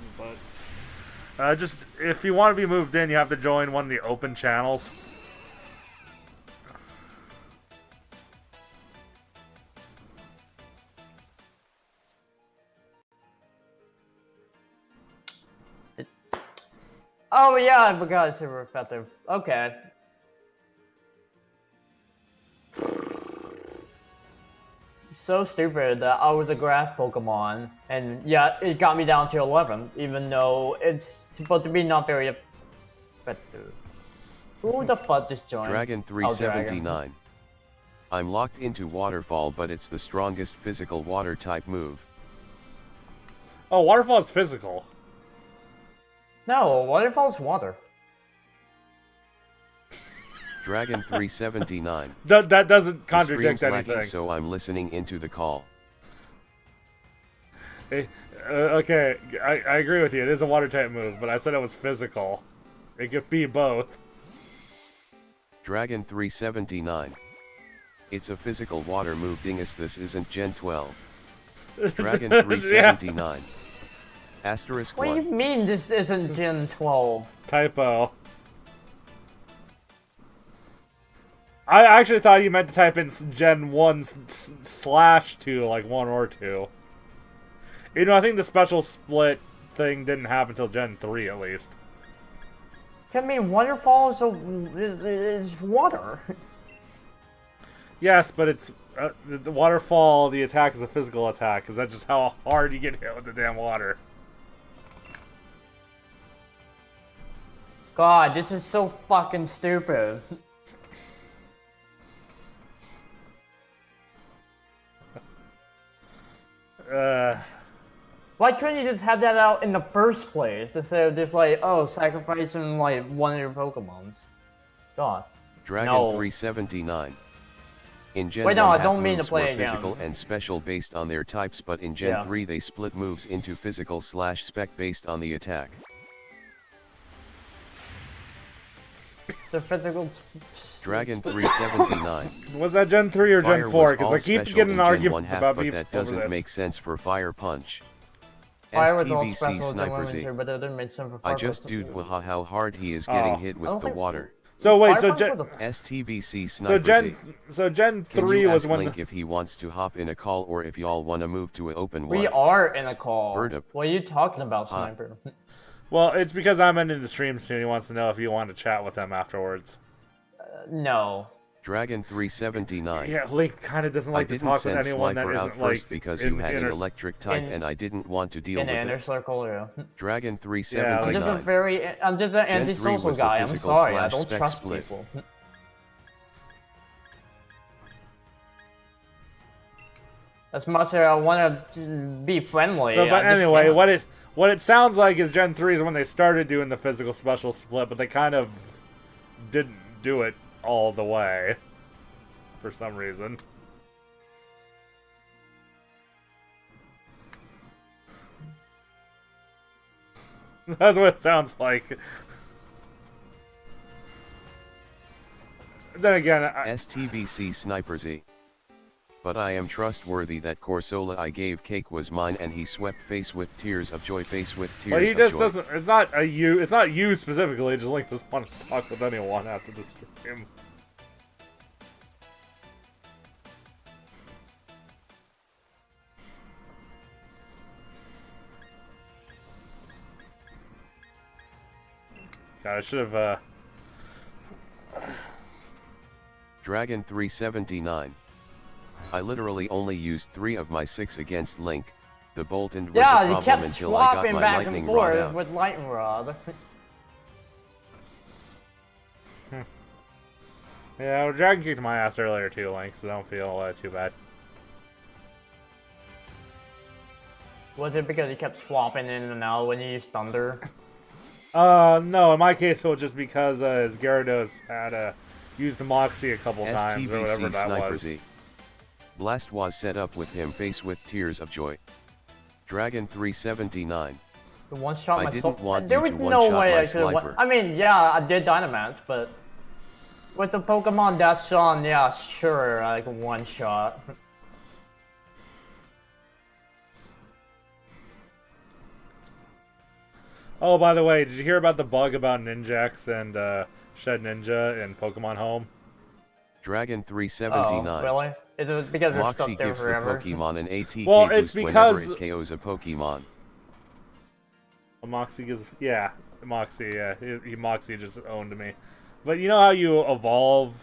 But just if you want to be moved in, you have to join one of the open channels. Oh yeah, I forgot it's super effective. Okay. So stupid that I was a grass Pokemon, and yeah, it got me down to 11, even though it's supposed to be not very effective. Who the fuck just joined? Dragon Oh, Dragon. 379. I'm locked into Waterfall, but it's the strongest physical water type move. Oh, Waterfall is physical. No, Waterfall's water. Dragon 379. That doesn't The contradict stream's lagging, anything. so I'm listening into the call. Okay, I agree with you. It is a water type move, but I said it was physical. It could be both. Dragon 379. It's a physical water move, dingus. This isn't Gen 12. Dragon 379. Asterisk What do 1. you mean this isn't Gen 12? Typo. I actually thought you meant to type in Gen 1 slash 2, like 1 or 2. You know, I think the special split thing didn't happen until Gen 3, at least. I mean, Waterfall is water. Yes, but it's... the waterfall, the attack is a physical attack, because that's just how hard you get hit with the damn water. God, this is so fucking stupid. Why couldn't you just have that out in the first place instead of just like, oh, sacrificing like one of your Pokemons? God. Dragon No. 379. In Gen Wait, no, 1 I half don't mean to moves play were again. physical and special based on their types, but in Gen Yes. 3 they split moves into physical slash spec based on the attack. The physical. Dragon 379. Was that Gen 3 or Fire Gen 4? was Because all I keep special getting in Gen 1 arguments half, about but me that over doesn't this. make sense for Fire Punch. Fire was all STVC special Sniper as Z. but it didn't make sense for I Fire just Punch. dude how hard he is getting Oh. hit I with don't the think- water. So wait, Fire so Punch Gen... was a- STVC So Sniper Z. Gen Can 3 you was ask when Link if he wants to hop in a call or if y'all wanna move to an open one? We are in a call. Bird up. What are you talking about, Huh. Sniper? Well, it's because I'm ending the stream soon. He wants to know if you want to chat with him afterwards. No. Dragon 379. Yeah, Link kind of doesn't I like to didn't talk with send anyone that Slifer out isn't first like because in you had an inner- electric type in- and I didn't want to deal In the with inner it. circle, yeah. Dragon I'm just a 379. very, I'm just an Gen 3 antisocial was the guy. I'm physical sorry, I slash don't spec trust split. people. As much as I want to be friendly. So, I but just anyway, can't. what it sounds like is Gen 3 is when they started doing the physical special split, but they kind of didn't do it all the way for some reason. That's what it sounds like. Then again, STVC Sniper Z. But I am trustworthy that Corsola I gave cake was mine and he swept face with tears of joy, face with tears But he of just joy. doesn't. It's not a you. It's not you specifically. Just Link doesn't want to talk with anyone after this stream. God, I should have. Dragon 379. I literally only used 3 of my 6 against Link. The Boltund was a Yeah, you problem kept until I got swapping my back lightning and rod forth out. with lightning rod. Yeah, well, Dragon kicked my ass earlier too, Link, so don't feel too bad. Was it because you kept swapping in and out when you used Thunder? No, in my case it was just because his Gyarados had used the Moxie a couple times or whatever STBC that Sniper was. Z. Blast was set up with him face with tears of joy. Dragon 379. The one shot I myself. didn't want there you was to no one-shot way my I could have. Slifer. I mean, yeah, I did Dynamax, but with the Pokemon that's Sean, yeah, sure, like one shot. Oh, by the way, did you hear about the bug about Ninjax and Shed Ninja in Pokemon Home? Dragon 379. Oh, really? Is it because they're Moxie stuck there gives forever? the Pokemon an ATK Well, it's boost because- whenever it KOs a Pokemon. Moxie gives, yeah, Moxie, yeah, Moxie just owned me. But you know how you evolve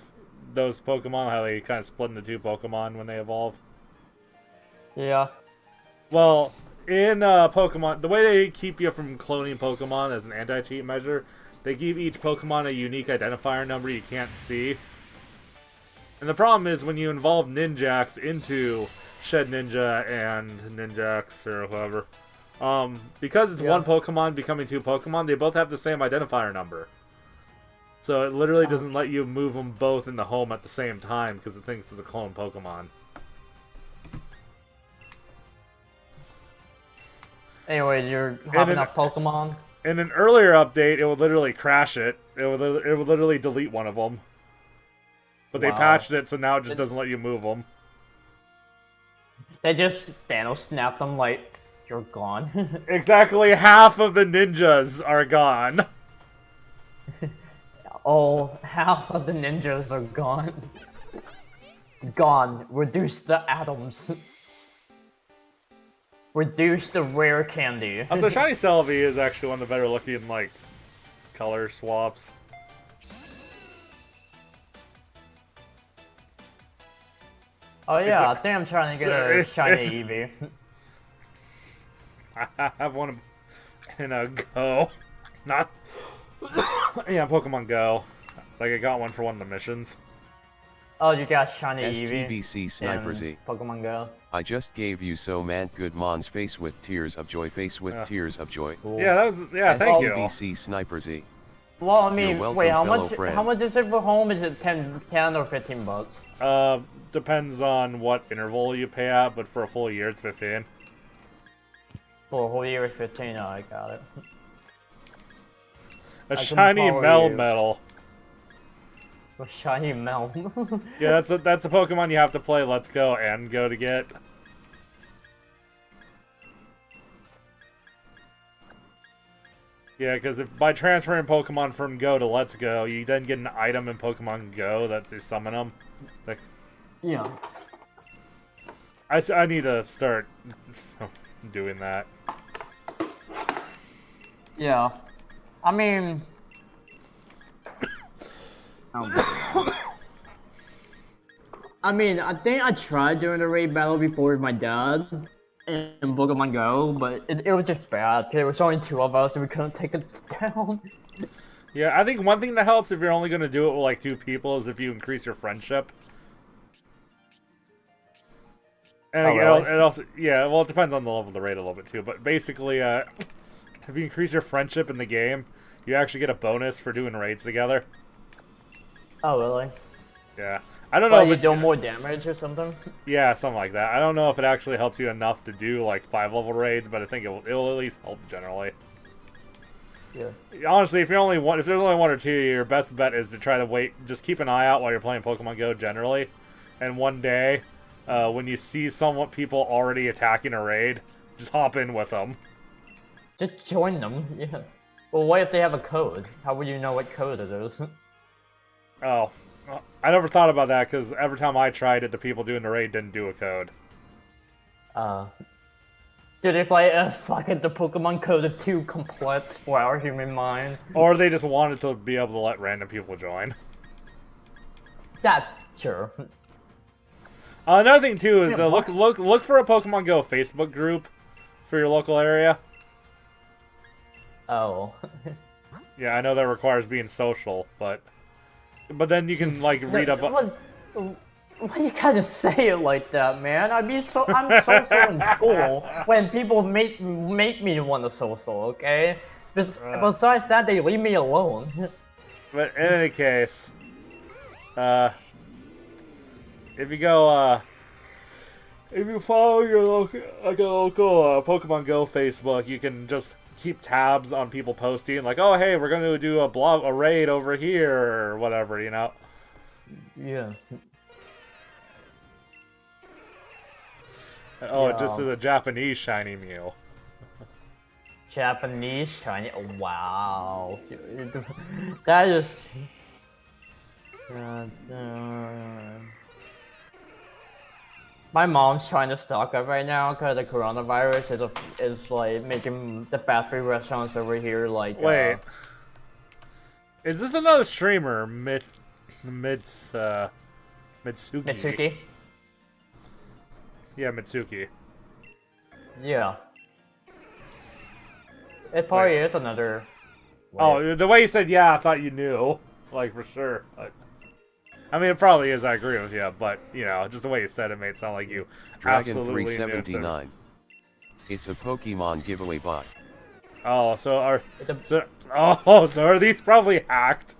those Pokemon, how they kind of split into 2 Pokemon when they evolve? Yeah. Well, in Pokemon, the way they keep you from cloning Pokemon as an anti-cheat measure, they give each Pokemon a unique identifier number you can't see. And the problem is when you involve Ninjax into Shed Ninja and Ninjax or whoever, because it's one Pokemon becoming 2 Pokemon, they both have the same identifier number. So it literally doesn't let you move them both in the home at the same time because it thinks it's a clone Pokemon. Anyway, you're hopping in- up Pokemon. In an earlier update, it would literally crash it. It would literally delete one of them. But they Wow. patched it, so now it just doesn't let you move them. They just Thanos snapped them like, you're gone. Exactly half of the ninjas are gone. Oh, half of the ninjas are gone. Gone. Reduce the atoms. Reduce the rare candy. Also, Shiny Celebi is actually one of the better looking, like, color swaps. Oh yeah, I think I'm trying to get a shiny Eevee. I have one in a Go. Not... yeah, Pokemon Go. Like, I got one for one of the missions. Oh, you got shiny Eevee. STBC Sniper in Z. Pokemon Go. I just gave you so man good Mon's face with tears of joy, face with tears of joy. Cool. Yeah, that was... yeah, thank you. STBC Sniper Z. Well, I mean, welcome, wait, how fellow much? friend. How much is it for home? Is it 10 or 15 bucks? Depends on what interval you pay at, but for a full year, it's 15. For a whole year, it's 15. Oh, I got it. A can shiny follow you. Melmetal. A shiny Mel. Yeah, that's a Pokemon you have to play Let's Go and Go to get. Yeah, because if by transferring Pokemon from Go to Let's Go, you then get an item in Pokemon Go that you summon them. Like, Yeah. I need to start doing that. Yeah. I mean. I mean, I think I tried doing a raid battle before with my dad in Pokemon Go, but it was just bad because there was only 2 of us and we couldn't take it down. Yeah, I think one thing that helps if you're only going to do it with like 2 people is if you increase your friendship. And Oh, really? it also, yeah, well, it depends on the level of the raid a little bit too. But basically, if you increase your friendship in the game, you actually get a bonus for doing raids together. Oh, really? Yeah, I don't know Well, if you it's do more damage or something? yeah, something like that. I don't know if it actually helps you enough to do like 5-level raids, but I think it will at least help generally. Yeah. Honestly, if there's only 1 or 2, your best bet is to try to wait. Just keep an eye out while you're playing Pokemon Go generally, and one day, when you see people already attacking a raid, just hop in with them. Just join them. Yeah. Well, what if they have a code? How would you know what code it is? Oh, I never thought about that because every time I tried it, the people doing the raid didn't do a code. Dude, if I fucking the Pokemon code is too complex for our human mind. Or they just wanted to be able to let random people join. That's sure. Another thing too is Yeah, look for a Pokemon Go Facebook group for your local area. Oh. Yeah, I know that requires being social, but then you can like read up. Why you gotta say it like that, man? I'm social in school when people make me want to social, okay? Besides that, they leave me alone. But in any case, if you go, if you follow your local Pokemon Go Facebook, you can just keep tabs on people posting, like, oh hey, we're gonna do a raid over here or whatever, you know. Yeah. Oh, Yeah. this is a Japanese shiny Mew. Japanese shiny. Oh, wow. That is. My mom's trying to stock up right now because the coronavirus is like making the fast food restaurants over here like. Wait. Is this another streamer? Mitsuki. Mitsuki? Yeah, Mitsuki. Yeah. It probably is another. Oh, the way you said yeah, I thought you knew. Like, for sure. I mean, it probably is, I agree with you, but, you know, just the way you said it made it sound like you absolutely knew. Dragon379. It's a Pokemon giveaway bot. Oh, so are these probably hacked?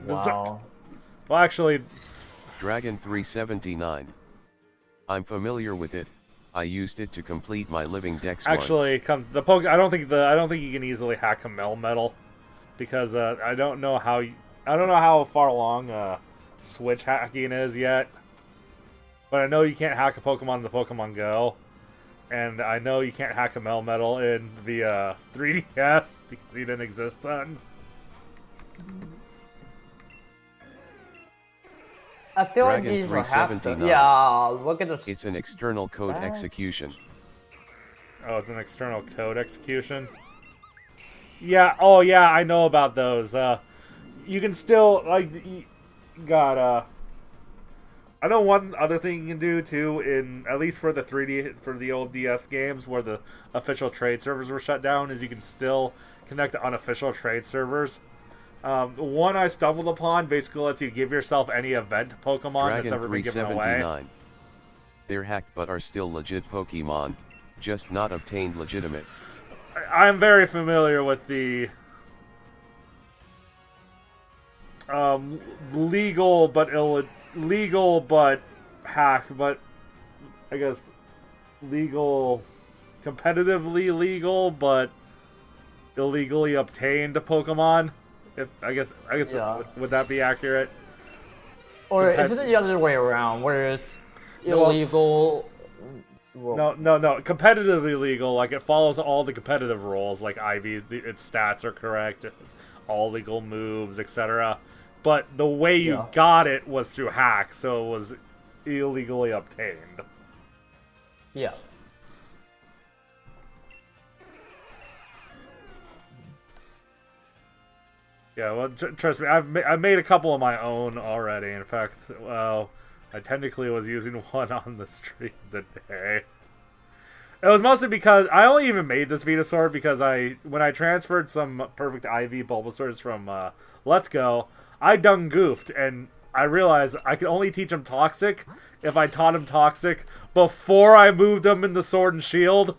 Wow. Well, actually... Dragon379. I'm familiar with it. I used it to complete my living dex actually, once. I don't think you can easily hack a Melmetal, because I don't know how far along SWooSH hacking is yet. But I know you can't hack a Pokemon in the Pokemon Go, and I know you can't hack a Melmetal in the 3DS because he didn't exist then. I feel like these are half the, 379. yeah, look at this. It's an external code execution. Oh, it's an external code execution? Yeah, oh yeah, I know about those. You can still, like, I know one other thing you can do, too, at least for the old DS games, where the official trade servers were shut down, is you can still connect to unofficial trade servers. One I stumbled upon basically lets you give yourself any event Pokemon that's ever been given away. They're hacked but are still legit Pokemon, just not obtained legitimate. I'm very familiar with the legal but hack, but I guess competitively legal but illegally obtained Pokemon. I guess yeah. Would that be accurate? Or isn't it the other way around, where it's illegal? No. Competitively legal, like it follows all the competitive rules, like IV, its stats are correct, all legal moves, etc. But the way you got it was through hack, so it was illegally obtained. Yeah. Yeah, well, trust me, I've made a couple of my own already. In fact, well, I technically was using one on the stream today. It was mostly because I only even made this Venusaur because when I transferred some perfect IV Bulbasaurs from Let's Go, I done goofed and I realized I could only teach him Toxic if I taught him Toxic before I moved him in the Sword and Shield.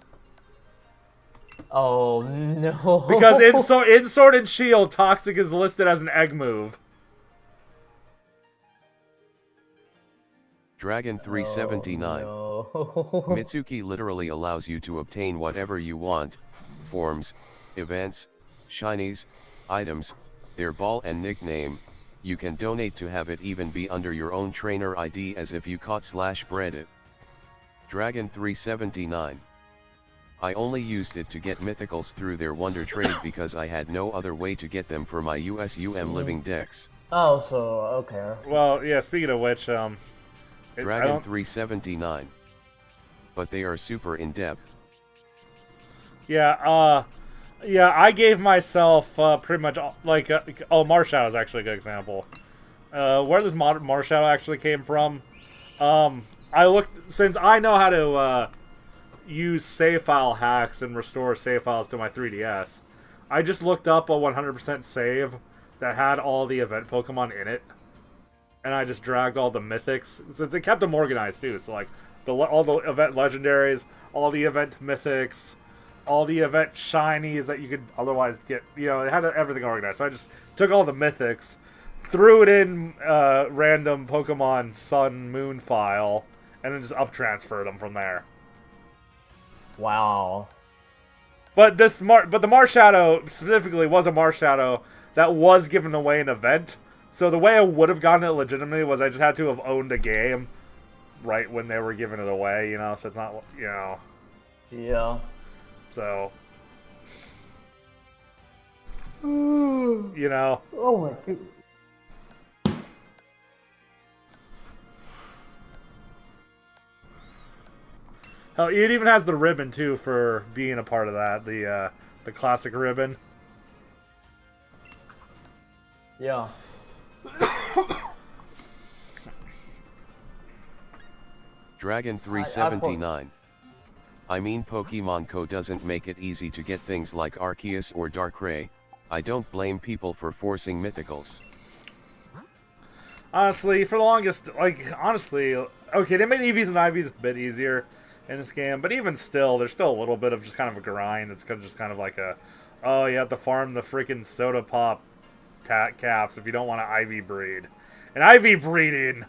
Oh no! Because in Sword and Shield, Toxic is listed as an egg move. Dragon379. Oh, no. Mitsuki literally allows you to obtain whatever you want: forms, events, shinies, items, their ball and nickname. you can donate to have it even be under your own trainer ID as if you caught/bred it. Dragon 379. I only used it to get mythicals through their wonder trade because I had no other way to get them for my USUM living decks. Oh, so okay. Well, yeah, speaking of which, Dragon 379. But they are super in-depth. Yeah, yeah, I gave myself pretty much like Marshadow is actually a good example. Where this Marshadow actually came from, I looked, since I know how to use save file hacks and restore save files to my 3DS, I just looked up a 100% save that had all the event Pokemon in it, and I just dragged all the mythics, since it kept them organized too. So like all the event legendaries, all the event mythics, all the event shinies that you could otherwise get, you know, it had everything organized. So I just took all the mythics, threw it in random Pokemon Sun Moon file, and then just up-transferred them from there. Wow. But the Marshadow specifically was a Marshadow that was given away in an event. So the way I would have gotten it legitimately was I just had to have owned a game right when they were giving it away, you know, so it's not, you know. Yeah. So, you know. Oh my god. Hell, it even has the ribbon too for being a part of that, the classic ribbon. Yeah. Dragon 379. I mean, Pokemon Co doesn't make it easy to get things like Arceus or Darkrai. I don't blame people for forcing mythicals. Honestly, for the longest, like, honestly, okay, they made EVs and IVs a bit easier in this game, but even still, there's still a little bit of just kind of a grind. It's just kind of like a, oh, you have to farm the freaking soda pop caps if you don't want to IV breed. And IV breeding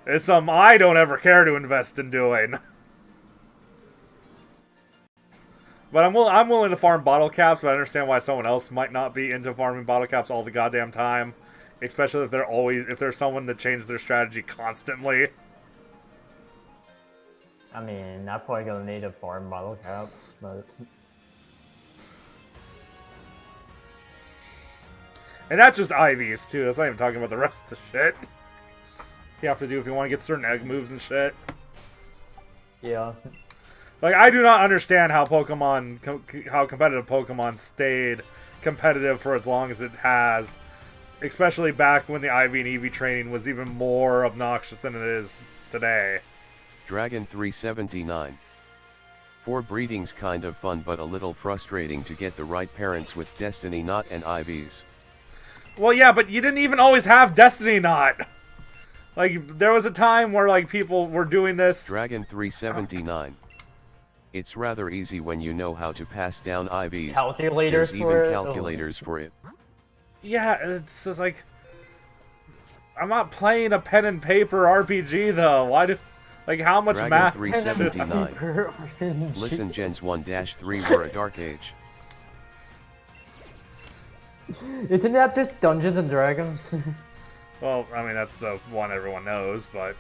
is something I don't ever care to invest in doing. But I'm willing to farm bottle caps, but I understand why someone else might not be into farming bottle caps all the goddamn time. Especially if there's someone that changes their strategy constantly. I mean, I'm probably gonna need to farm bottle caps, but... And that's just IVs, too. That's not even talking about the rest of the shit you have to do if you want to get certain egg moves and shit. Yeah. Like, I do not understand how how competitive Pokemon stayed competitive for as long as it has. Especially back when the IV and EV training was even more obnoxious than it is today. Dragon 379. For breeding's kind of fun but a little frustrating to get the right parents with Destiny Knot and IVs. Well, yeah, but you didn't even always have Destiny Knot. Like, there was a time where, like, people were doing this. Dragon 379. It's rather easy when you know how to pass down IVs. Calculators There's for even it? calculators for it. Yeah, it's just like, I'm not playing a pen and paper RPG though. Why do, like, how much Dragon math? 379. Listen, Gens 1-3 were a dark age. Isn't that just Dungeons and Dragons? Well, I mean, that's the one everyone knows, but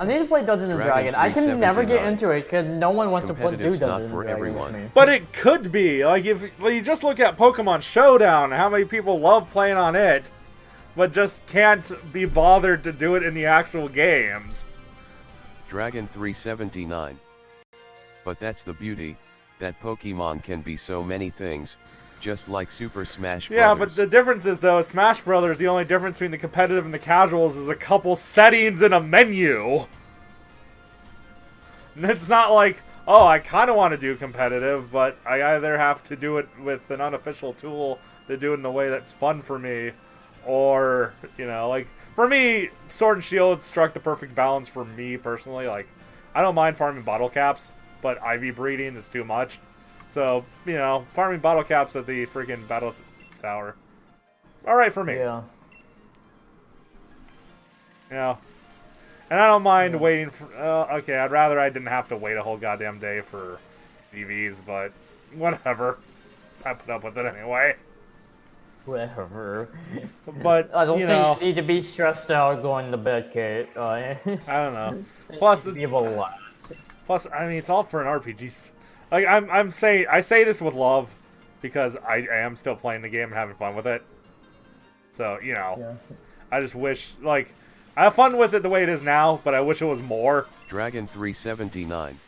I need to play Dungeons and Dragon Dragons. I can never get 379. into it because no one wants to do Competitive's Dungeons not and for Dragons everyone. with me. but it could be. Like, if you just look at Pokemon Showdown, how many people love playing on it, but just can't be bothered to do it in the actual games. Dragon 379. But that's the beauty, that Pokemon can be so many things, just like Super Smash Bros. Yeah, but the difference is, though, Smash Brothers, the only difference between the competitive and the casuals is a couple settings in a menu. And it's not like, oh, I kind of want to do competitive, but I either have to do it with an unofficial tool to do it in a way that's fun for me, or, you know, like, for me, Sword and Shield struck the perfect balance for me, personally. Like, I don't mind farming bottle caps, but IV breeding is too much. So, you know, farming bottle caps at the freaking Battle Tower. Alright for me. Yeah. You know. And I don't mind waiting for... okay, I'd rather I didn't have to wait a whole goddamn day for EVs, but whatever. I put up with it anyway. Whatever. But, I don't you think know, you need to be stressed out going to bed, Kate. I don't know. Plus, Be able to relax. plus, I mean, it's all for an RPG. Like, I'm saying, I say this with love, because I am still playing the game and having fun with it. So, you know, Yeah. I just wish, like, I have fun with it the way it is now, but I wish it was more. Dragon 379.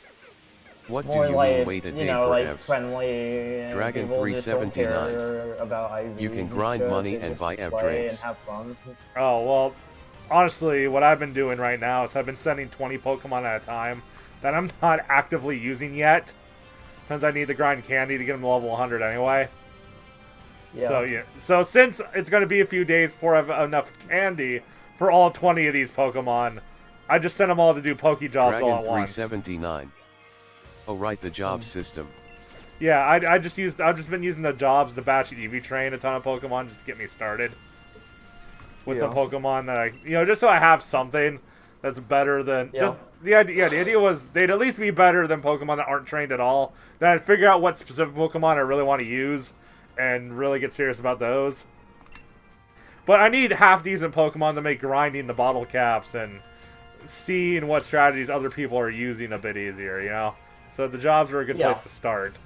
What do More you like, mean wait a you day know, for like EVs? friendly. And Dragon people just don't 379. care about IVs You can and grind shit, money they and just buy EV play drinks. and have fun. Oh, well, honestly, what I've been doing right now is I've been sending 20 Pokemon at a time that I'm not actively using yet, since I need to grind candy to get them to level 100 anyway. Yeah. So, yeah. So, since it's going to be a few days before I have enough candy for all 20 of these Pokemon, I just sent them all to do Pokejobs Dragon all at once. 379. Oh right, the job system. Yeah, I've just been using the jobs to batch EV train a ton of Pokemon just to get me started with some Yeah. Pokemon that I, just so I have something that's better than Yeah. just the idea. Yeah, the idea was they'd at least be better than Pokemon that aren't trained at all. Then I'd figure out what specific Pokemon I really want to use and really get serious about those. But I need half-decent Pokemon to make grinding the bottle caps and seeing what strategies other people are using a bit easier, you know? So the jobs were a good Yeah. place to start.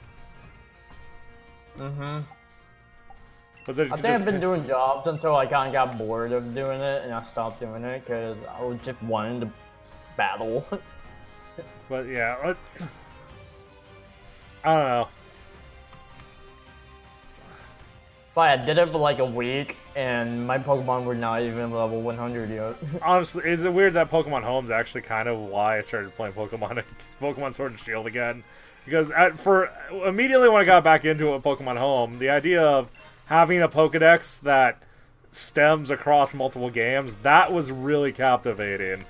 Mm-hmm. Was it I think I've been doing jobs until I kind of got bored of doing it, and I stopped doing it because I was just wanting to battle. But yeah, I don't know. But I did it for like a week, and my Pokemon were not even level 100 yet. Honestly, is it weird that Pokemon Home's actually kind of why I started playing Pokemon Sword and Shield again? Because immediately when I got back into it with Pokemon Home, the idea of having a Pokedex that stems across multiple games, that was really captivating.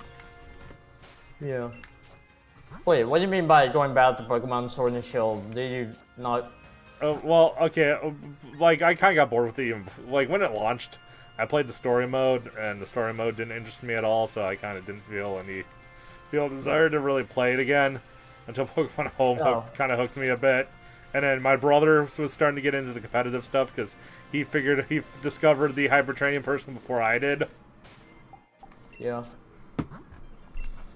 Yeah. Wait, what do you mean by going back to Pokemon Sword and Shield? Did you not? Well, okay, like, I kind of got bored with it even, like, when it launched, I played the story mode, and the story mode didn't interest me at all, so I kind of didn't feel a desire to really play it again, until Pokemon Home kind of hooked me a bit. And then my brother was starting to get into the competitive stuff, because he discovered the hyper training person before I did. Yeah.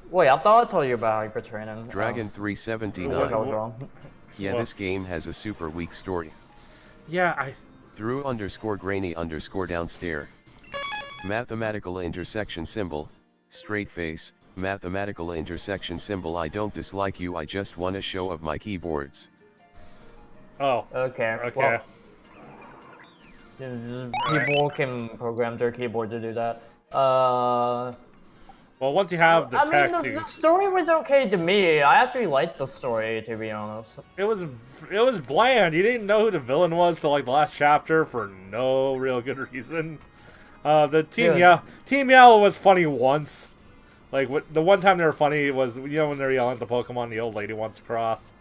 Wait, I thought I told you about Hyper Training. Dragon I was 379. wrong. Yeah, this game has a super weak story. Yeah, Through _ grainy _ downstairs. Mathematical intersection symbol, straight face, mathematical intersection symbol. I don't dislike you, I just want a show of my keyboards. Oh. Okay. Okay. Well, people can program their keyboard to do that. Well, once you have the text, the story was okay to me. I actually liked the story, to be honest. it was bland. You didn't know who the villain was till like the last chapter for no real good reason. The Team Yellow was funny once. Like the one time they were funny was when they're yelling at the Pokemon the old lady wants to cross.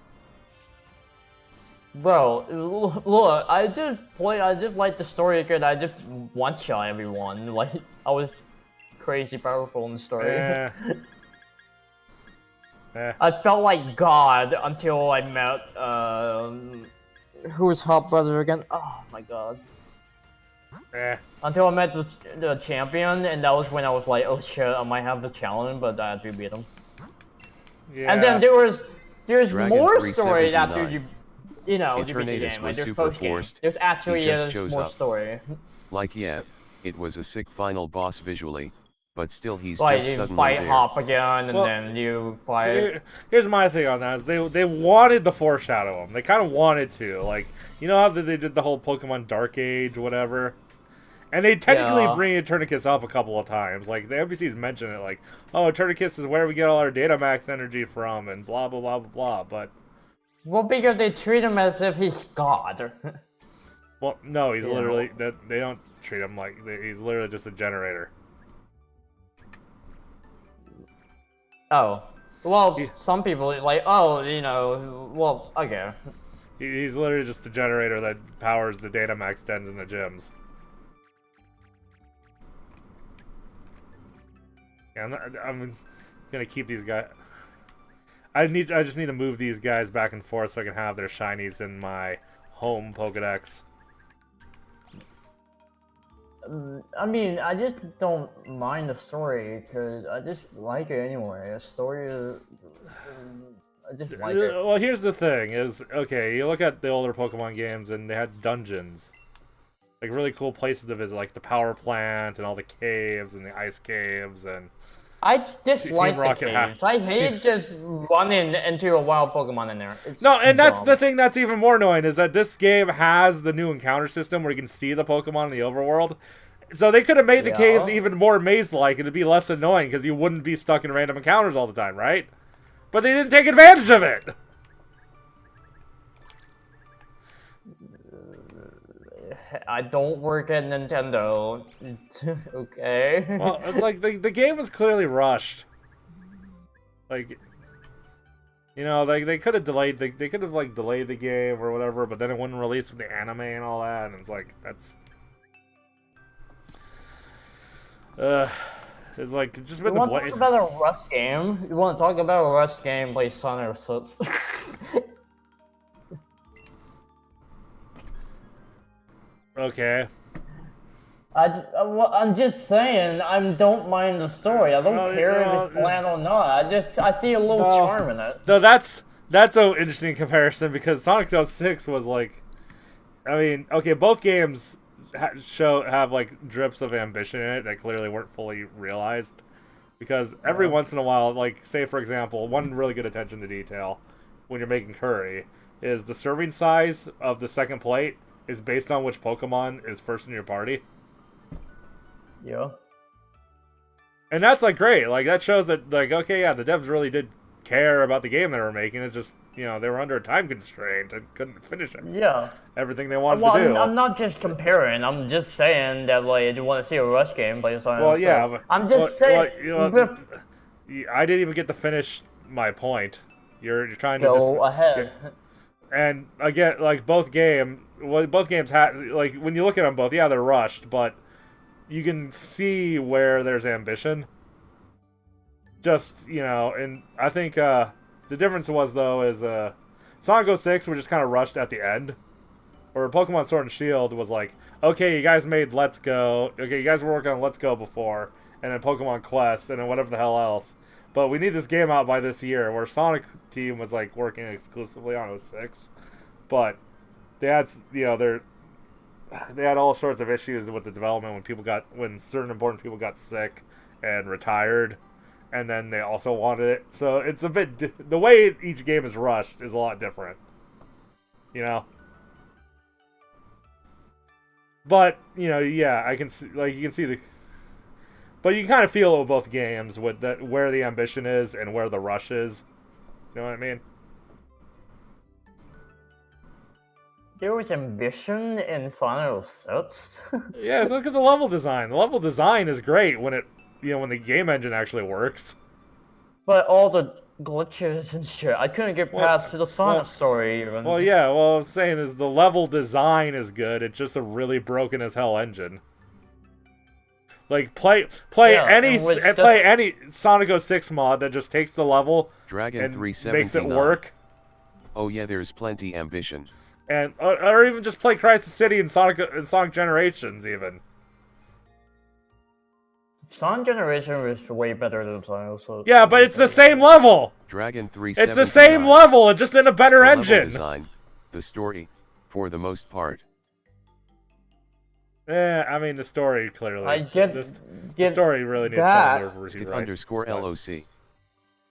Bro, look, I just like the story because I just one-shot everyone. Like, I was crazy powerful in the story. Eh. I felt like God until I met, who's Hot Brother again? Oh my god. Until I met the champion, and that was when I was like, oh shit, I might have the challenge, but I actually beat him. Yeah. And then there's Dragon more story after 379. you beat the Eternatus game. was Like, there's super post-game. forced. There's actually He just shows more up. story. Like yeah, it was a sick final boss visually, but still he's Like, just you suddenly fight there. Hop again, and Well, then you fight... Here's my thing on that: is they wanted to foreshadow him. They kind of wanted to, like, you know how they did the whole Pokemon Dark Age, whatever. And they technically bring Eternatus up a couple of times. Like, the NPCs mention it, like, oh, Eternatus is where we get all our Datamax energy from, and blah, blah, blah, blah, blah, but... Well, because they treat him as if he's God. Well, no, he's Yeah. literally... They don't treat him like... He's literally just a generator. Oh. Well, some people, like, oh, well, okay. He's literally just a generator that powers the Datamax dens in the gyms. Yeah, I'm gonna keep these guys... I just need to move these guys back and forth so I can have their shinies in my home Pokedex. I mean, I just don't mind the story because I just like it anyway. The story is, I just like it. Well, here's the thing: is okay. You look at the older Pokemon games, and they had dungeons, like really cool places to visit, like the power plant and all the caves and the ice caves and. I dislike the Rocket caves. I hate just running into a wild Pokemon in there. It's No, and that's dumb. the thing that's even more annoying, is that this game has the new encounter system where you can see the Pokemon in the overworld. So they could have made the caves even more maze-like, and it'd be less annoying, because you wouldn't be stuck in random encounters all the time, right? But they didn't take advantage of it! I don't work at Nintendo. Okay. Well, it's like, the game was clearly rushed. Like... You know, like they could have delayed they could have like delayed the game or whatever, but then it wouldn't release with the anime and all that, and it's like that's it's like it's just been You want to talk about a Rust game? You want to talk about a Rust game? Play Sonic 6. Okay. I'm just saying, I don't mind the story. I don't care if it's bland or not. I see a little charm in it. No, that's an interesting comparison, because Sonic 06 was like, I mean, okay, both games have like drips of ambition in it that clearly weren't fully realized, because every once in a while, like say for example, one really good attention to detail when you're making curry is the serving size of the second plate is based on which Pokemon is first in your party. Yeah. And that's like great. Like that shows that like okay, yeah, the devs really did care about the game they were making. It's just, you know, they were under a time constraint and couldn't finish it. Yeah. Everything they wanted to do. I'm not just comparing. I'm just saying that like you want to see a Rush game play Sonic. Well, yeah. But, I'm just saying. you know, I didn't even get to finish my point. You're trying to go ahead. And again, like both games had like when you look at them both, yeah, they're rushed, but you can see where there's ambition. Just, you know, and I think the difference was, though, is Sonic 06 were just kind of rushed at the end. Or Pokemon Sword and Shield was like, okay, you guys made Let's Go. Okay, you guys were working on Let's Go before. And then Pokemon Quest, and then whatever the hell else. But we need this game out by this year, where Sonic team was, like, working exclusively on 06. But they had, you know, they had all sorts of issues with the development when certain important people got sick and retired, and then they also wanted it. So it's a bit the way each game is rushed is a lot different, you know. But you know, yeah, I can see, like, you can see but you can kind of feel it with both games with where the ambition is and where the rush is. You know what I mean? There was ambition in Sonic 06. Yeah, look at the level design. The level design is great when when the game engine actually works. But all the glitches and shit, I couldn't get past the Sonic story even. Well, yeah. Well, I was saying is the level design is good. It's just a really broken as hell engine. Like play any Sonic 06 mod that just takes the level and makes it work. Oh yeah, there's plenty ambition. And or even just play Crisis City and Sonic Generations even. Sonic Generation was way better than Sonic. So yeah, but it's the same level. Dragon 379. It's the same level, it's just in a better engine. Level design, the story, for the most part. I mean the story clearly. I get the story really needs some review, right? _LOC.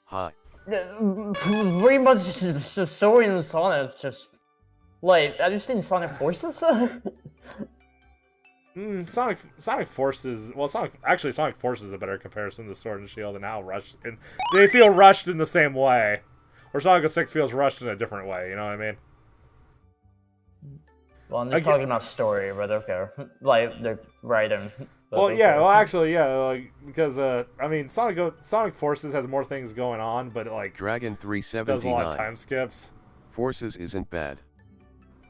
Hi. Pretty much the story in Sonic just like, have you seen Sonic Forces? Sonic Forces. Well, Sonic Forces is a better comparison to Sword and Shield, and how rushed, and they feel rushed in the same way, or Sonic 06 feels rushed in a different way. You know what I mean? Well, I'm just talking about story, but okay, like they're writing. Well, yeah. Well, actually, yeah. Like, because I mean, Sonic Forces has more things going on, but like Dragon 379 does a lot of time skips. Forces isn't bad.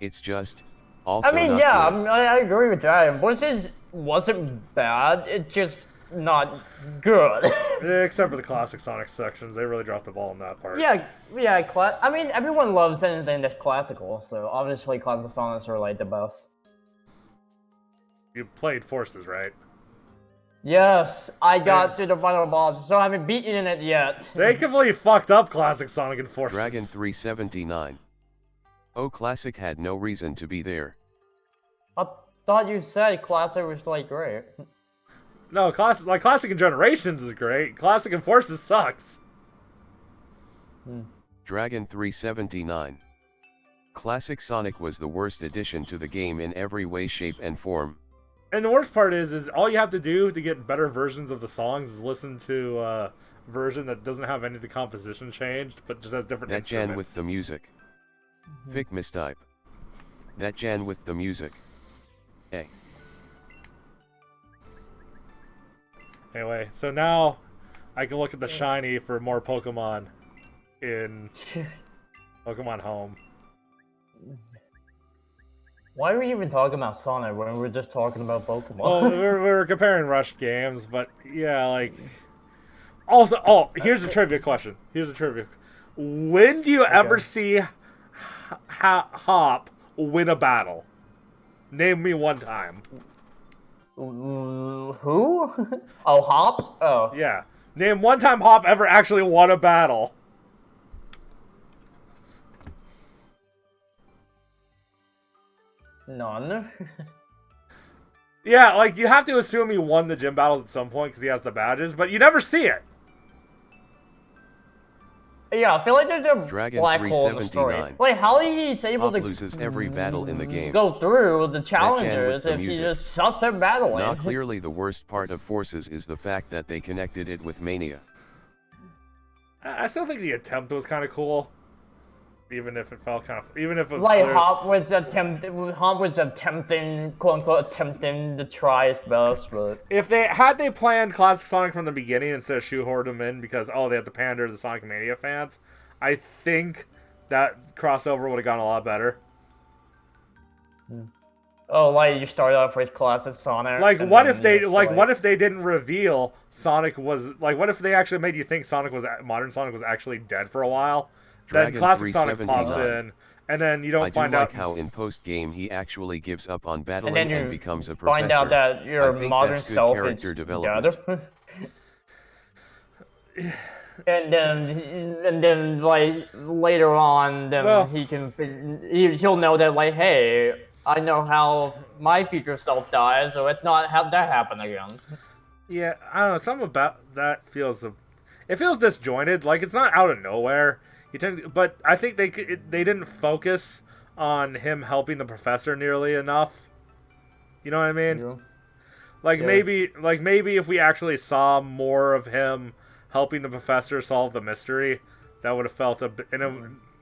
It's just also. I mean, not yeah, good. I agree with that. Forces wasn't bad. It's just not good. Except for the classic Sonic sections, they really dropped the ball in that part. Yeah. I mean, everyone loves anything that's classical, so obviously classical Sonics are like the best. You played Forces, right? Yes, I got to the final boss, so I haven't beaten it yet. They completely fucked up classic Sonic and Forces. Dragon 379. Oh, Classic had no reason to be there. I thought you said Classic was like great. No, Classic and Generations is great. Classic and Forces sucks. Dragon 379. Classic Sonic was the worst addition to the game in every way, shape, and form. And the worst part is all you have to do to get better versions of the songs is listen to a version that doesn't have any of the composition changed, but just has different That instruments. Jan with the music. Fick mistype. That Jan with the music. Hey. Anyway, so now I can look at the shiny for more Pokemon in Pokemon Home. Why are we even talking about Sonic when we're just talking about Pokemon? Well, we were comparing Rush games, but yeah, like... Also, oh, here's a trivia question. When do you ever see Hop win a battle? Name me one time. Who? Oh, Hop? Oh. Yeah. Name one time Hop ever actually won a battle. None. Yeah, like, you have to assume he won the gym battles at some point because he has the badges, but you never see it. Yeah, I feel like there's a Dragon black hole in the story. 379. Like, how he's able Hop to loses every battle in the game. go through the with challengers the if he music. just sucks at battling. Not clearly the worst part of Forces is the fact that they connected it with Mania. I still think the attempt was kind of cool. Even if it felt kind of... Even if it was Like, clear. Hop was attempting, quote-unquote, attempting to try his best, but... If they planned Classic Sonic from the beginning instead of shoehorned him in because, oh, they have to pander to the Sonic Mania fans, I think that crossover would have gone a lot better. Oh, like, you start off with Classic Sonic... Like, and what then if they... it's Like, what if they didn't reveal Sonic was... Like, what if they actually made you think modern Sonic was actually dead for a while? Then Dragon Classic Sonic pops 379. in, and then you don't I find do out... like how in post-game he actually gives up on battling And then and you becomes a professor. find out that your I think modern that's good self character is development. dead. and then like later on, then Well- he'll know that, like, hey, I know how my future self dies, so let's not have that happen again. Yeah, I don't know. Something about that feels... It feels disjointed. Like, it's not out of nowhere. But I think they didn't focus on him helping the professor nearly enough. You know what I mean? Yeah. Like, Yeah. maybe if we actually saw more of him helping the professor solve the mystery, that would have felt a bit... You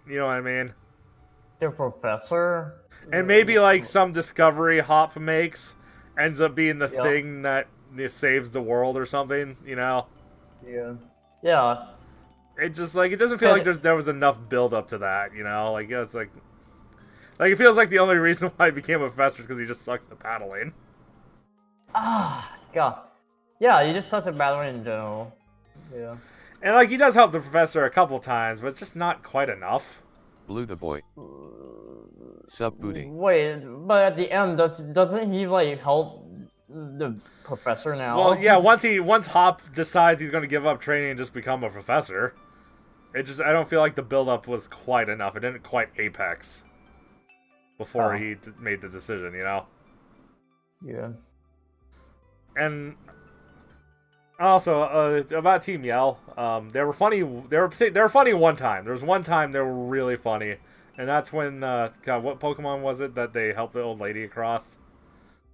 know what I mean? The professor? And maybe, like, some discovery Hop makes ends up being the Yeah. thing that saves the world or something, you know? Yeah. Yeah. It just, like, it doesn't feel like there was enough build up to that, you know? Like, it's like it feels like the only reason why he became a professor is because he just sucks at paddling. Ah, God. Yeah, you just such a battle in general. Yeah. And, like, he does help the professor a couple times, but it's just not quite enough. Blue the boy. Sub booty. Wait, but at the end, doesn't he, like, help the professor now? Well, yeah, once Hop decides he's going to give up training and just become a professor, I don't feel like the build-up was quite enough. It didn't quite apex before he made the decision, you know? Yeah. And also about Team Yell, they were funny. They were funny one time. There was one time they were really funny, and that's when God, what Pokemon was it that they helped the old lady across?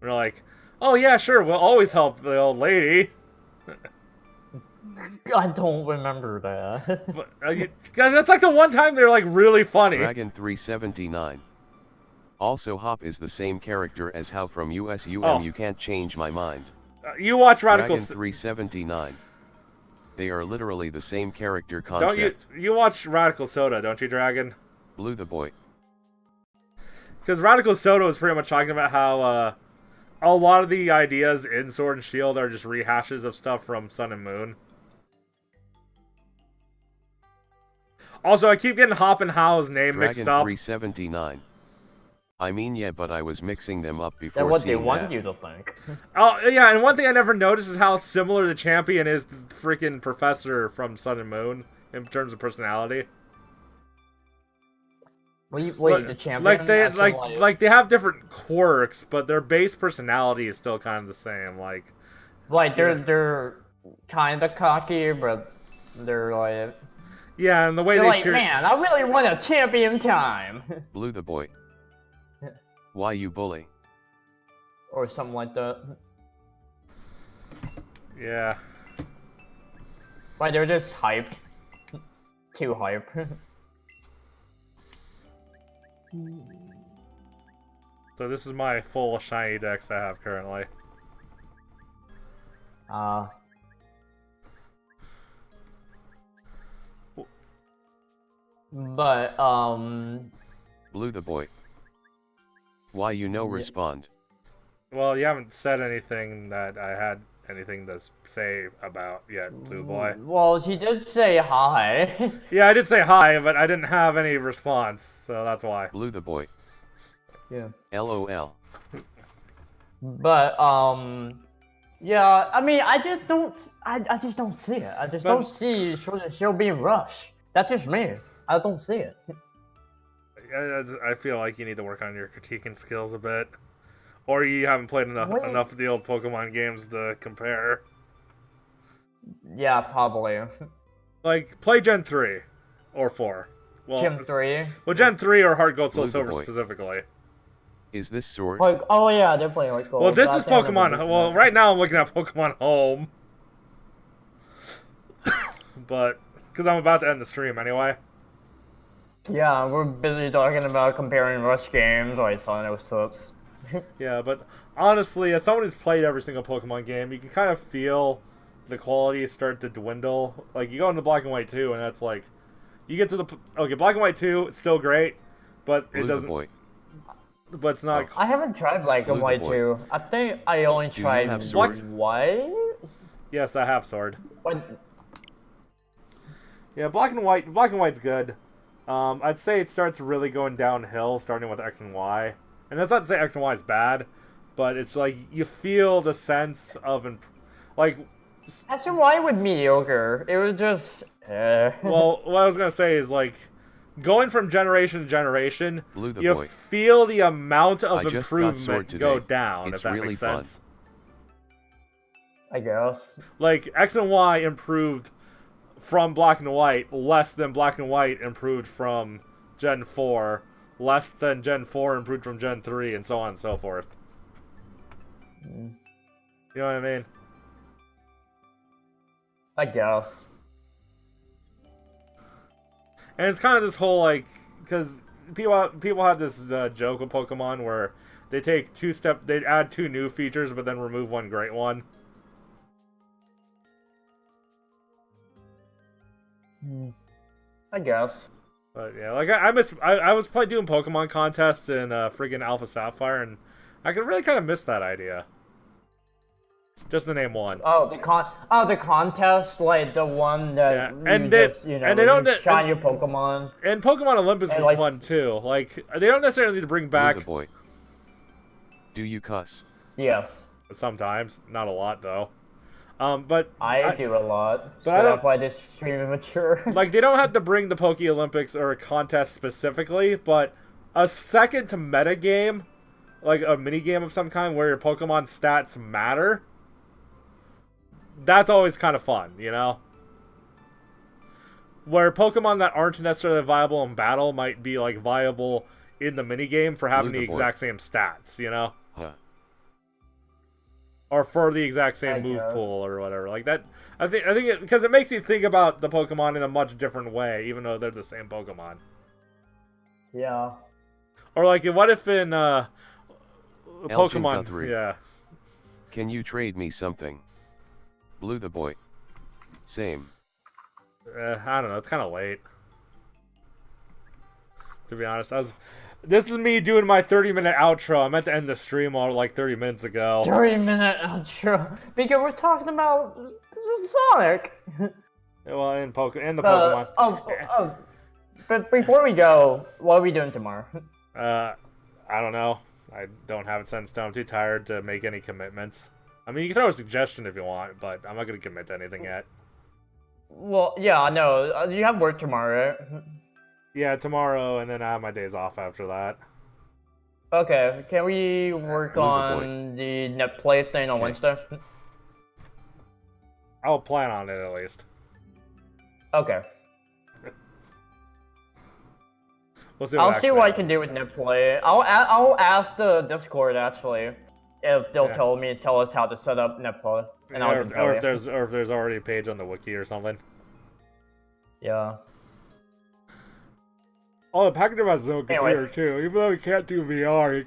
They're like, "Oh yeah, sure, we'll always help the old lady." I don't remember that. But, that's like the one time they're like really funny. Dragon 379. Also, Hop is the same character as How from USUM. Oh. You can't change my mind. You watch Radical. Dragon 379. They are literally the same character Don't concept. you watch Radical Soda, don't you, Dragon? Blue the boy. Because Radical Soda was pretty much talking about how a lot of the ideas in Sword and Shield are just rehashes of stuff from Sun and Moon. Also, I keep getting Hop and How's name Dragon mixed up. 379. I mean yeah, but I was mixing them up before That's what they seeing want that. you to think. Oh, yeah, and one thing I never noticed is how similar the champion is to the freaking Professor from Sun and Moon in terms of personality. Wait, the champion? Like they As in, like they have different quirks, but their base personality is still kind of the same. Like they're kind of cocky, but they're like... Yeah, and the way They're they like, cheer. man, I really want a champion time! Blue the boy. Why you bully? Or something like that. Yeah. Like, they're just hyped. Too hype. So this is my full shiny dex I have currently. But, Blue the boy. Why you no respond? Well, you haven't said anything that I had anything to say about yet, Blue Boy. well, he did say hi. Yeah, I did say hi, but I didn't have any response, so that's why. Blue the boy. Yeah. LOL. But, yeah, I mean, I just don't see it. I just don't see she'll being rushed. That's just me. I don't see it. I feel like you need to work on your critiquing skills a bit. Or you haven't played enough of the old Pokemon games to compare. Yeah, probably. Like, play Gen 3. Or 4. Well, Gen 3? Well, Gen 3 or Heart Gold Soul Blue Silver Boy. specifically. Is this sword? Like, oh yeah, they're playing like gold. Well, this is Pokemon. Well, right now I'm looking at Pokemon Home. But, because I'm about to end the stream anyway. Yeah, we're busy talking about comparing Rush games like Sonic with Subs. Yeah, but honestly, as someone who's played every single Pokemon game, you can kind of feel the quality start to dwindle. Like, you go into Black and White 2, and that's like... You get to the... Okay, Black and White 2, it's still great, but Blue it doesn't... boy. But it's not... I haven't tried Black and White 2. I think I only Do you tried have sword? White? Yes, I have Sword. But Yeah, Black and White's good. I'd say it starts really going downhill, starting with X and Y. And that's not to say X and Y is bad, but it's like, you feel the sense of... Like... X and Y was mediocre. It was just... Well, what I was going to say is, like... Going from generation to generation, Blue the you boy. feel the amount of I just got Sword improvement today. go down, It's if that really makes fun. sense. I guess. Like, X and Y improved from Black and White less than Black and White improved from Gen 4, less than Gen 4 improved from Gen 3, and so on and so forth. You know what I mean? I guess. And it's kind of this whole, like, because people have this joke with Pokemon where they take they add 2 new features, but then remove 1 great one. I guess. But yeah, like I was doing Pokemon contests in friggin' Alpha Sapphire, and I could really kind of miss that idea. Just to name one. Oh, the contest, like the one that they don't shine your Pokemon. And Pokemon Olympus was fun too. Like, they don't necessarily need to bring back. Blue the boy. Do you cuss? Yes. Sometimes, not a lot though. But I do a lot. But So I don't- that's why this stream is mature. like, they don't have to bring the Poke Olympics or a contest specifically, but a second to meta game, like a mini game of some kind where your Pokemon stats matter. That's always kind of fun, you know? Where Pokemon that aren't necessarily viable in battle might be, like, viable in the minigame for having the exact same stats, you know? Huh. Or for the exact same move guess. pool or whatever. Like, that... I think it... Because it makes you think about the Pokemon in a much different way, even though they're the same Pokemon. Yeah. Or, like, what if in, Elgin Pokemon... Guthrie. Yeah. Can you trade me something? Blue the boy. Same. I don't know. It's kind of late. To be honest, this is me doing my 30-minute outro. I meant to end the stream all like 30 minutes ago. 30-minute outro. Because we're talking about Sonic. Well, in the Pokemon. But before we go, what are we doing tomorrow? I don't know. I don't have it set in stone. I'm too tired to make any commitments. I mean, you can throw a suggestion if you want, but I'm not going to commit to anything yet. Well, yeah, I know. You have work tomorrow, right? Yeah, tomorrow, and then I have my days off after that. Okay, can we work Move the on the net play thing on Okay. Wednesday? I'll plan on it at least. Okay. We'll see what I'll see actually what I happens. can do with net play. I'll ask the Discord actually if they'll Yeah. tell us how to set up net play, and Yeah, I'll or, just or tell if you. there's already a page on the wiki or something. Yeah. Oh, the package has no computer too. Even though you can't do VR, you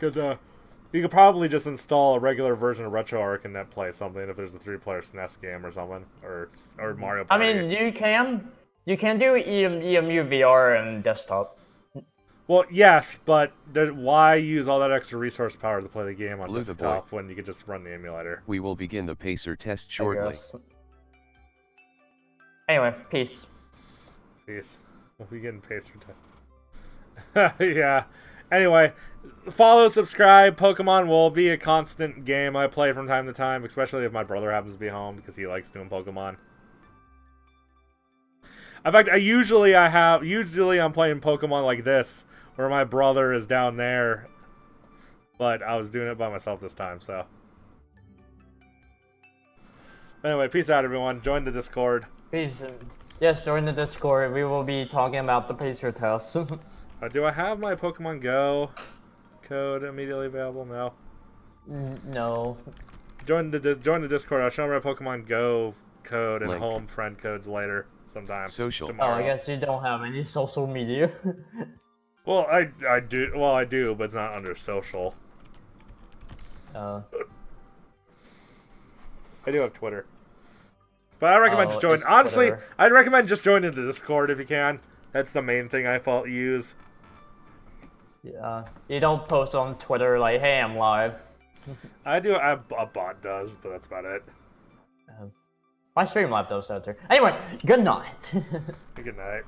could probably just install a regular version of RetroArch and NetPlay something if there's a 3-player SNES game or something, or Mario I Party. mean, you can do EMU VR and desktop. Well, yes, but why use all that extra resource power to play the game on Blue the desktop when you could just run the emulator? We will begin the pacer test I shortly. guess. Anyway, peace. Peace. We getting paid for time. Yeah. Anyway, follow, subscribe. Pokemon will be a constant game I play from time to time, especially if my brother happens to be home because he likes doing Pokemon. In fact, usually I'm playing Pokemon like this, where my brother is down there, but I was doing it by myself this time, so. Anyway, peace out, everyone. Join the Discord. Peace. Yes, join the Discord. We will be talking about the pacer test. Do I have my Pokemon Go code immediately available? No. No. Join the Discord. I'll show my Pokemon Go code and Link. home friend codes later sometime. Social. Oh, Tomorrow. I guess you don't have any social media. Well, I do. Well, I do, but it's not under social. uh, I do have Twitter. But I recommend just join. it's Honestly, Twitter. I'd recommend just joining the Discord if you can. That's the main thing I use. yeah. You don't post on Twitter like, "Hey, I'm live." I do. A bot does, but that's about it. My stream live does that too. Anyway, good night. Good night.